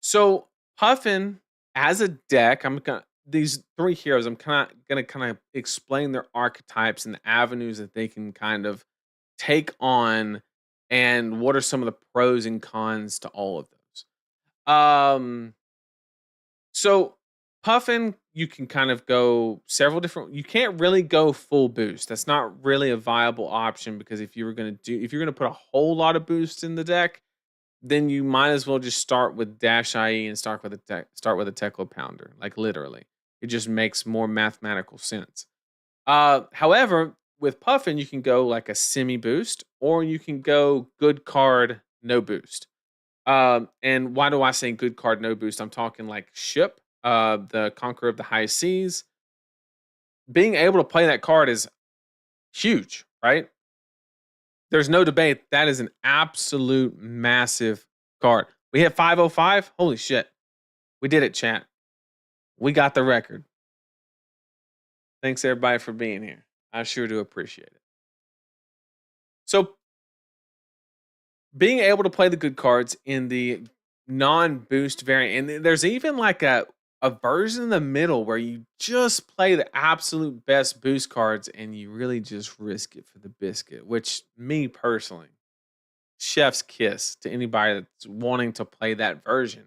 S1: So Puffin as a deck, I'm gonna these three heroes. I'm kind of gonna kind of explain their archetypes and the avenues that they can kind of take on, and what are some of the pros and cons to all of those. So Puffin, you can kind of go several different. You can't really go full boost. That's not really a viable option because if you're gonna put a whole lot of boost in the deck, then you might as well just start with Dash IE and start with a Teklo Pounder. Like literally, it just makes more mathematical sense. However, with Puffin, you can go like a semi boost, or you can go good card, no boost. And why do I say good card, no boost? I'm talking like Ship, the Conqueror of the High Seas. Being able to play that card is huge, right? There's no debate. That is an absolute massive card. We hit 505. Holy shit. We did it, chat. We got the record. Thanks everybody for being here. I sure do appreciate it. So being able to play the good cards in the non-boost variant, and there's even like a version in the middle where you just play the absolute best boost cards and you really just risk it for the biscuit, which me personally, chef's kiss to anybody that's wanting to play that version.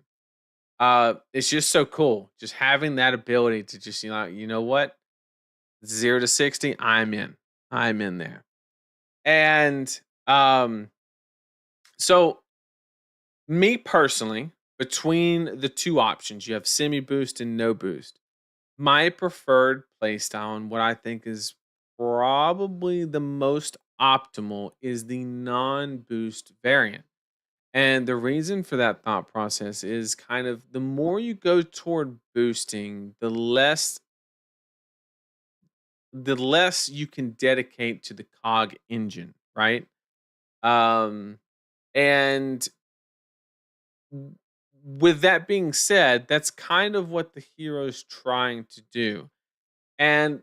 S1: It's just so cool. Just having that ability to just, you know what? 0 to 60, I'm in. I'm in there. And um, so me personally, between the two options, you have semi boost and no boost. My preferred playstyle and what I think is probably the most optimal is the non boost variant. And the reason for that thought process is kind of the more you go toward boosting, the less you can dedicate to the cog engine, right? Um and w- with that being said, that's kind of what the hero's trying to do. And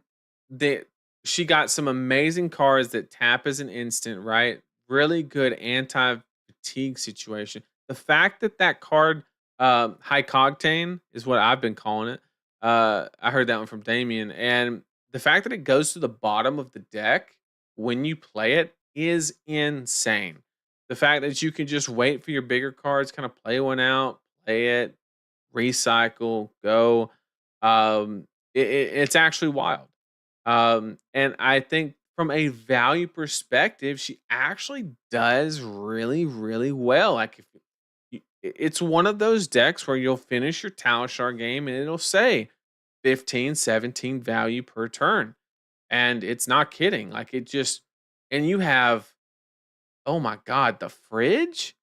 S1: the she got some amazing cards that tap as an instant, right? Really good anti-fatigue situation. The fact that that card, High Cogtane is what I've been calling it. I heard that one from Damien, and the fact that it goes to the bottom of the deck when you play it is insane. The fact that you can just wait for your bigger cards, kind of play one out, play it, recycle, go. It's actually wild. And I think from a value perspective, she actually does really, really well. Like if it's one of those decks where you'll finish your Talishar game and it'll say 15, 17 value per turn. And it's not kidding. Like it just, and you have, oh my God, the fridge?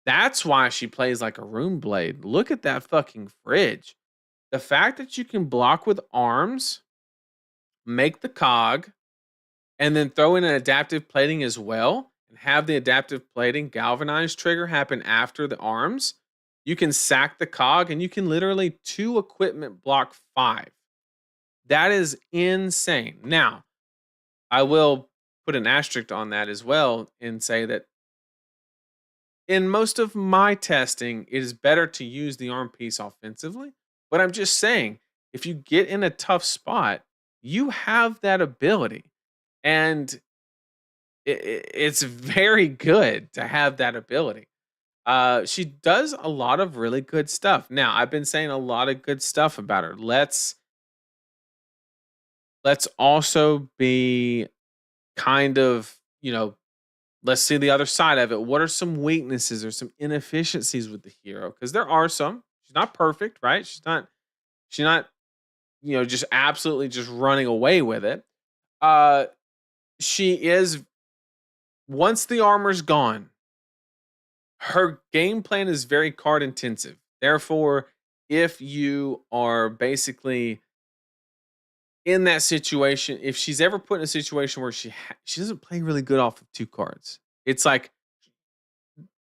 S1: That's why she plays like a room blade. Look at that fucking fridge. The fact that you can block with arms, make the cog, and then throw in an adaptive plating as well, and have the adaptive plating galvanized trigger happen after the arms, you can sack the cog and you can literally two equipment block five. That is insane. Now, I will put an asterisk on that as well and say that in most of my testing, it is better to use the arm piece offensively. But I'm just saying, if you get in a tough spot, you have that ability. And it's very good to have that ability. She does a lot of really good stuff. Now, I've been saying a lot of good stuff about her. Let's also be kind of, let's see the other side of it. What are some weaknesses or some inefficiencies with the hero? Because there are some. She's not perfect, right? She's not, just absolutely just running away with it. Uh she is once the armor's gone, her game plan is very card intensive. Therefore, if you are basically in that situation, if she's ever put in a situation where she doesn't play really good off of two cards, it's like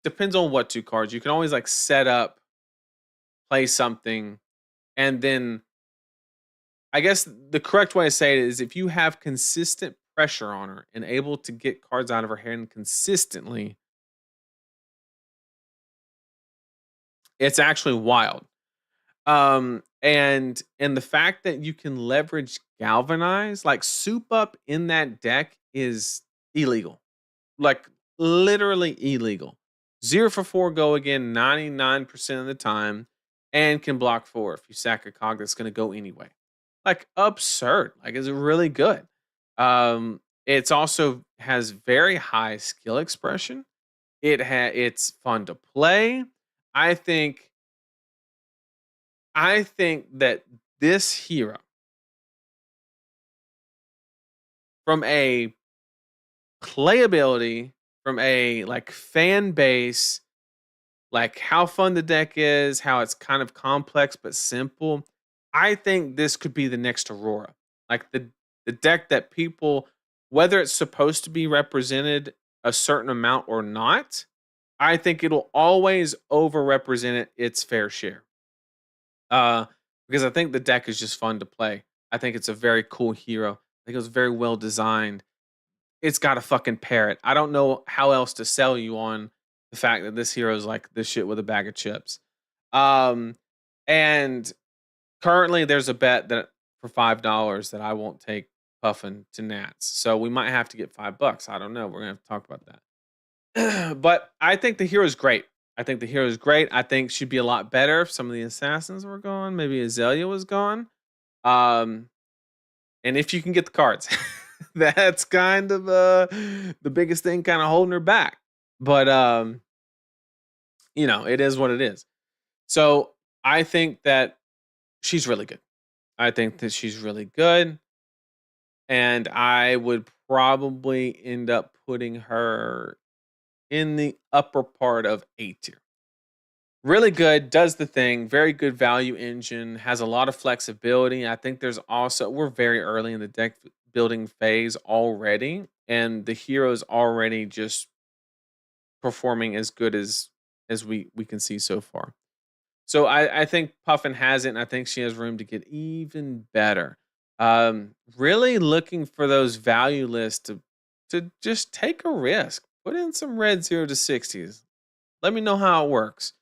S1: depends on what two cards. You can always like set up, play something, and then I guess the correct way to say it is if you have consistent pressure on her and able to get cards out of her hand consistently, it's actually wild. And the fact that you can leverage galvanize, like soup up in that deck is illegal. Like literally illegal. 0 for 4 go again 99% of the time and can block 4 if you sack a cog that's going to go anyway. Like absurd. Like it's really good. It's also has very high skill expression. It's fun to play. I think I think that this hero from a playability, from a like fan base, like how fun the deck is, how it's kind of complex but simple. I think this could be the next Aurora. Like the deck that people, whether it's supposed to be represented a certain amount or not, I think it'll always overrepresent its fair share. Uh, because I think the deck is just fun to play. I think it's a very cool hero. I think it was very well designed. It's got a fucking parrot. I don't know how else to sell you on the fact that this hero is like this shit with a bag of chips. Um, and currently there's a bet that for $5 that I won't take Puffin to Nats. So we might have to get $5. I don't know. We're gonna have to talk about that. But I think the hero is great. I think the hero is great. I think she'd be a lot better if some of the assassins were gone. Maybe Azalea was gone. Um, and if you can get the cards, that's kind of the biggest thing, kind of holding her back. But it is what it is. So I think that she's really good. I think that she's really good. And I would probably end up putting her in the upper part of A tier. Really good, does the thing, very good value engine, has a lot of flexibility. I think we're very early in the deck building phase already, and the hero's already just performing as good as we can see so far. So I think Puffin has it, and I think she has room to get even better. Really looking for those value lists to just take a risk. Put in some red 0 to 60s. Let me know how it works.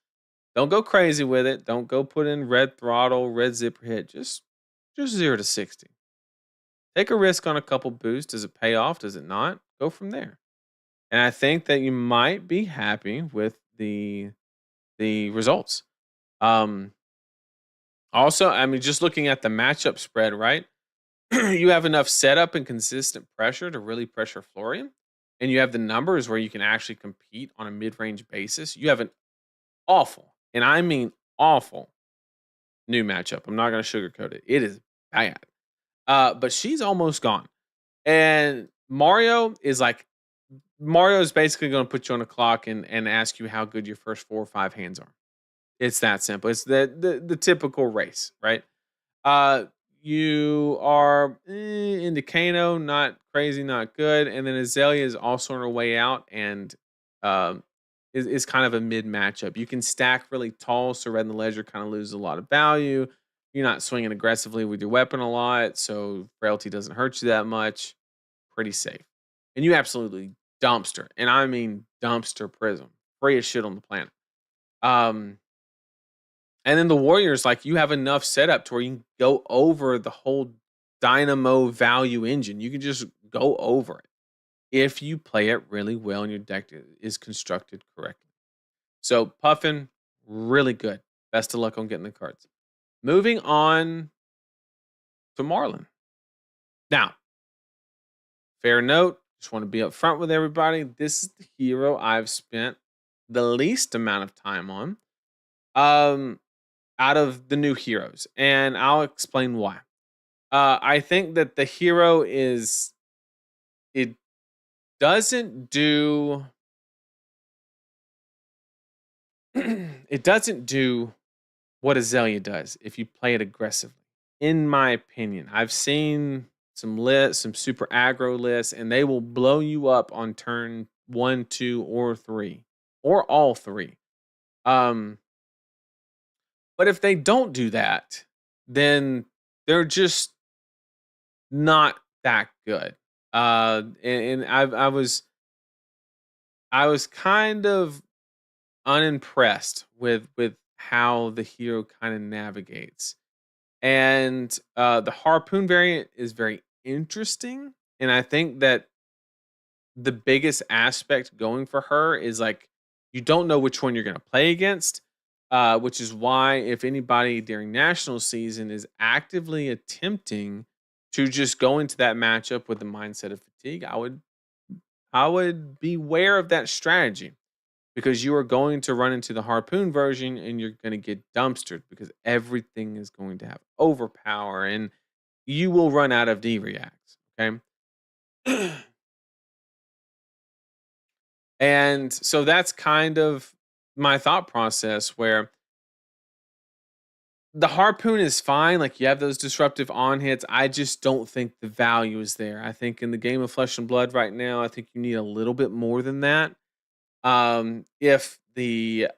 S1: Don't go crazy with it. Don't go put in red throttle, red zipper hit. Just 0 to 60. Take a risk on a couple boosts. Does it pay off? Does it not? Go from there. And I think that you might be happy with the results. Um, Also, I mean, just looking at the matchup spread, right? You have enough setup and consistent pressure to really pressure Florian, and you have the numbers where you can actually compete on a mid-range basis. You have an awful, and I mean awful, new matchup. I'm not going to sugarcoat it. It is bad. But she's almost gone, and Mario is basically going to put you on a clock and ask you how good your first 4 or 5 hands are. It's that simple. It's the typical race, right? Uh, you are into Kano, not crazy, not good, and then Azalea is also on her way out, and um, is kind of a mid matchup. You can stack really tall, so Red and the Ledger kind of lose a lot of value. You're not swinging aggressively with your weapon a lot, so frailty doesn't hurt you that much. Pretty safe, and you absolutely dumpster, and I mean dumpster Prism, free as shit on the planet. Um, and then the Warriors, like you have enough setup to where you can go over the whole dynamo value engine. You can just go over it if you play it really well and your deck is constructed correctly. So Puffin, really good. Best of luck on getting the cards. Moving on to Marlin. Now, fair note, just want to be upfront with everybody. This is the hero I've spent the least amount of time on. Out of the new heroes, and I'll explain why. I think that the hero it doesn't do it doesn't do what Azalea does if you play it aggressively. In my opinion, I've seen some super aggro lists, and they will blow you up on turn 1, 2, or 3, or all three. Um, but if they don't do that, then they're just not that good. And I was kind of unimpressed with how the hero kind of navigates. And the harpoon variant is very interesting, and I think that the biggest aspect going for her is like you don't know which one you're going to play against, which is why if anybody during national season is actively attempting to just go into that matchup with the mindset of fatigue, I would beware of that strategy because you are going to run into the harpoon version and you're going to get dumpstered because everything is going to have overpower and you will run out of D reacts. Okay. And so that's kind of my thought process where the harpoon is fine. Like you have those disruptive on hits. I just don't think the value is there. I think in the game of flesh and blood right now, I think you need a little bit more than that. If the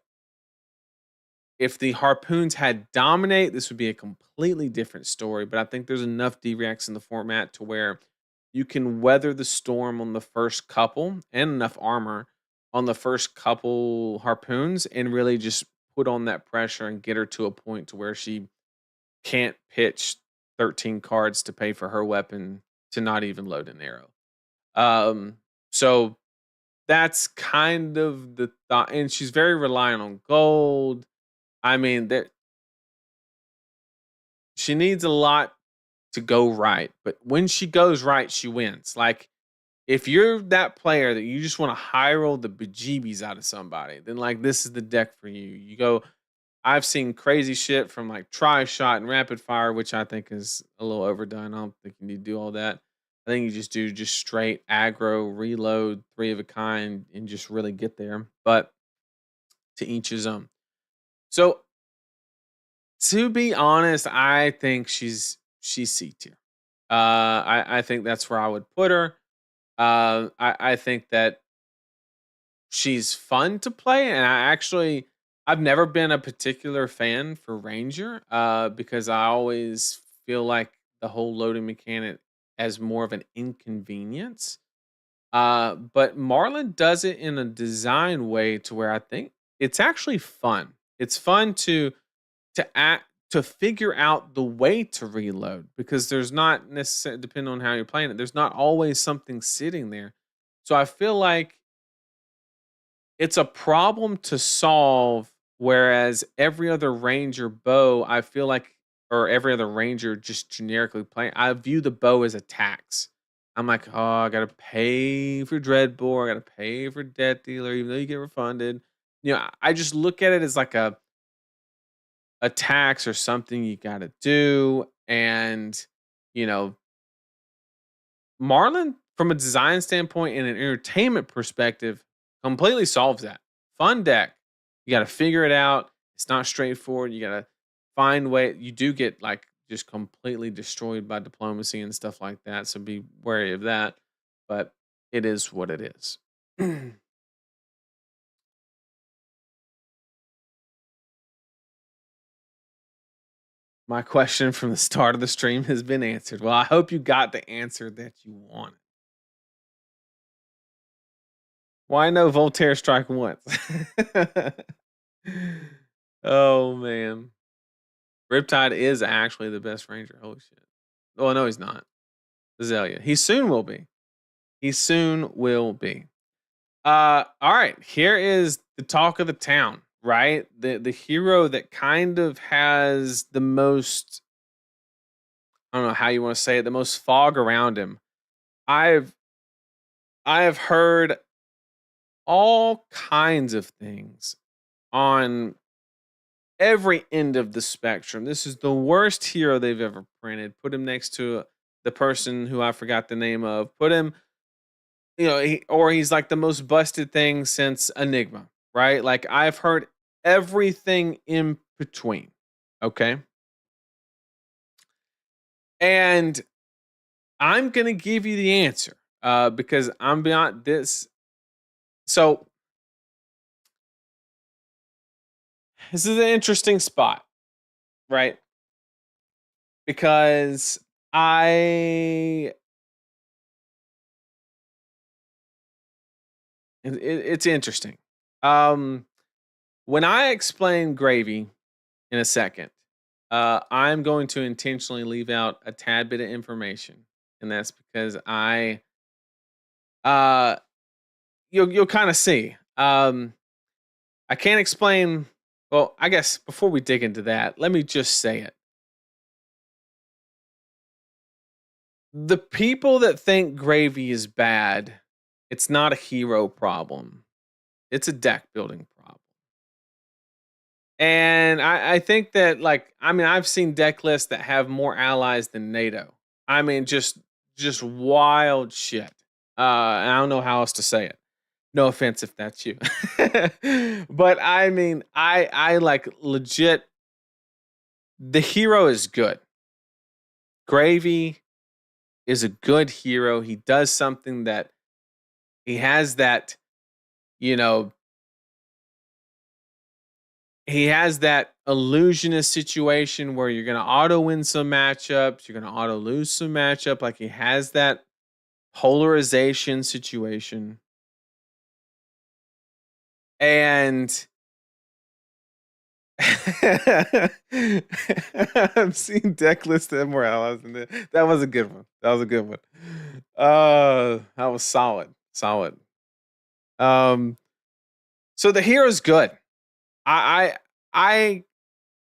S1: harpoons had dominate, this would be a completely different story. But I think there's enough D-reacts in the format to where you can weather the storm on the first couple and enough armor on the first couple harpoons and really just put on that pressure and get her to a point to where she can't pitch 13 cards to pay for her weapon to not even load an arrow. So that's kind of the thought, and she's very reliant on gold. I mean, there she needs a lot to go right, but when she goes right, she wins. Like, if you're that player that you just want to high roll the bejeebies out of somebody, then like this is the deck for you. You go. I've seen crazy shit from like try shot and rapid fire, which I think is a little overdone. I don't think you need to do all that. I think you just do just straight aggro, reload, three of a kind, and just really get there. But to each his own. So to be honest, I think she's C tier. I think that's where I would put her. I think that she's fun to play, and I've never been a particular fan for Ranger, because I always feel like the whole loading mechanic as more of an inconvenience. But Marlin does it in a design way to where I think it's actually fun. It's fun to figure out the way to reload, because there's not necessarily, depending on how you're playing it, there's not always something sitting there. So I feel like it's a problem to solve, whereas every other ranger bow, I feel like, or every other ranger just generically playing, I view the bow as a tax. I'm like, oh, I gotta pay for Dreadbore, I gotta pay for Death Dealer, even though you get refunded. I just look at it as like a tax or something you gotta do. And, you know, Marlin, from a design standpoint and an entertainment perspective, completely solves that. Fun deck. You got to figure it out. It's not straightforward. You got to find way. You do get like just completely destroyed by diplomacy and stuff like that. So be wary of that. But it is what it is. My question from the start of the stream has been answered. Well, I hope you got the answer that you wanted. Why no Voltaire strike once? Oh man. Riptide is actually the best ranger. Holy shit. Oh no, he's not. Azalea. He soon will be. He soon will be. All right. Here is the talk of the town, right? The hero that kind of has the most, I don't know how you want to say it, the most fog around him. I've I have heard all kinds of things on every end of the spectrum. This is the worst hero they've ever printed. Put him next to the person who I forgot the name of. Put him, or he's like the most busted thing since Enigma, right? Like I've heard everything in between. Okay. And I'm going to give you the answer, because I'm beyond this. So this is an interesting spot, right? Because I it's interesting. Um, when I explain gravy in a second, I'm going to intentionally leave out a tad bit of information, and that's because uh, you'll kind of see. I can't explain. Well, I guess before we dig into that, let me just say it. The people that think gravy is bad, it's not a hero problem. It's a deck building problem. And I think that, like, I mean, I've seen deck lists that have more allies than NATO. I mean, just wild shit. And I don't know how else to say it. No offense if that's you. But I mean, I like legit, the hero is good. Gravy is a good hero. He does something that he has that, you know, he has that illusionist situation where you're going to auto win some matchups, you're going to auto lose some matchup. Like he has that polarization situation. And I've seen deck lists that have more allies than that. That was a good one. That was a good one. That was solid. Solid. Um, so the hero's good. I I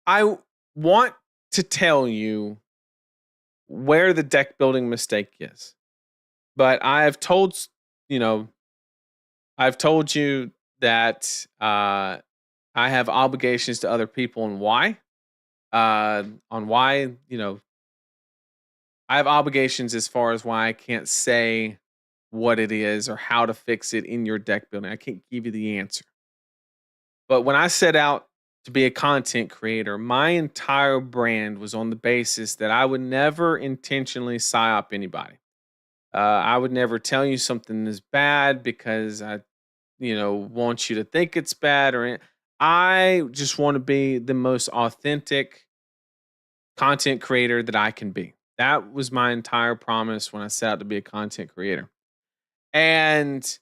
S1: I want to tell you where the deck building mistake is. But you know, I've told you that I have obligations to other people and why. On why, I have obligations as far as why I can't say what it is or how to fix it in your deck building. I can't give you the answer. But when I set out to be a content creator, my entire brand was on the basis that I would never intentionally psyop anybody. I would never tell you something is bad because I, want you to think it's bad I just want to be the most authentic content creator that I can be. That was my entire promise when I set out to be a content creator. And,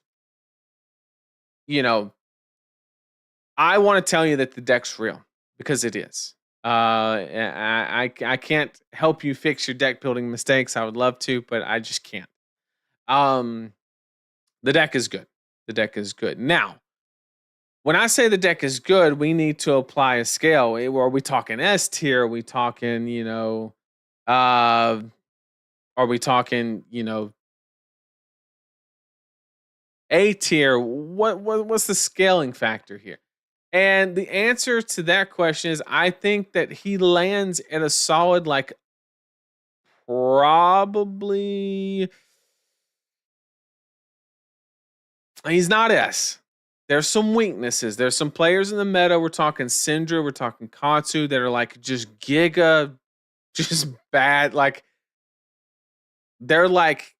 S1: you know, I want to tell you that the deck's real because it is. I can't help you fix your deck building mistakes. I would love to, but I just can't. Um, the deck is good. The deck is good. Now, when I say the deck is good, we need to apply a scale. Are we talking S tier? Are we talking, uh, are we talking, A tier? What's the scaling factor here? And the answer to that question is I think that he lands at a solid, like, probably. He's not S. There's some weaknesses. There's some players in the meta. We're talking Syndra, we're talking Katsu that are like just giga, just bad. Like, they're like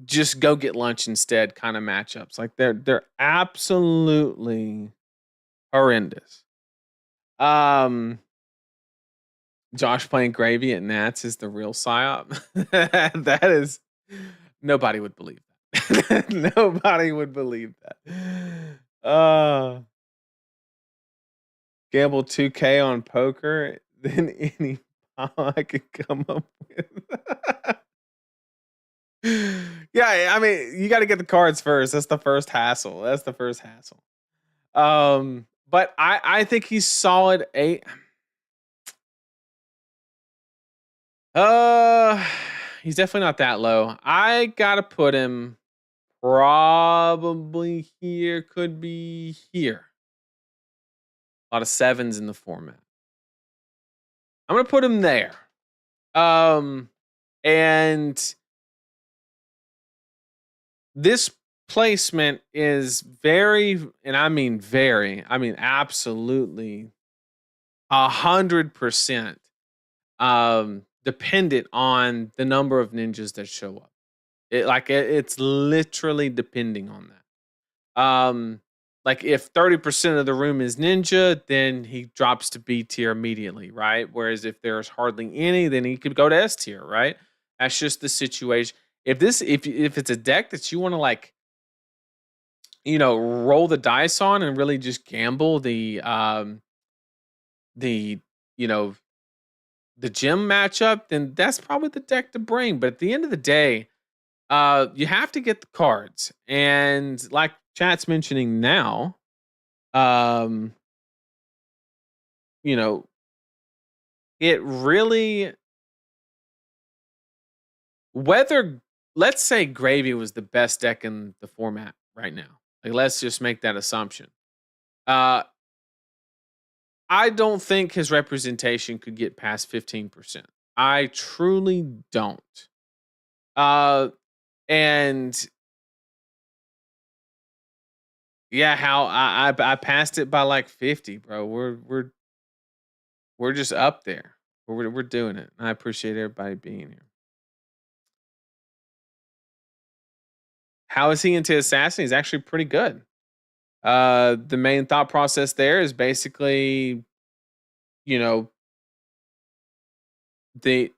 S1: just go get lunch instead kind of matchups. Like they're absolutely horrendous. Um Josh playing gravy at Nats is the real psyop. That is, nobody would believe that. Nobody would believe that. Gamble 2K on poker than any pile I could come up with. Yeah, I mean, you got to get the cards first. That's the first hassle. But I think he's solid 8. He's definitely not that low. I gotta put him probably here, could be here. A lot of 7s in the format. I'm gonna put him there. And this placement is very, and I mean absolutely 100% dependent on the number of ninjas that show up. It's literally depending on that. Like if 30% of the room is ninja, then he drops to B tier immediately, right? Whereas if there's hardly any, then he could go to S tier, right? That's just the situation. If it's a deck that you want to, like, roll the dice on and really just gamble the you know the gym matchup, then that's probably the deck to bring. But at the end of the day, you have to get the cards. And like chat's mentioning now, um, you know, it really, whether, let's say Gravy was the best deck in the format right now. Like, let's just make that assumption. Uh, I don't think his representation could get past 15%. I truly don't. And yeah, how I passed it by like 50, bro. We're just up there. We're doing it. I appreciate everybody being here. How is he into assassin? He's actually pretty good. The main thought process there is basically, you know, the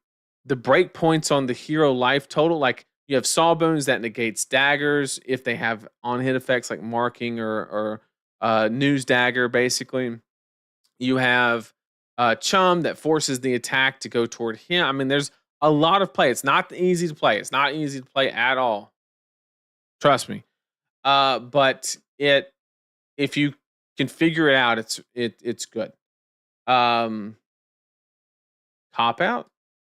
S1: break points on the hero life total. Like, you have Sawbones that negates daggers if they have on hit effects like marking or news dagger. Basically, you have Chum that forces the attack to go toward him. I mean, there's a lot of play. It's not easy to play. It's not easy to play at all. Trust me. But if you can figure it out, it's good. Um, Cop out?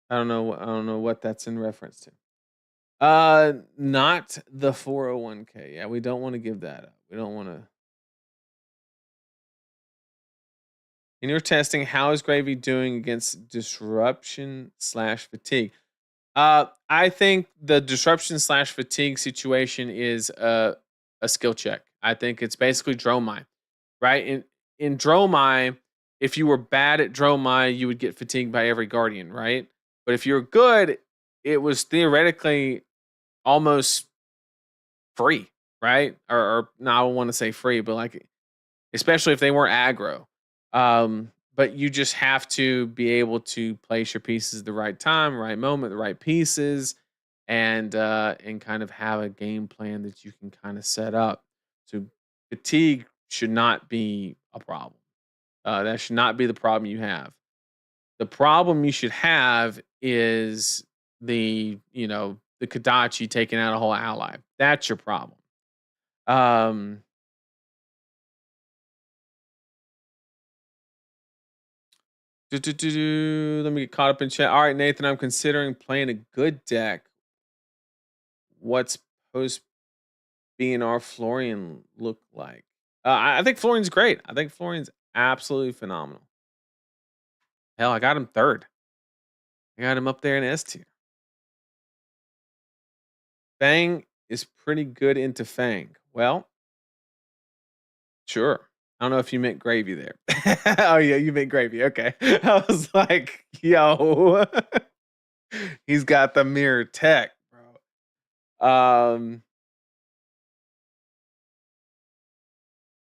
S1: I don't know what that's in reference to. Not the 401k. Yeah, we don't want to give that up. We don't want to. In your testing, how is Gravy doing against disruption slash fatigue? I think the disruption slash fatigue situation is a skill check. I think it's basically Dromai, right? In Dromai, if you were bad at Dromai, you would get fatigued by every guardian, right? But if you're good, it was theoretically almost free, right? Or no, I don't want to say free, but like especially if they weren't aggro. But you just have to be able to place your pieces at the right time, right moment, the right pieces, and kind of have a game plan that you can kind of set up. So fatigue should not be a problem. That should not be the problem you have. The problem you should have is the Kadachi taking out a whole ally. That's your problem. Um, Let me get caught up in chat. All right, Nathan, I'm considering playing a good deck. What's post BNR Florian look like? I think Florian's great. I think Florian's absolutely phenomenal. Hell, I got him third. I got him up there in S tier. Fang is pretty good into Fang. Well, sure. I don't know if you meant gravy there. Oh yeah, you meant gravy. Okay. I was like, yo, he's got the mirror tech, bro.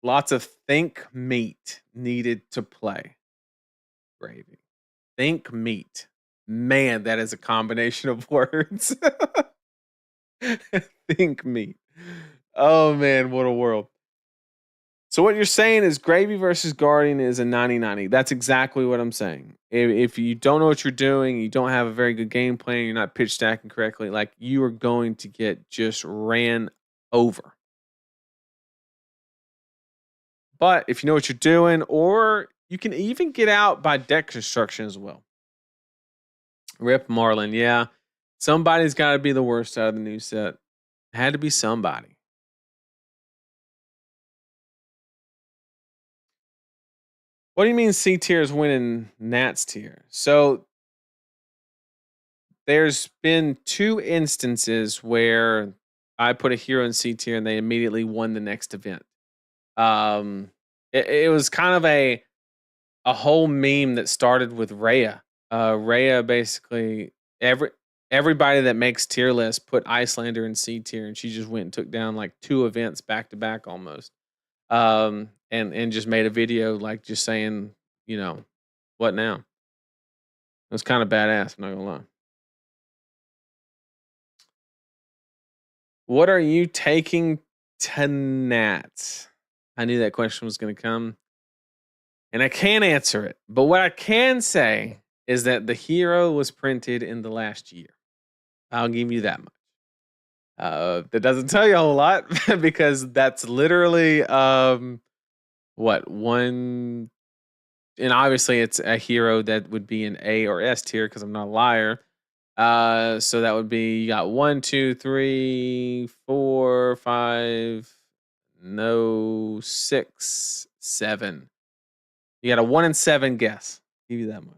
S1: Lots of think meat needed to play. Gravy. Think meat. Man, that is a combination of words. Think meat. Oh man, what a world. So what you're saying is Gravy versus Guardian is a 90-90. That's exactly what I'm saying. If you don't know what you're doing, you don't have a very good game plan, you're not pitch stacking correctly, like you are going to get just ran over. But if you know what you're doing, or you can even get out by deck construction as well. Rip Marlin, yeah. Somebody's got to be the worst out of the new set. Had to be somebody. What do you mean C tier is winning Nats tier? So there's been 2 instances where I put a hero in C tier and they immediately won the next event. It was kind of a whole meme that started with Rhea. Rhea basically everybody that makes tier lists put Icelander in C tier, and she just went and took down like 2 events back to back almost. And just made a video like just saying, what now? It was kind of badass, I'm not gonna lie. What are you taking to Nat? I knew that question was gonna come. And I can't answer it. But what I can say is that the hero was printed in the last year. I'll give you that much. That doesn't tell you a whole lot because that's literally what one, and obviously it's a hero that would be an A or S tier because I'm not a liar. So that would be you got 1, 2, 3, 4, 5, no 6, 7. You got a 1 in 7 guess. Give you that much.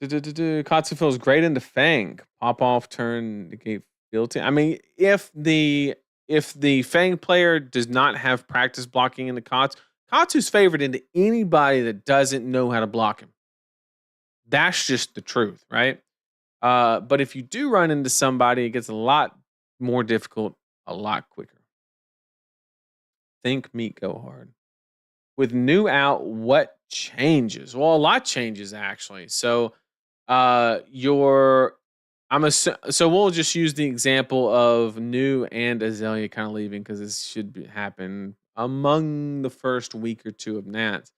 S1: Katsu feels great into Fang. Pop off turn negate guilty. I mean, if the Fang player does not have practice blocking in the Katsu's favored into anybody that doesn't know how to block him. That's just the truth, right? But if you do run into somebody, it gets a lot more difficult, a lot quicker. Think meat go hard. With new out, what changes? Well, a lot changes actually. So your so we'll just use the example of new and Azalea kind of leaving because this should happen among the first week or 2 of Nats.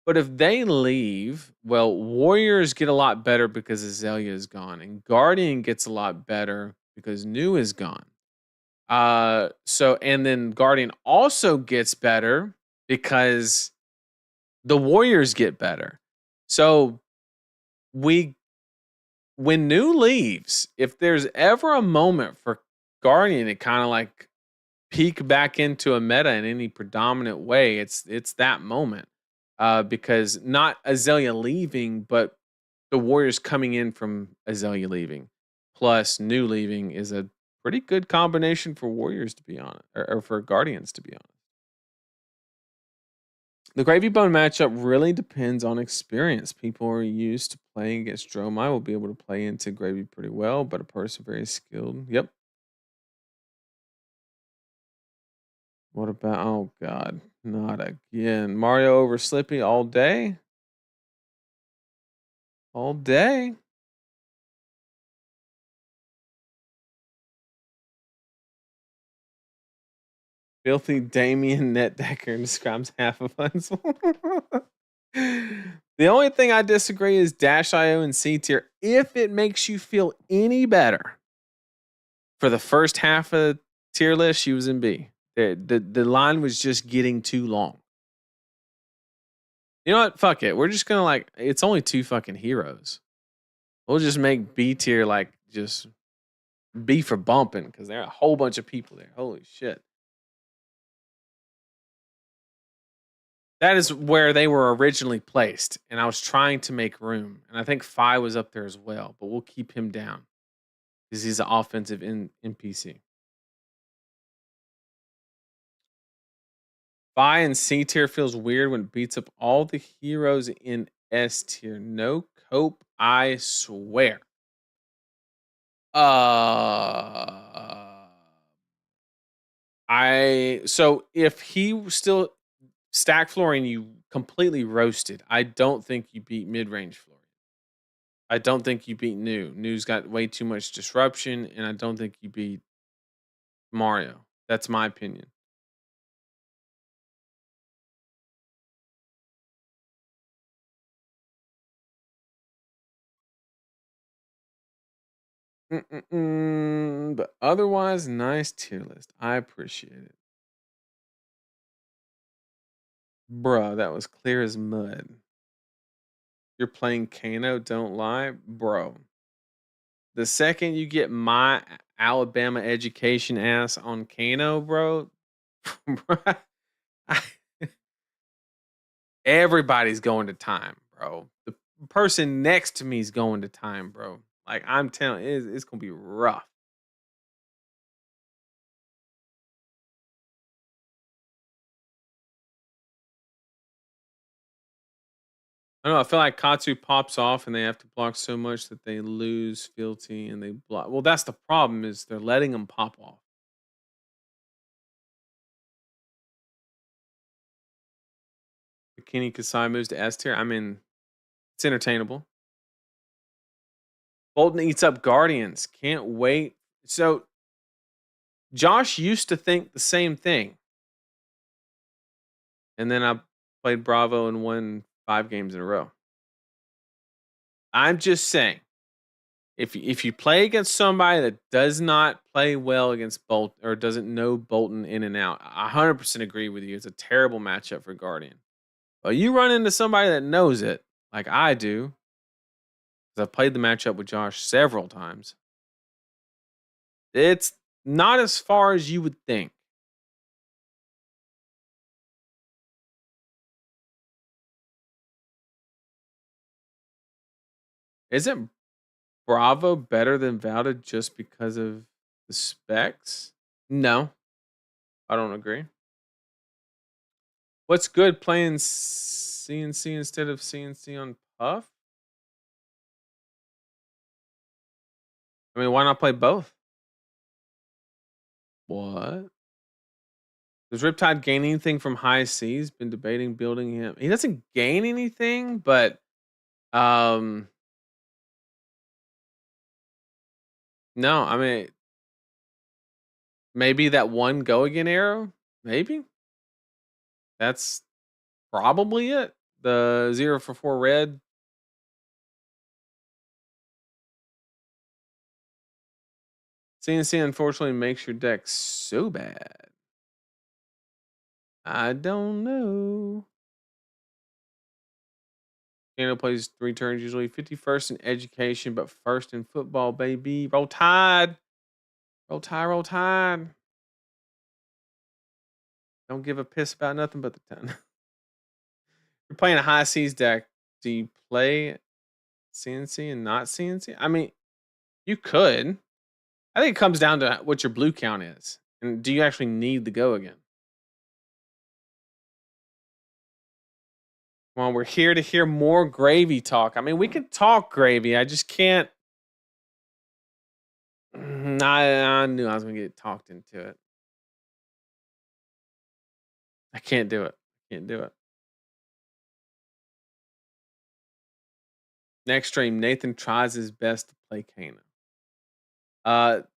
S1: But if they leave, well, Warriors get a lot better because Azalea is gone, and Guardian gets a lot better because New is gone. So and then Guardian also gets better because the Warriors get better. So we when New leaves, if there's ever a moment for Guardian to kind of like peek back into a meta in any predominant way, it's that moment. Because not Azalea leaving, but the Warriors coming in from Azalea leaving, plus New leaving is a pretty good combination for Warriors to be honest, or for Guardians to be honest. The Gravy Bone matchup really depends on experience. People are used to playing against Dromai will be able to play into Gravy pretty well, but a person very skilled. Yep. What about oh god, not again. Mario over Slippy all day? All day. Filthy Damien Netdecker describes half of us. The only thing I disagree is Dash IO and C tier. If it makes you feel any better, for the first half of the tier list, she was in B. The line was just getting too long. You know what? Fuck it. We're just gonna like it's only two fucking heroes. We'll just make B tier like just B for bumping because there are a whole bunch of people there. Holy shit. That is where they were originally placed, and I was trying to make room. And I think Fai was up there as well, but we'll keep him down because he's an offensive NPC. Fai in C tier feels weird when it beats up all the heroes in S tier. No cope, I swear. So if he still stack Florian, you completely roasted. I don't think you beat mid range Florian. I don't think you beat New. New's got way too much disruption, and I don't think you beat Mario. That's my opinion. But otherwise, nice tier list. I appreciate it. Bruh, that was clear as mud. You're playing Kano, don't lie. Bro, the second you get my Alabama education ass on Kano, bro, bruh, everybody's going to time, bro. The person next to me is going to time, bro. Like I'm telling, it's gonna be rough. I don't know. I feel like Katsu pops off and they have to block so much that they lose fealty and they block. Well, that's the problem is they're letting them pop off. Bikini Cassai moves to S tier. I mean, it's entertainable. Boltyn eats up Guardians. Can't wait. So Josh used to think the same thing. And then I played Bravo and won 5 games in a row. I'm just saying, if you play against somebody that does not play well against Bolt or doesn't know Boltyn in and out, I 100% agree with you. It's a terrible matchup for Guardian. But you run into somebody that knows it, like I do, because I've played the matchup with Josh several times. It's not as far as you would think. Isn't Bravo better than Valda just because of the specs? No, I don't agree. What's good playing CNC instead of CNC on Puff? I mean, why not play both? What? Does Riptide gain anything from high C's? Been debating building him. He doesn't gain anything, but um no, I mean maybe that one go again arrow? Maybe. That's probably it. The 0 for 4 red. CNC unfortunately makes your deck so bad. I don't know. Kano plays 3 turns usually. 51st in education, but first in football, baby. Roll Tide. Roll Tide, roll Tide. Don't give a piss about nothing but the 10. You're playing a high seas deck. Do you play CNC and not CNC? I mean, you could. I think it comes down to what your blue count is. And do you actually need to go again? Well, we're here to hear more gravy talk. I mean, we can talk gravy. I just can't. I knew I was going to get talked into it. I can't do it. Can't do it. Next stream, Nathan tries his best to play Kano.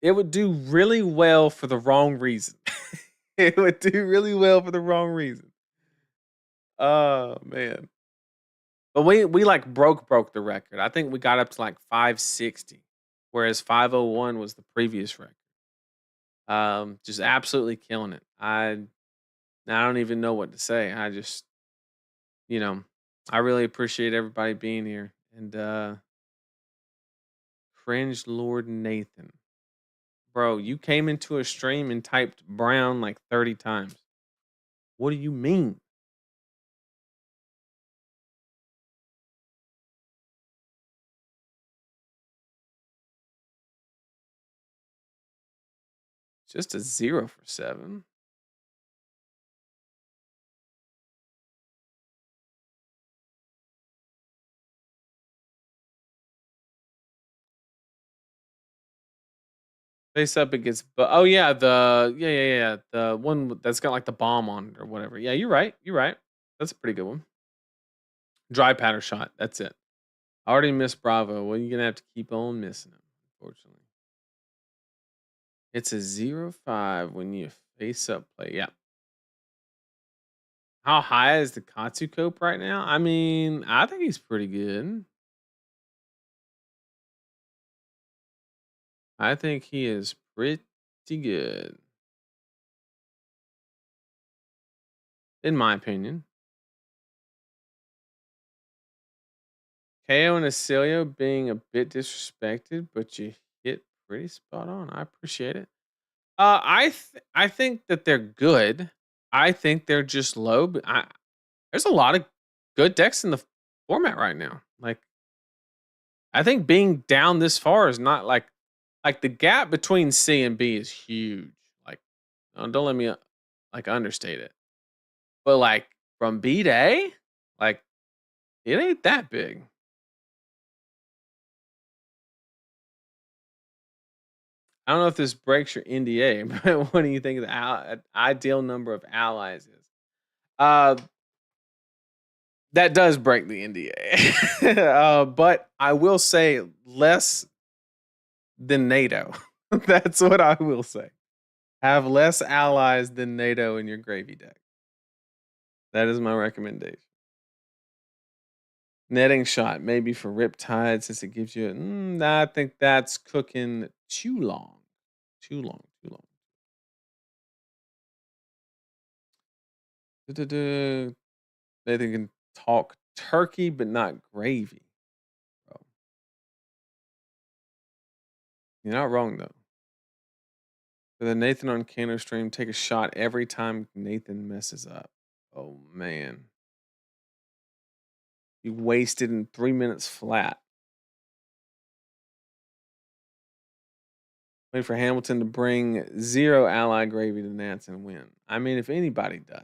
S1: It would do really well for the wrong reason. It would do really well for the wrong reason. Oh man. But we like broke the record. I think we got up to like 560, whereas 501 was the previous record. Just absolutely killing it. I don't even know what to say. I just, I really appreciate everybody being here. And cringe Lord Nathan. Bro, you came into a stream and typed brown like 30 times. What do you mean? Just a 0 for 7. Face up, it gets. But oh yeah, the one that's got like the bomb on it or whatever. Yeah, you're right. You're right. That's a pretty good one. Dry powder shot. That's it. I already missed Bravo. Well, you're gonna have to keep on missing him, unfortunately. It's a 0-5 when you face up play. Yeah. How high is the Katsu cope right now? I mean, I think he's pretty good. I think he is pretty good. In my opinion. KO and Azalea being a bit disrespected, but you hit pretty spot on. I appreciate it. I think that they're good. I think they're just low. But there's a lot of good decks in the format right now. Like, I think being down this far is not like the gap between C and B is huge. Like, don't let me like understate it. But like from B to A, like it ain't that big. I don't know if this breaks your NDA, but what do you think the ideal number of allies is? Uh, that does break the NDA. But I will say less than NATO. That's what I will say. Have less allies than NATO in your gravy deck. That is my recommendation. Netting shot, maybe for Riptide, since it gives you. I think that's cooking too long. Too long. Too long. They can talk turkey, but not gravy. Bro. You're not wrong though. For the Nathan on Kano stream, take a shot every time Nathan messes up. Oh man. You wasted in 3 minutes flat. Wait for Hamilton to bring 0 ally gravy to Nats and win. I mean, if anybody does.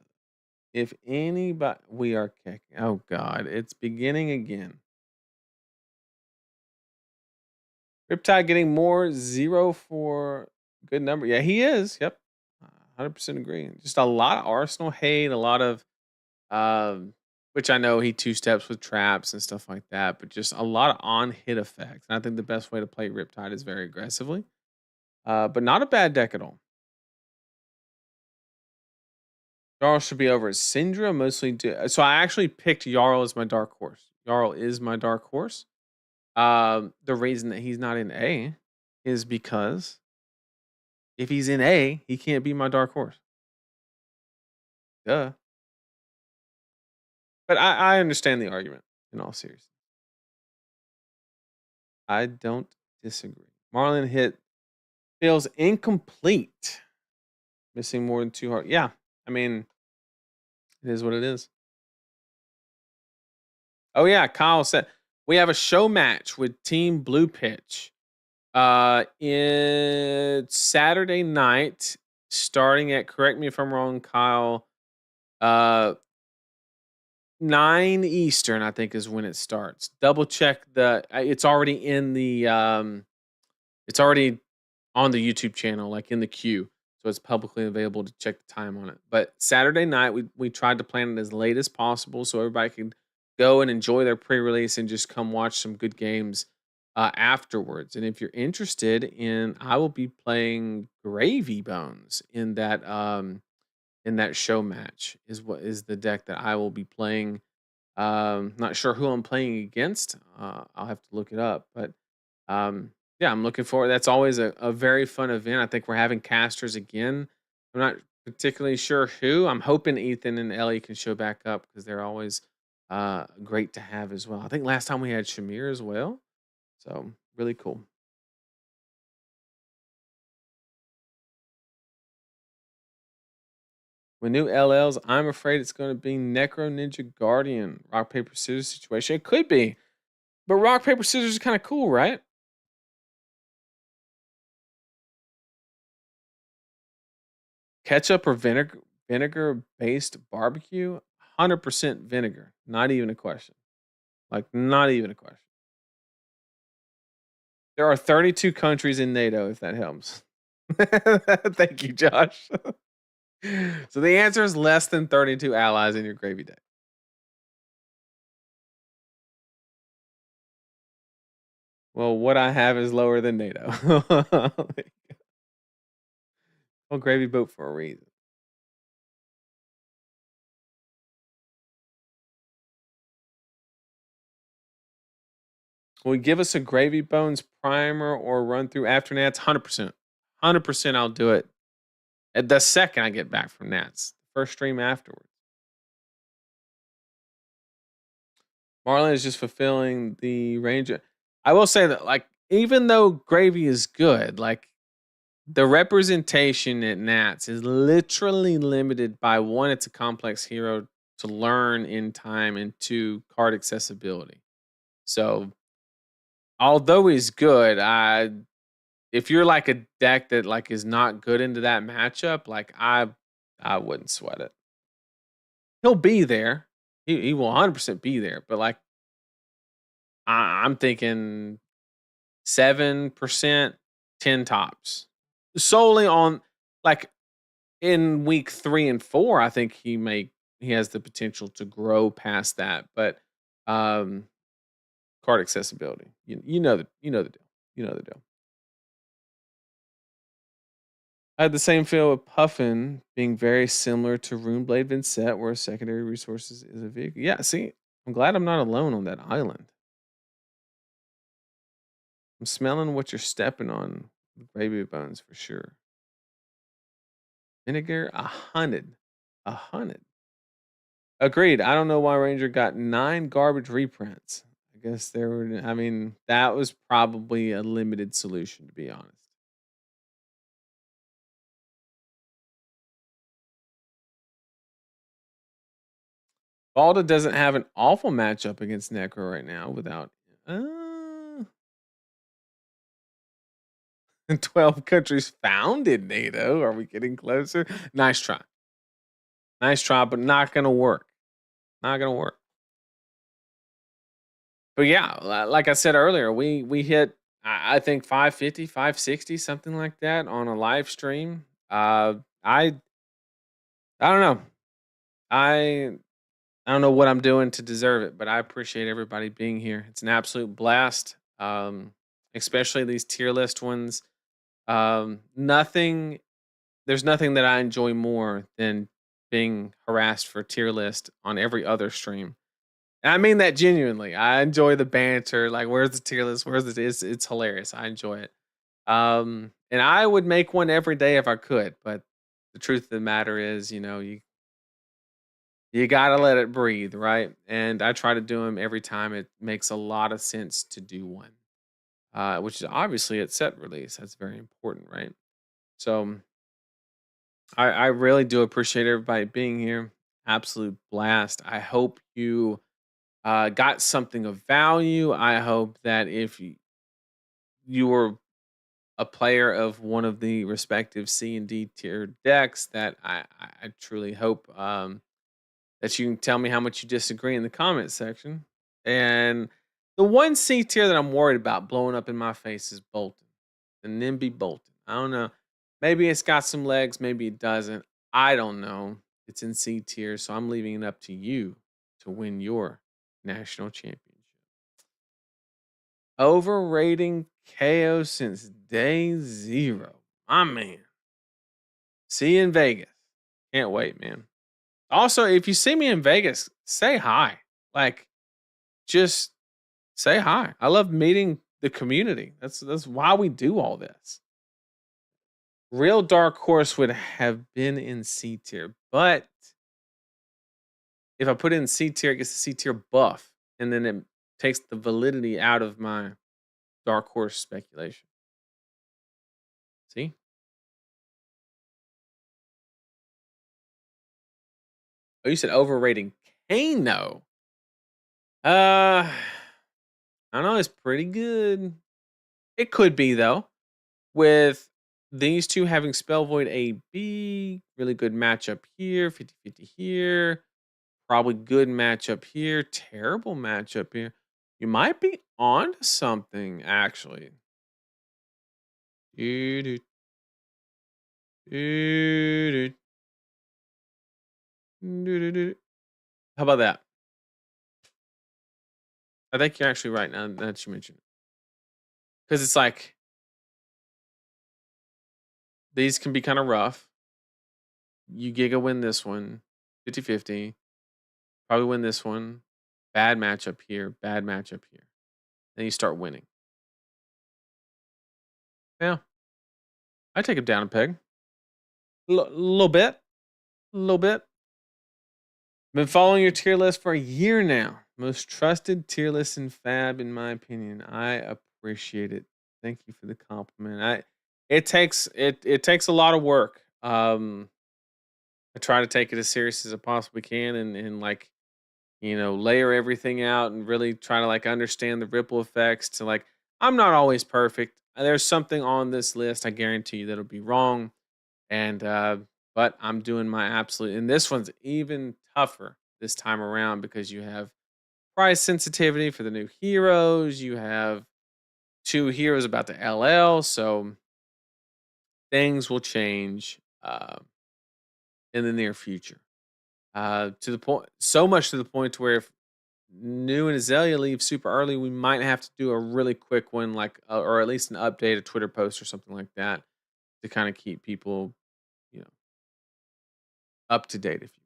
S1: If anybody, we are kicking. Oh God, it's beginning again. Riptide getting more 0 for good number. Yeah, he is. Yep, 100% agree. Just a lot of Arsenal hate, a lot of, which I know he 2-steps with traps and stuff like that, but just a lot of on hit effects. And I think the best way to play Riptide is very aggressively, but not a bad deck at all. Jarl should be over Syndra, mostly so I actually picked Jarl as my dark horse. Jarl is my dark horse. The reason that he's not in A is because if he's in A, he can't be my dark horse. Duh. But I understand the argument in all seriousness. I don't disagree. Marlin hit feels incomplete. Missing more than 2 heart. Yeah. I mean, it is what it is. Oh yeah, Kyle said we have a show match with Team Blue Pitch. It's Saturday night, starting at, correct me if I'm wrong, Kyle. 9 Eastern, I think, is when it starts. Double check it's already in the it's already on the YouTube channel, like in the queue. So it's publicly available to check the time on it. But Saturday night, we tried to plan it as late as possible so everybody can go and enjoy their pre-release and just come watch some good games afterwards. And if you're interested in, I will be playing Gravy Bones in that show match. Is what is the deck that I will be playing. Not sure who I'm playing against. I'll have to look it up, but yeah, I'm looking forward. That's always a very fun event. I think we're having casters again. I'm not particularly sure who. I'm hoping Ethan and Ellie can show back up because they're always great to have as well. I think last time we had Shamir as well. So really cool. With new LLs, I'm afraid it's going to be Necro Ninja Guardian rock paper scissors situation. It could be, but rock paper scissors is kind of cool, right? Ketchup or vinegar based barbecue? 100% vinegar. Not even a question. Like, not even a question. There are 32 countries in NATO, if that helps. Thank you, Josh. So the answer is less than 32 allies in your gravy deck. Well, what I have is lower than NATO. Well, gravy boat for a reason. Will you give us a Gravy Bones primer or run through after Nats? 100%. 100% I'll do it at the second I get back from Nats. First stream afterwards. Marlin is just fulfilling the range. I will say that, like, even though Gravy is good, like, the representation at Nats is literally limited by one, it's a complex hero to learn in time, and two, card accessibility. So, although he's good, if you're like a deck that like is not good into that matchup, like I wouldn't sweat it. He'll be there. He will 100% be there, but like I'm thinking 7%, 10 tops. Solely on, like, in week 3 and 4, I think he has the potential to grow past that, but um card accessibility. You know the deal. You know the deal. I had the same feel with Puffin being very similar to Runeblade Vynnset, where secondary resources is a vehicle. Yeah, see, I'm glad I'm not alone on that island. I'm smelling what you're stepping on, gravy bones for sure. Vinegar, 100. 100. Agreed. I don't know why Ranger got 9 garbage reprints. I guess there were, I mean, that was probably a limited solution, to be honest. Balda doesn't have an awful matchup against Necro right now without. Uh, 12 countries found in NATO. Are we getting closer? Nice try. Nice try, but not going to work. Not going to work. But yeah, like I said earlier, we hit, I think 550, 560, something like that on a live stream. I don't know. I I don't know what I'm doing to deserve it, but I appreciate everybody being here. It's an absolute blast. Especially these tier list ones. Nothing There's nothing that I enjoy more than being harassed for tier list on every other stream. And I mean that genuinely. I enjoy the banter. Like, where's the tier list? Where's the it's hilarious. I enjoy it. And I would make one every day if I could, but the truth of the matter is, you gotta let it breathe, right? And I try to do them every time. It makes a lot of sense to do one, which is obviously at set release. That's very important, right? So I really do appreciate everybody being here. Absolute blast. I hope you got something of value. I hope that if you were a player of one of the respective C and D tier decks, that I truly hope that you can tell me how much you disagree in the comment section. And the one C tier that I'm worried about blowing up in my face is Boltyn, the NIMBY Boltyn. I don't know. Maybe it's got some legs, maybe it doesn't. I don't know. It's in C tier, so I'm leaving it up to you to win your national championship. Overrating KO since day zero. My man. See you in Vegas. Can't wait, man. Also, if you see me in Vegas, say hi. Like, just say hi. I love meeting the community. That's why we do all this. Real dark horse would have been in C tier, but if I put it in C tier, it gets the C tier buff, and then it takes the validity out of my dark horse speculation. See? Oh, you said overrating Kano. I don't know. It's pretty good. It could be though. With these two having Spell Void AB, really good matchup here, 50-50 here. Probably good matchup here, terrible matchup here. You might be on to something, actually. Doo-doo, doo-doo, doo-doo-doo. How about that? I think you're actually right now that you mentioned it. Because it's like, these can be kind of rough. You Giga win this one, 50-50. Probably win this one. Bad matchup here, bad matchup here. Then you start winning. Yeah, I take him down a peg. Little bit. A little bit. Been following your tier list for a year now. Most trusted tier list in Fab, in my opinion. I appreciate it. Thank you for the compliment. It takes a lot of work. I try to take it as serious as I possibly can, and like, layer everything out and really try to like understand the ripple effects to like, I'm not always perfect. There's something on this list I guarantee you that'll be wrong. And but I'm doing my absolute, and this one's even tougher this time around because you have price sensitivity for the new heroes. You have two heroes about the LL, so things will change in the near future. To the point, so much to the point to where if New and Azalea leave super early, we might have to do a really quick one, like or at least an update, a Twitter post or something like that, to kind of keep people, you know, up to date. If you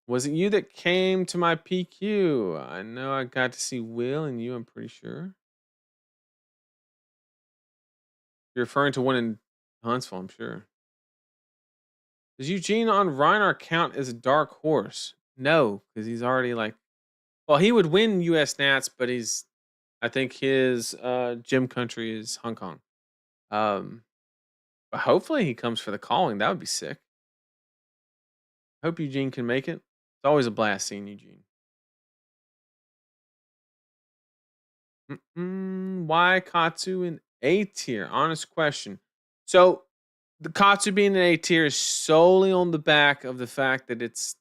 S1: Was it you that came to my PQ? I know I got to see Will and you. I'm pretty sure you're referring to one in Huntsville. I'm sure. Does Eugene on Reinar count as a dark horse? No, because he's already like. Well, he would win U.S. Nats, but he's. I think his gym country is Hong Kong. Um, but hopefully he comes for the calling. That would be sick. Hope Eugene can make it. It's always a blast seeing Eugene. Why Katsu in A tier? Honest question. So the Katsu being in A tier is solely on the back of the fact that it's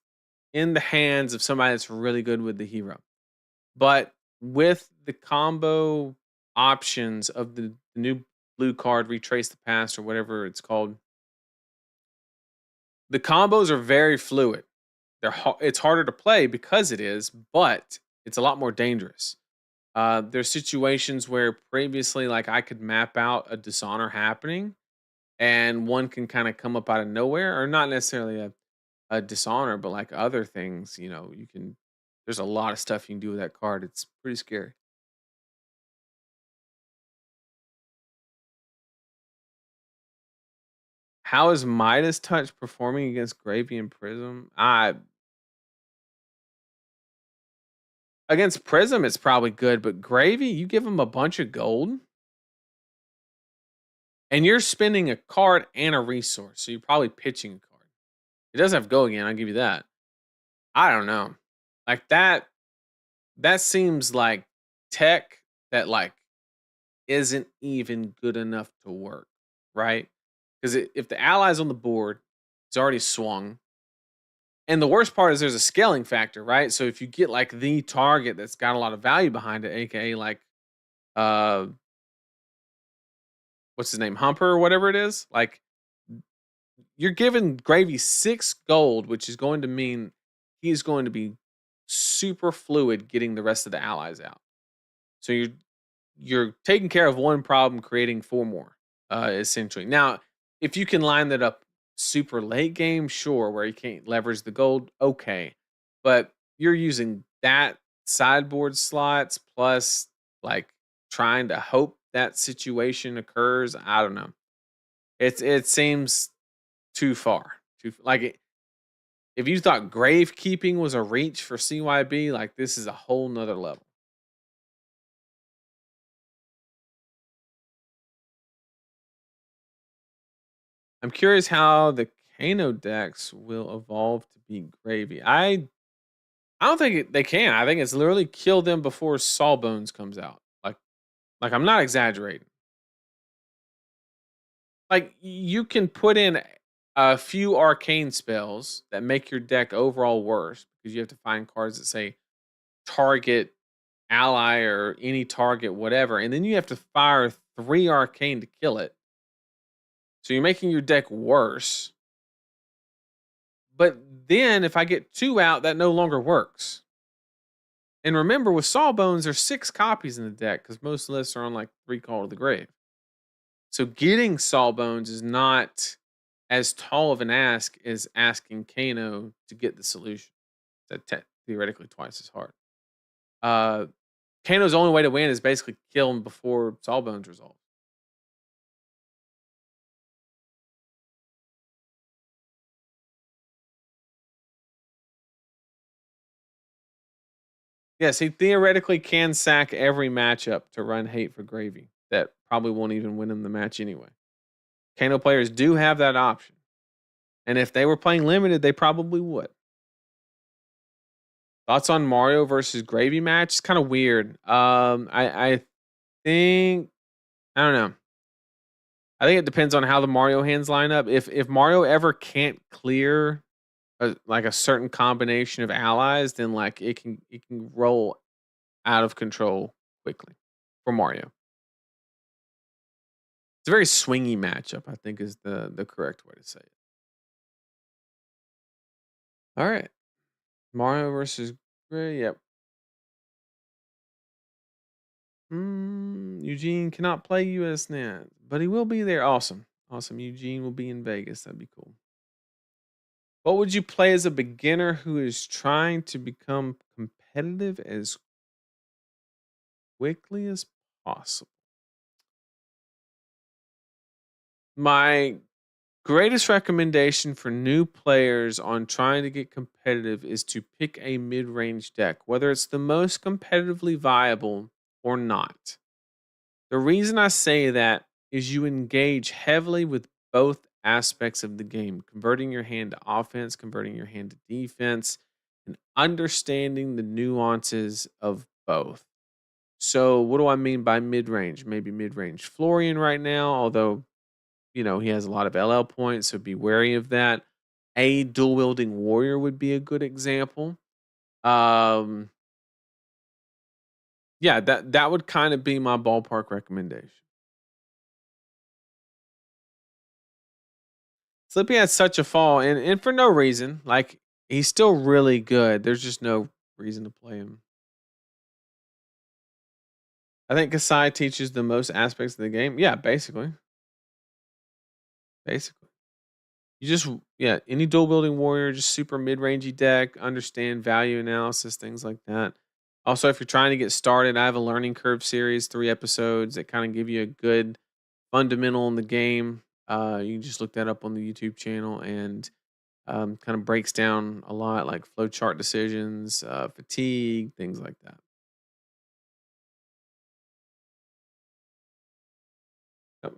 S1: in the hands of somebody that's really good with the hero. But with the combo options of the new blue card, Retrace the Past or whatever it's called, the combos are very fluid. It's harder to play because it is, but it's a lot more dangerous. There's situations where previously, like I could map out a dishonor happening, and one can kind of come up out of nowhere, or not necessarily a dishonor, but like other things, you can. There's a lot of stuff you can do with that card. It's pretty scary. How is Midas Touch performing against Gravy and Prism? Against Prism, it's probably good, but Gravy, you give him a bunch of gold, and you're spending a card and a resource, so you're probably pitching a card. It doesn't have go again. I'll give you that. I don't know, like that. That seems like tech that like isn't even good enough to work, right? Because if the ally's on the board, it's already swung. And the worst part is there's a scaling factor, right? So if you get like the target that's got a lot of value behind it, aka like uh what's his name, Humper or whatever it is, like you're giving Gravy 6 gold, which is going to mean he's going to be super fluid getting the rest of the allies out. So you're taking care of one problem, creating 4 more, essentially. Now, if you can line that up super late game, sure, where you can't leverage the gold, okay. But you're using that sideboard slots plus like trying to hope that situation occurs. I don't know. It seems too far. If you thought grave keeping was a reach for CYB, like this is a whole nother level. I'm curious how the Kano decks will evolve to be gravy. I don't think they can. I think it's literally kill them before Sawbones comes out. Like I'm not exaggerating. Like you can put in a few arcane spells that make your deck overall worse because you have to find cards that say target ally or any target whatever, and then you have to fire 3 arcane to kill it. So you're making your deck worse. But then if I get 2 out, that no longer works. And remember, with Sawbones, there's 6 copies in the deck because most lists are on like 3 Call to the Grave. So getting Sawbones is not as tall of an ask as asking Kano to get the solution. That theoretically twice as hard. Uh, Kano's only way to win is basically kill him before Sawbones resolve. Yes, he theoretically can sack every matchup to run hate for gravy. That probably won't even win him the match anyway. Kano players do have that option. And if they were playing limited, they probably would. Thoughts on Mario versus Gravy match? It's kind of weird. I think I don't know. I think it depends on how the Mario hands line up. If Mario ever can't clear like a certain combination of allies, then like it can roll out of control quickly for Mario. It's a very swingy matchup, I think is the correct way to say it. All right. Mario versus Gray. Yep. Eugene cannot play US Net, but he will be there. Awesome. Awesome. Eugene will be in Vegas. That'd be cool. What would you play as a beginner who is trying to become competitive as quickly as possible? My greatest recommendation for new players on trying to get competitive is to pick a mid range deck, whether it's the most competitively viable or not. The reason I say that is you engage heavily with both aspects of the game, converting your hand to offense, converting your hand to defense, and understanding the nuances of both. So, what do I mean by mid range? Maybe mid range Florian right now, although, he has a lot of LL points, so be wary of that. A dual wielding warrior would be a good example. Um, yeah, that would kind of be my ballpark recommendation. Slippy had such a fall, and for no reason. Like he's still really good. There's just no reason to play him. I think Cassai teaches the most aspects of the game. Yeah, basically. basically. You just yeah, any dual building warrior, just super mid-rangey deck, understand value analysis, things like that. Also, if you're trying to get started, I have a learning curve series, 3 episodes that kind of give you a good fundamental in the game. You can just look that up on the YouTube channel and kind of breaks down a lot like flowchart decisions, fatigue, things like that. Yep,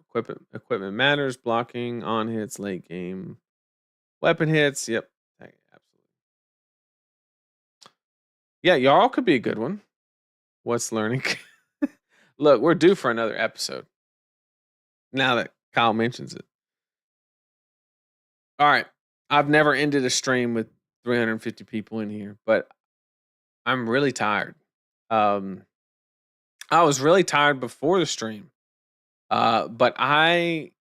S1: equipment matters, blocking, on hits, late game, weapon hits. Yep. Hey, absolutely. Yeah, Jarl could be a good one. What's learning? Look, we're due for another episode. Now that Kyle mentions it. All right. I've never ended a stream with 350 people in here, but I'm really tired. Um, I was really tired before the stream, but I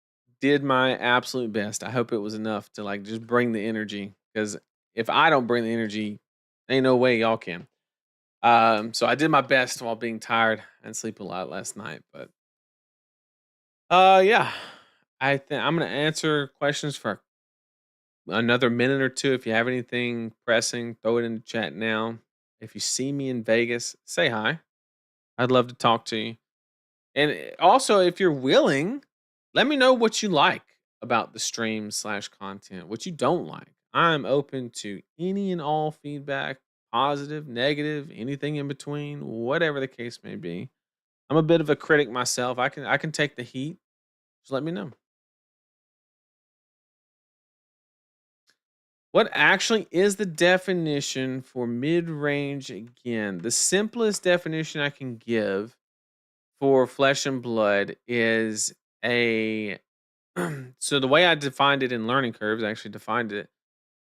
S1: did my absolute best. I hope it was enough to like just bring the energy because if I don't bring the energy, ain't no way y'all can. So I did my best while being tired and sleep a lot last night, but yeah, I think I'm gonna answer questions for another minute or two. If you have anything pressing, throw it in the chat now. If you see me in Vegas, say hi. I'd love to talk to you. And also, if you're willing, let me know what you like about the stream slash content, what you don't like. I'm open to any and all feedback, positive, negative, anything in between, whatever the case may be. I'm a bit of a critic myself. I can take the heat. Just let me know. What actually is the definition for mid range again? The simplest definition I can give for flesh and blood is a so the way I defined it in learning curves, I actually defined it,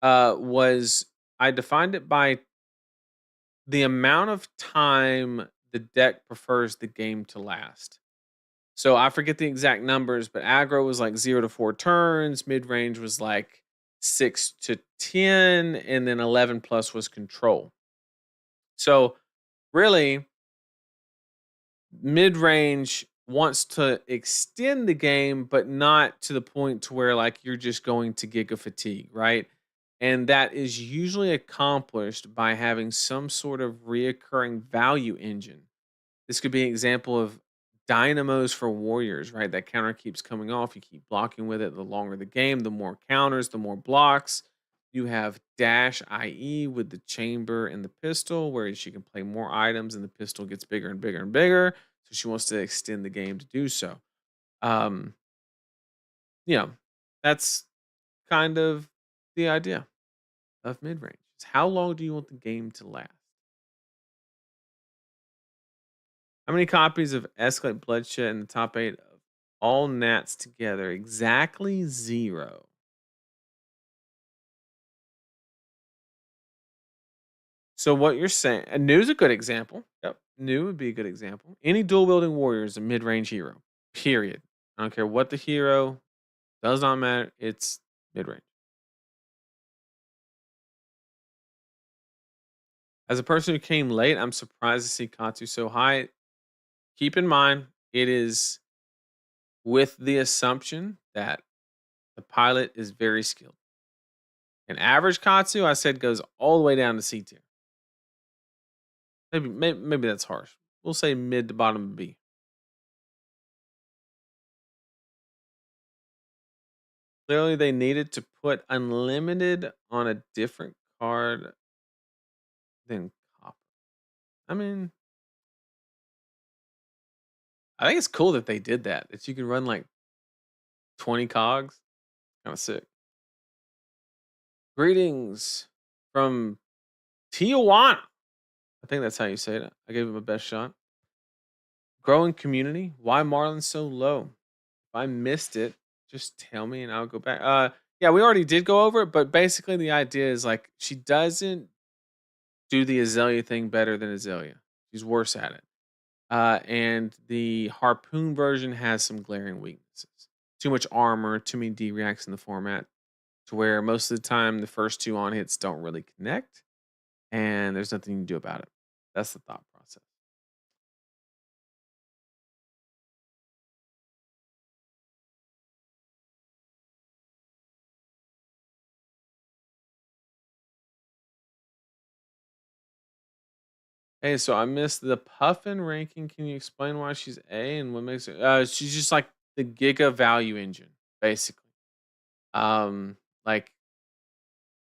S1: was I defined it by the amount of time the deck prefers the game to last. So I forget the exact numbers, but aggro was like 0 to 4 turns, mid range was like 6 to 10, and then 11 plus was control. So really, mid range wants to extend the game, but not to the point to where like you're just going to giga fatigue, right? And that is usually accomplished by having some sort of reoccurring value engine. This could be an example of dynamos for warriors, right? That counter keeps coming off. You keep blocking with it. The longer the game, the more counters, the more blocks. You have dash, IE, with the chamber and the pistol, where she can play more items and the pistol gets bigger and bigger and bigger. So she wants to extend the game to do so. Um, yeah, that's kind of the idea of mid range. How long do you want the game to last? How many copies of Escalate Bloodshed in the top 8 of all Nats together? Exactly 0. So what you're saying, and New's a good example. Yep, New would be a good example. Any dual wielding warrior is a mid range hero. Period. I don't care what the hero does not matter. It's mid range. As a person who came late, I'm surprised to see Katsu so high. Keep in mind, it is with the assumption that the pilot is very skilled. An average Katsu, I said, goes all the way down to C tier. Maybe that's harsh. We'll say mid to bottom B. Clearly, they needed to put unlimited on a different card than copper. I mean, I think it's cool that they did that. That you can run like 20 cogs. Kind of sick. Greetings from Tijuana. I think that's how you say it. I gave him a best shot. Growing community. Why Marlin so low? If I missed it, just tell me and I'll go back. Yeah, we already did go over it, but basically the idea is like she doesn't do the Azalea thing better than Azalea. She's worse at it. And the harpoon version has some glaring weaknesses. Too much armor, too many D reacts in the format, to where most of the time the first two on hits don't really connect, and there's nothing you can do about it. That's the thought process. Hey, so I missed the Puffin ranking. Can you explain why she's A and what makes it? She's just like the Giga value engine, basically. Like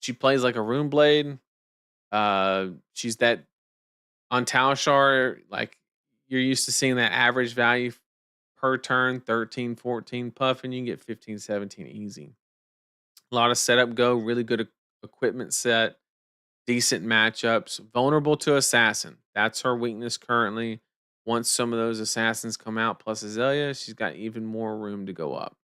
S1: she plays like a Rune Blade. She's that on Talishar, like you're used to seeing that average value per turn 13, 14 Puffin. You can get 15, 17 easy. A lot of setup go, really good equipment set, decent matchups, vulnerable to assassin. That's her weakness currently. Once some of those assassins come out, plus Azalea, she's got even more room to go up.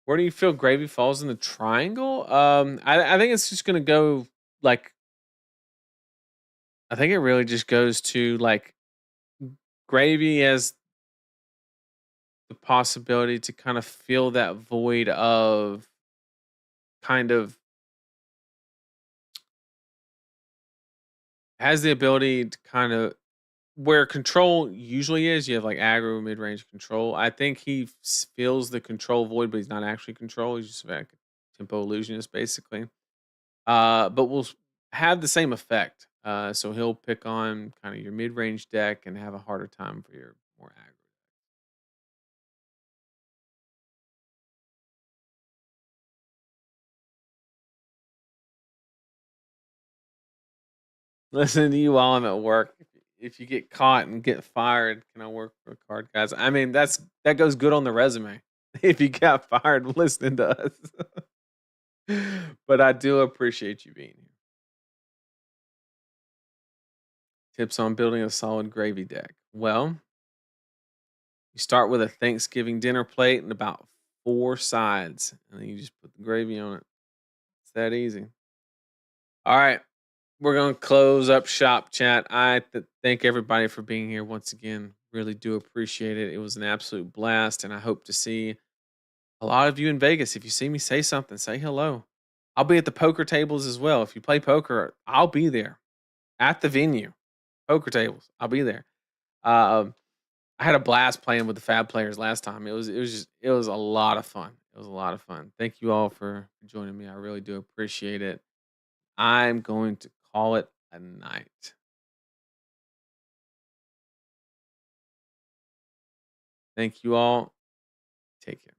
S1: Where do you feel Gravy falls in the triangle? I think it's just gonna go like I think it really just goes to like Gravy as the possibility to kind of fill that void of kind of has the ability to kind of where control usually is. You have like aggro, mid range control. I think he fills the control void, but he's not actually control. He's just like a tempo illusionist, basically. But will have the same effect. So he'll pick on kind of your mid range deck and have a harder time for your more aggro. Listen to you while I'm at work. If you get caught and get fired, can I work for card guys? I mean, that goes good on the resume. If you got fired listening to us. But I do appreciate you being here. Tips on building a solid gravy deck. Well, you start with a Thanksgiving dinner plate and about four sides, and then you just put the gravy on it. It's that easy. All right. We're going to close up shop, chat. I thank everybody for being here once again. Really do appreciate it. It was an absolute blast, and I hope to see a lot of you in Vegas. If you see me, say something, say hello. I'll be at the poker tables as well. If you play poker, I'll be there at the venue. Poker tables, I'll be there. Um, I had a blast playing with the Fab players last time. It was a lot of fun. It was a lot of fun. Thank you all for joining me. I really do appreciate it. I'm going to call it a night. Thank you all. Take care.